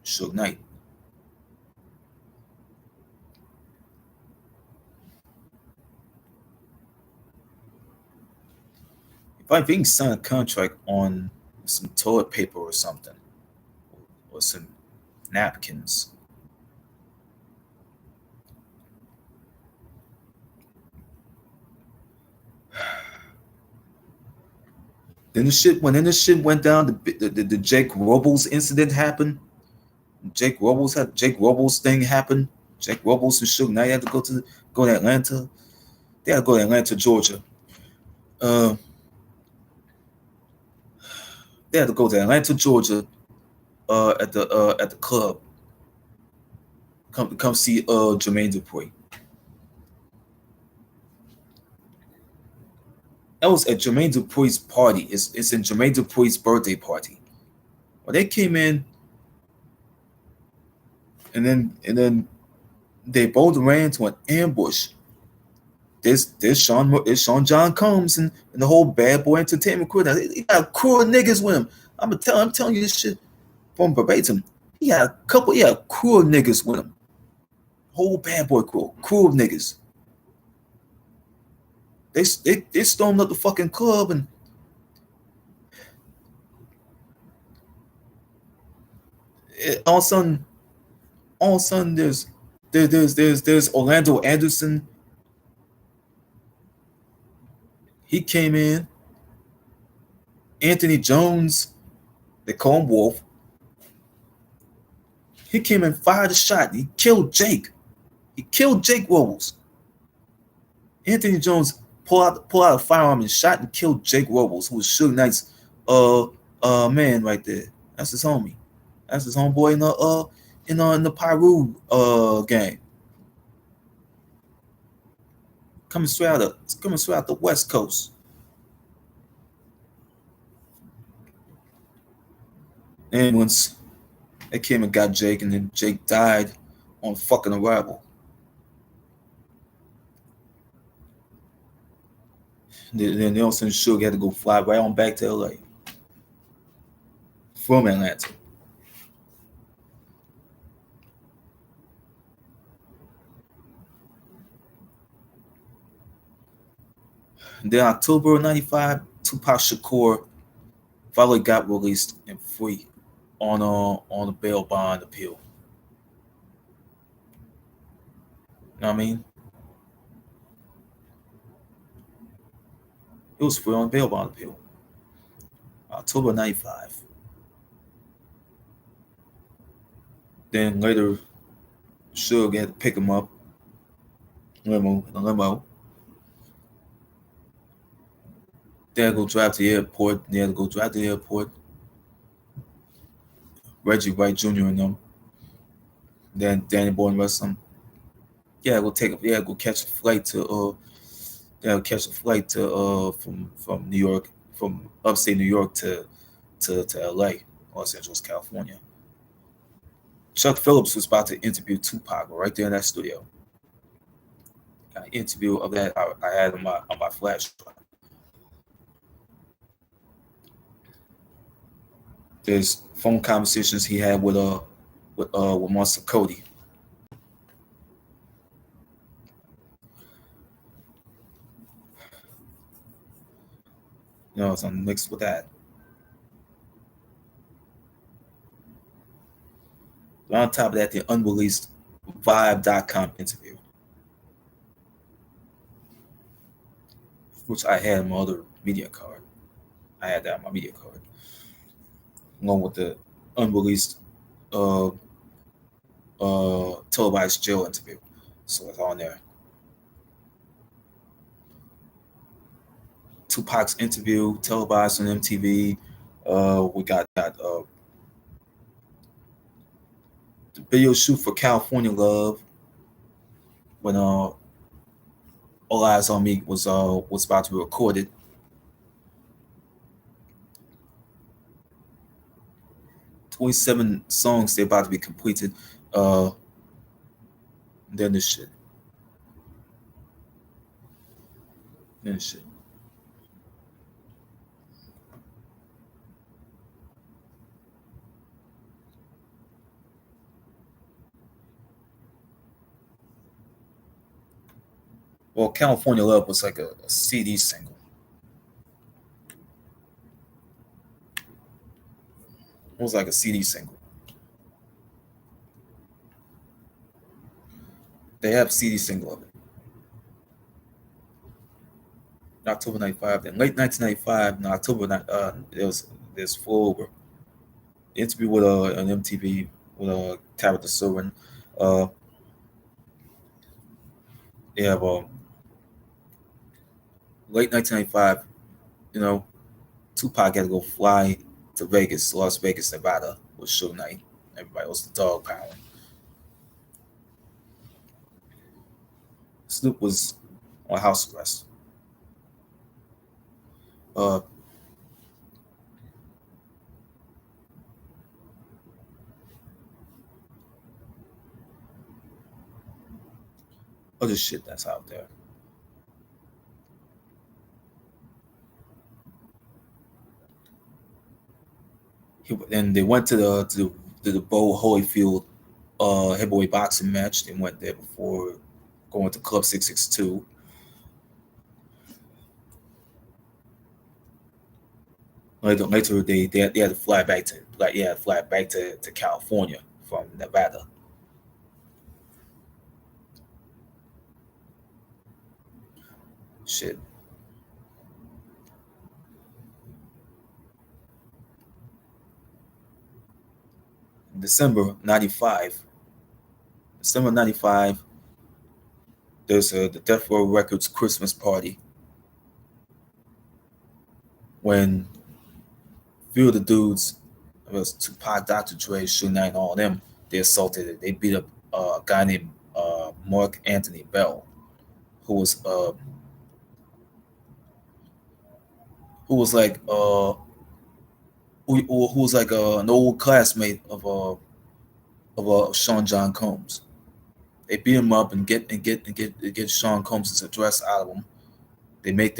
Suge Knight. If I think sign a contract on some toilet paper or something, or some napkins. Then the shit went down, the Jake Robles incident happened. Jake Robles thing happened. Jake Robles and Suge Knight had to go to Atlanta. They had to go to Atlanta, Georgia. They had to go to Atlanta, Georgia, at the club. Come see Jermaine Dupri. That was at Jermaine Dupri's party. It's in Jermaine Dupri's birthday party. Well, they came in, and then they both ran into an ambush. There's Sean John Combs and the whole Bad Boy Entertainment crew. He got a crew of niggas with him. I'm telling you this shit from verbatim. He had a crew of niggas with him. Whole Bad Boy crew of niggas. They stormed up the fucking club and all of a sudden there's Orlando Anderson. He came in Anthony Jones, they call him Wolf. He came and fired a shot. He killed Jake. He killed Jake Robles. Anthony Jones pulled out a firearm and shot and killed Jake Robles, who was Suge Knight's uh man right there. That's his homie. That's his homeboy in the Pyru game. Coming straight out the West Coast. And once they came and got Jake, and then Jake died on fucking arrival. Then Nelson Suge had to go fly right on back to LA from Atlanta. And then October '95, Tupac Shakur finally got released and free on a bail bond appeal. You know what I mean? It was free on bail bond appeal. October '95. Then later, Suge had to pick him up in a limo. They had to go drive to the airport. They had to go drive to the airport. Reggie White Jr. and them. Then Danny Boy and rest of them. Yeah, go catch a flight to from New York, from upstate New York to LA, Los Angeles, California. Chuck Phillips was about to interview Tupac right there in that studio. An interview of that I had on my flash drive. There's phone conversations he had with Marcel Cody. You know, some mixed with that. On top of that, the unreleased Vibe.com interview, which I had on my other media card. I had that on my media card, along with the unreleased televised jail interview. So it's on there. Tupac's interview televised on MTV. We got the video shoot for California Love when All Eyes on Me was about to be recorded. "27 songs they're about to be completed. Then this shit. Then this shit. Well, California Love was like a CD single. It was like a CD single. They have CD single of it. October '95. Then late 1995, in October, there's Flow Over. Interview with an MTV with Tabitha Silver. Uh, they have late 1995. You know, Tupac had to go fly to Vegas, Las Vegas, Nevada, with Suge Knight. Everybody was the dog pound. Snoop was on house arrest. Uh, Other shit that's out there. And they went to the Bo Holyfield heavyweight boxing match. They went there before going to Club 662. Later they had to fly back to California from Nevada. Shit. December '95. December '95. There's the Death Row Records Christmas party when a few of the dudes, it was Tupac, Dr. Dre, Suge Knight, and all of them, they assaulted it. They beat up a guy named Mark Anthony Bell, who was uh, who was like who was like an old classmate of Sean John Combs. They beat him up and get Sean Combs' address out of him. They make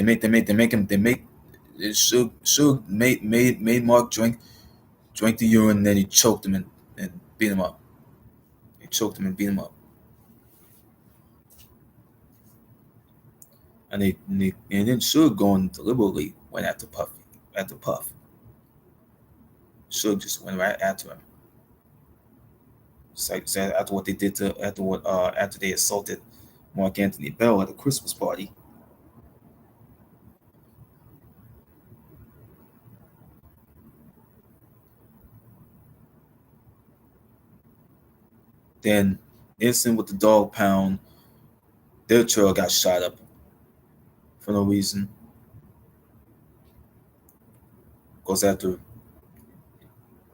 Suge made Mark drink the urine, and then he choked him and beat him up. He choked him and beat him up. And then Suge going deliberately went after Puff. Suge just went right after him. Like said after what they did to after they assaulted Mark Anthony Bell at a Christmas party. Then instant with the dog pound, their trail got shot up for no reason. Goes after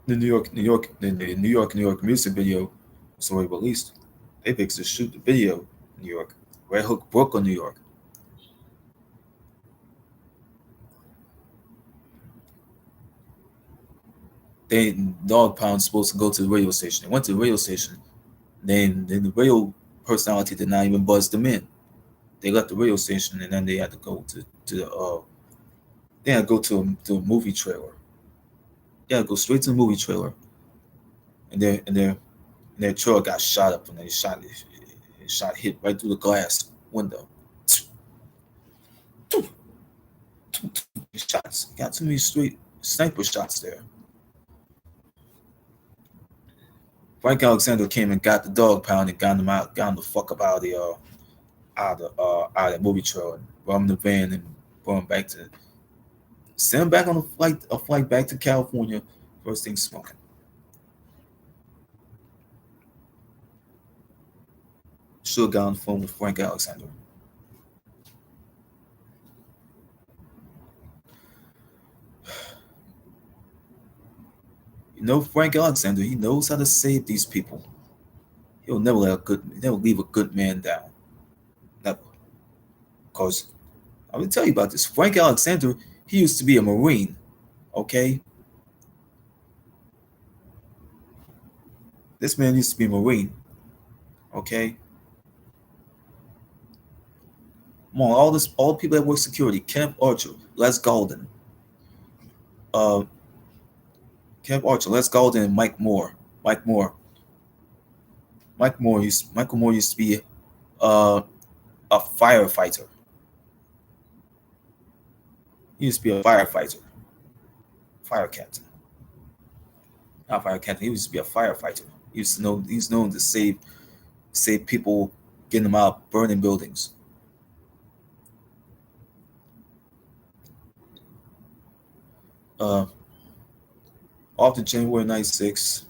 New York music video was already released. They fixed to shoot the video in New York. Red Hook, Brooklyn, New York. They Dog Pound's supposed to go to the radio station. They went to the radio station. Then the radio personality did not even buzz them in. They left the radio station and then they had to go to the they had to go to a movie trailer. They had to go straight to the movie trailer. And their trailer got shot up and they shot hit right through the glass window. Shots. Got too many straight sniper shots there. Frank Alexander came and got the dog pound and got him the fuck up out of the out of the movie trailer and brought him in the van and brought him back to send him back on a flight back to California. First thing smoking. Should have got on the phone with Frank Alexander. You know Frank Alexander, he knows how to save these people. He'll never leave a good man down. Never. Because I'm gonna tell you about this. Frank Alexander, he used to be a Marine. Okay? This man used to be a Marine. Okay? Among all the people that work security, Kemp Archer, Les Golden, uh, Kemp Archer, Les Golden, and Mike Moore. Michael Moore used to be a firefighter. He used to be a firefighter, fire captain. Not fire captain. He used to be a firefighter. He's known to save people, getting them out of burning buildings. Uh, after January '96,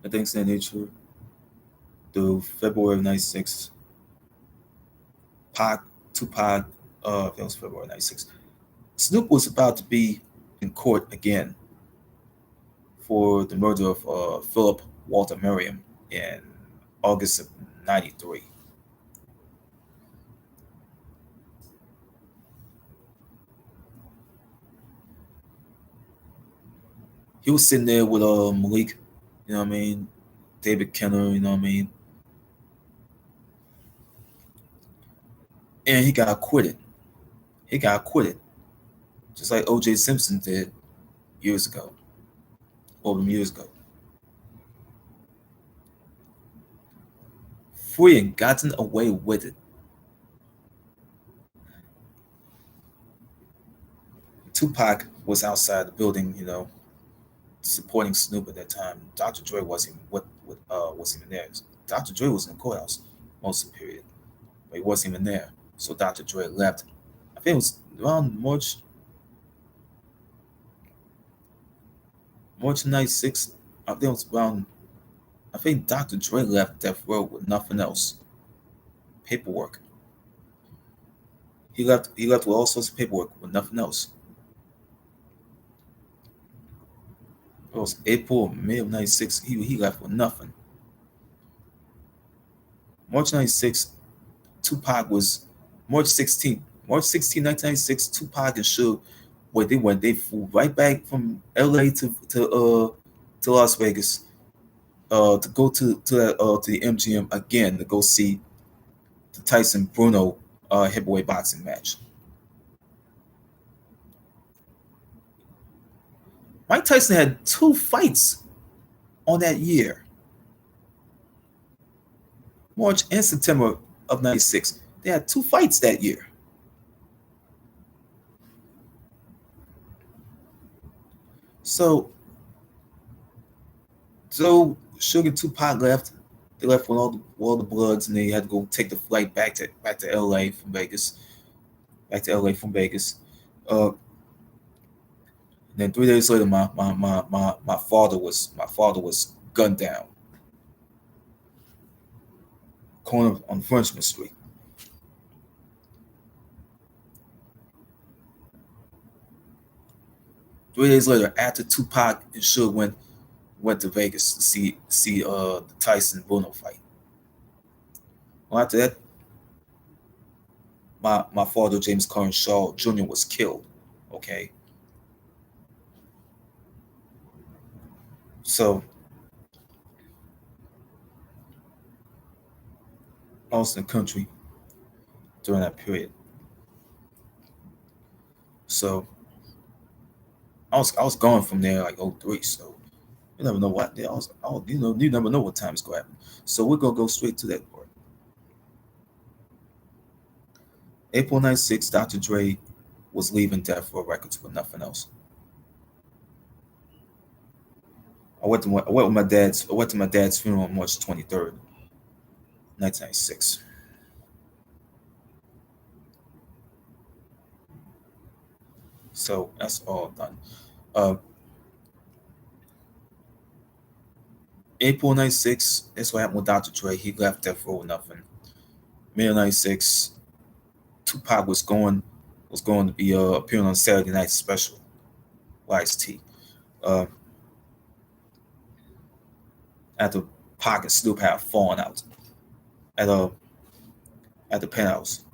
I think it's in nature. Through February '96, Tupac, that was February '96. Snoop was about to be in court again for the murder of Philip Walter Merriam in August of '93. He was sitting there with Malik, you know what I mean, David Kenner, you know what I mean, and he got acquitted. He got acquitted, just like O.J. Simpson did years ago, over years ago. Free and gotten away with it. Tupac was outside the building, you know, supporting Snoop at that time. Dr. Dre wasn't even there. Dr. Dre was in the courthouse most of the period, but he wasn't even there. So Dr. Dre left. I think it was around March 96, I think it was around, I think Dr. Dre left Death Row with nothing else. Paperwork. He left with all sorts of paperwork with nothing else. It was April, May of 96. He left with nothing. March 96, Tupac was March 16th, 1996, Tupac and Suge, where they went, they flew right back from LA to Las Vegas, to go to the MGM again to go see the Tyson Bruno heavyweight boxing match. Mike Tyson had two fights on that year, March and September of '96. They had two fights that year. So so Sugar Tupac left. They left with all the Bloods, and they had to go take the flight back to L.A. from Vegas. Back to L.A. from Vegas. And then 3 days later, my father was gunned down, corner on Frenchman Street. 3 days later, after Tupac and Suge went to Vegas to see the Tyson Bruno fight. Well, after that, my father, James Carn Shaw Jr., was killed. Okay, so I was in the country during that period. So I was gone from there like '03. So you never know what you never know what time is going to happen. So we're gonna go straight to that part. April '96, Dr. Dre was leaving Death Row Records with nothing else. I went to my dad's funeral on March 23rd, 1996. So that's all done. Uh, April '96, that's what happened with Dr. Dre. He left Death Row with nothing. May of '96, Tupac was going to be appearing on Saturday Night Special, YST. Uh, After Pac and Snoop had fallen out at at the penthouse.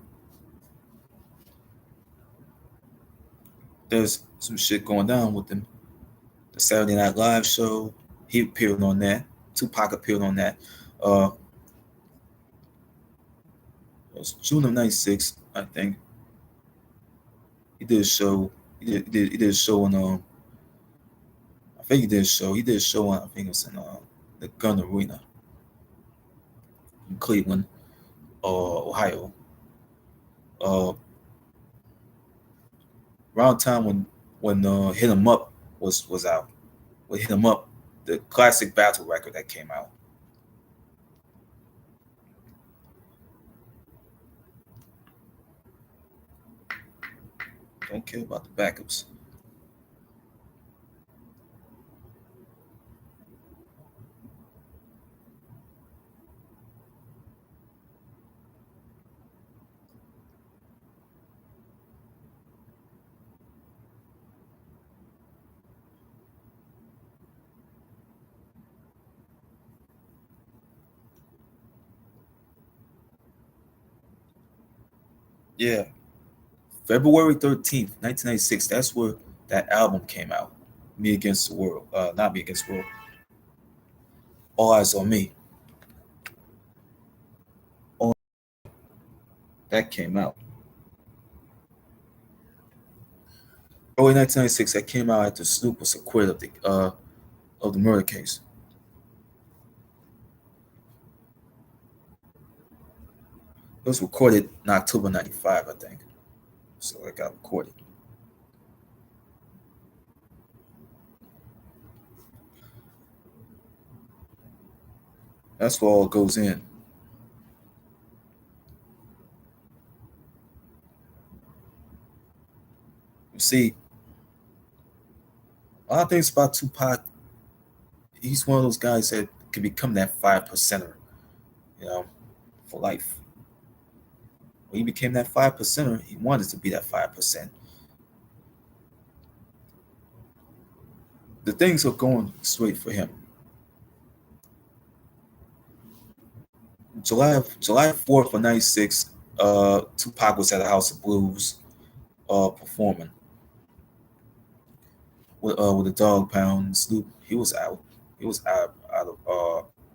There's some shit going down with them. The Saturday Night Live show, he appeared on that. Tupac appeared on that. It was June of '96, I think. He did a show. He did a show on I think he did a show. He did a show on, I think it was in the Gun Arena in Cleveland, Ohio. Uh, Around time when Hit 'Em Up was out. With Hit 'Em Up, the classic battle record that came out. Don't care about the backups. Yeah, February 13th, 1996. That's where that album came out. Me Against the World. Not Me Against the World. All Eyes on Me. All that came out. Early 1996. That came out after Snoop was acquitted of the murder case. It was recorded in October '95, I think. So it got recorded. That's where all goes in. You see, a lot of things about Tupac he's one of those guys that can become that 5%er, you know, for life. When he became that 5%er, he wanted to be that 5%. The things are going straight for him. July 4th of '96, Tupac was at the House of Blues, performing with a dog pound. Snoop, he was out. He was out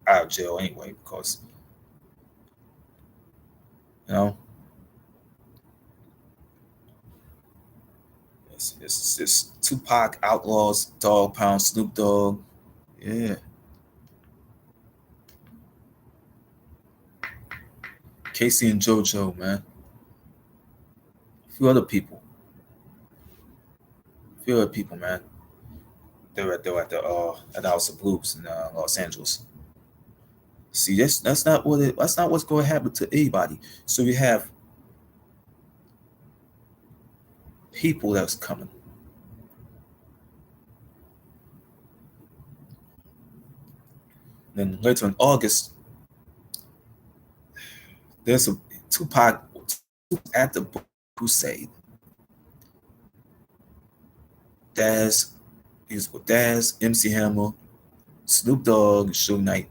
of jail anyway because you know it's Tupac Outlaws, Dog Pound, Snoop Dogg. Yeah, Casey and JoJo, man. A few other people. A few other people, man. They were at the House of Blues in Los Angeles. See, that's not what's going to happen to anybody. So you have people that's coming. Then later in August, there's a Tupac at the Crusade. Daz, he's with Daz, MC Hammer, Snoop Dogg, Suge Knight.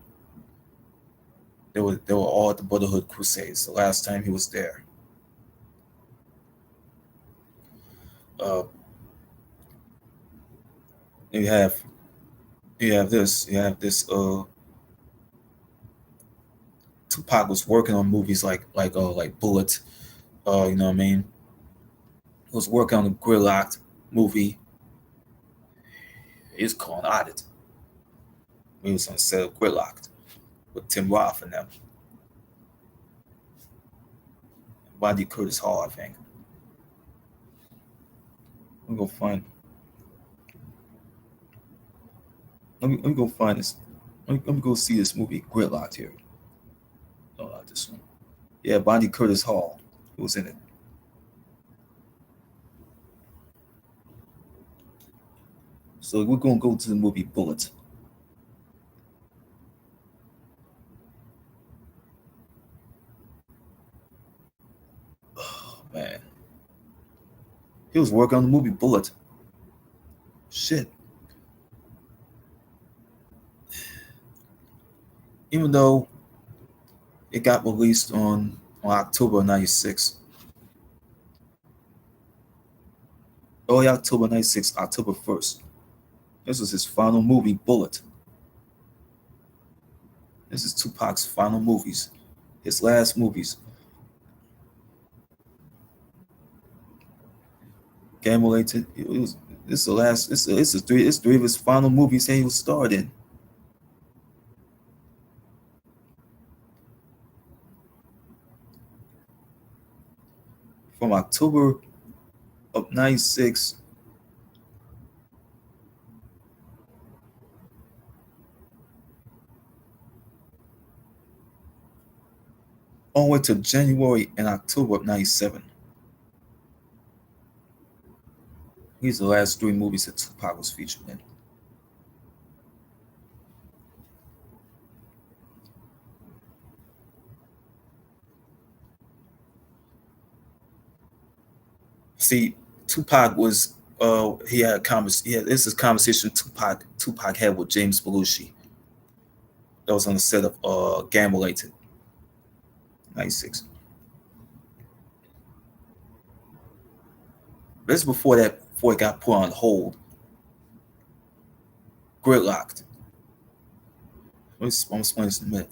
They were all at the Brotherhood Crusades. The last time he was there. Uh, you have you have this. Tupac was working on movies like Bullet. You know what I mean? He was working on the Gridlocked movie. He was calling Audit. He was on the set of Gridlocked with Tim Roth and them. Body Curtis Hall, I think. Let me go find. Let me go find this. Let me go see this movie Gridlocked here. No, not this one. Yeah, Bonnie Curtis Hall, who was in it. So we're gonna go to the movie Bullet. Oh man, he was working on the movie Bullet. Shit. Even though it got released on October '96, early October '96, October 1st. This was his final movie, Bullet. This is Tupac's final movies, his last movies. Game related. It was this is the last. This is three of his final movies that he was starred in. From October of '96 all the way to January and October of '97. These are the last three movies that Tupac was featured in. See, Tupac was he had a this is a conversation Tupac had with James Belushi. That was on the set of Game Related '96. This is before it got put on hold. Gridlocked. I'm explain this in a minute.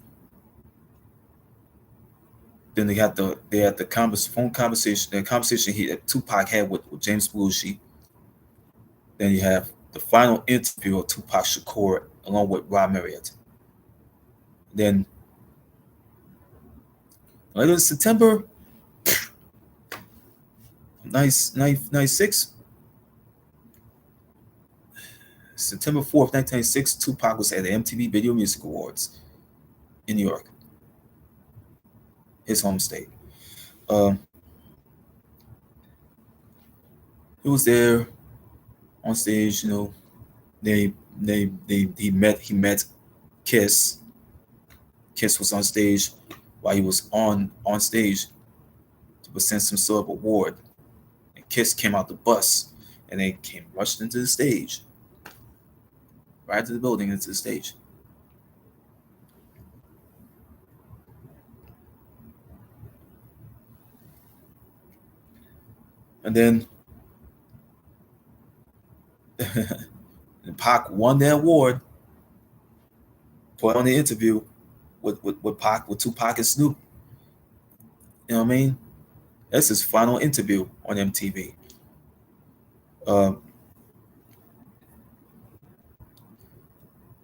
Then they had the phone conversation, the conversation that Tupac had with James Belushi. Then you have the final interview of Tupac Shakur along with Rob Marriott. Then later in September, '96, September 4th, 1996, Tupac was at the MTV Video Music Awards in New York, his home state. Um, he was there on stage, he met Kiss. Kiss was on stage. While he was on stage to present some sort of award, and Kiss came out the bus, and they came rushed into the stage, right to the building, into the stage. And then Pac won the award, put on the interview with Tupac and Snoop. You know what I mean? That's his final interview on MTV. Uh,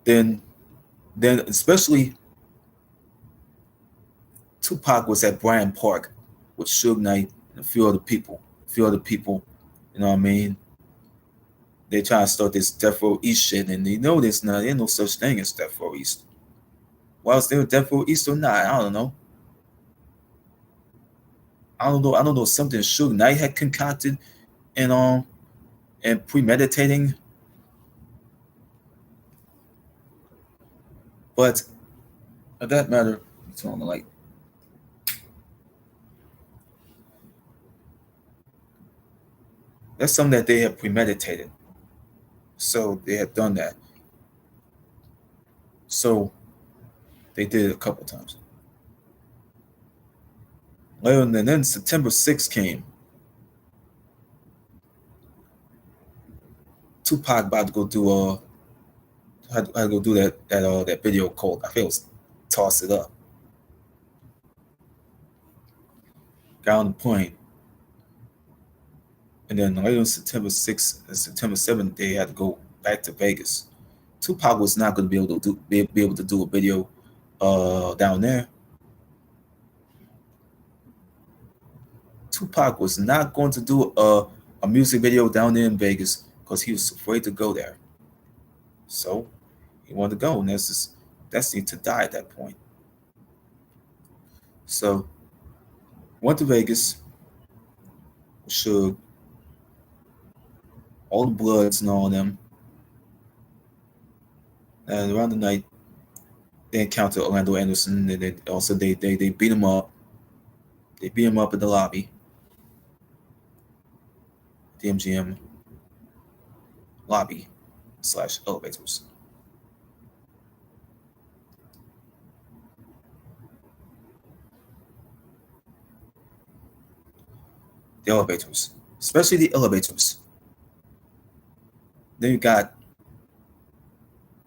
then then especially Tupac was at Bryant Park with Suge Knight and a few other people. You know what I mean? They try to start this Death Row East shit, and they know there ain't no such thing as Death Row East. Was there Death Row East or not? I don't know. I don't know something Suge Knight had concocted and premeditating. But for that matter, it's on the light. That's something that they have premeditated. So they have done that. So they did it a couple times. Well, and then September 6th came. Tupac about to go do had to go do that video called, I think it was Toss It Up. Got on the plane. And then later on September 6th and September 7th, they had to go back to Vegas. Tupac was not going to be able to do a video down there. Tupac was not going to do a music video down there in Vegas because he was afraid to go there. So he wanted to go, and that's his destiny to die at that point. So went to Vegas, Suge, all the Bloods and all of them. And around the night, they encountered Orlando Anderson. And they beat him up. They beat him up in the lobby, the MGM lobby / elevators. The elevators, especially the elevators. Then you got.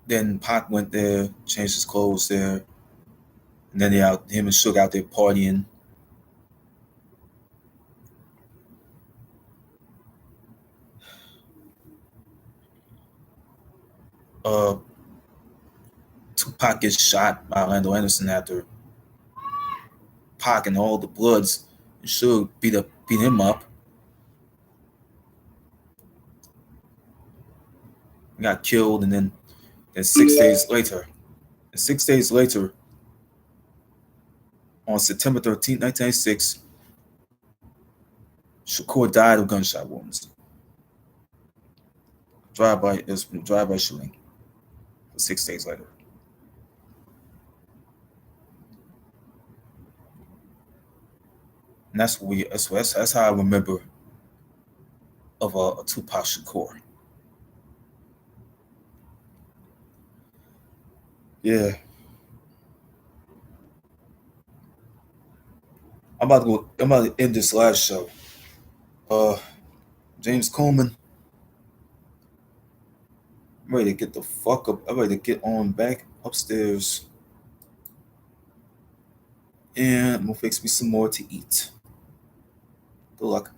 Then Pac went there, changed his clothes there, and then him and Suge out there partying. Uh, Tupac gets shot by Orlando Anderson after Pac and all the Bloods and Suge beat him up. He got killed, and then 6 days later, on September 13th, 1996, Shakur died of gunshot wounds. Drive-by shooting. 6 days later. And that's how I remember of a Tupac Shakur. Yeah. I'm about to end this last show. James Coleman. I'm ready to get the fuck up. I'm ready to get on back upstairs. And I'm gonna fix me some more to eat. Good luck.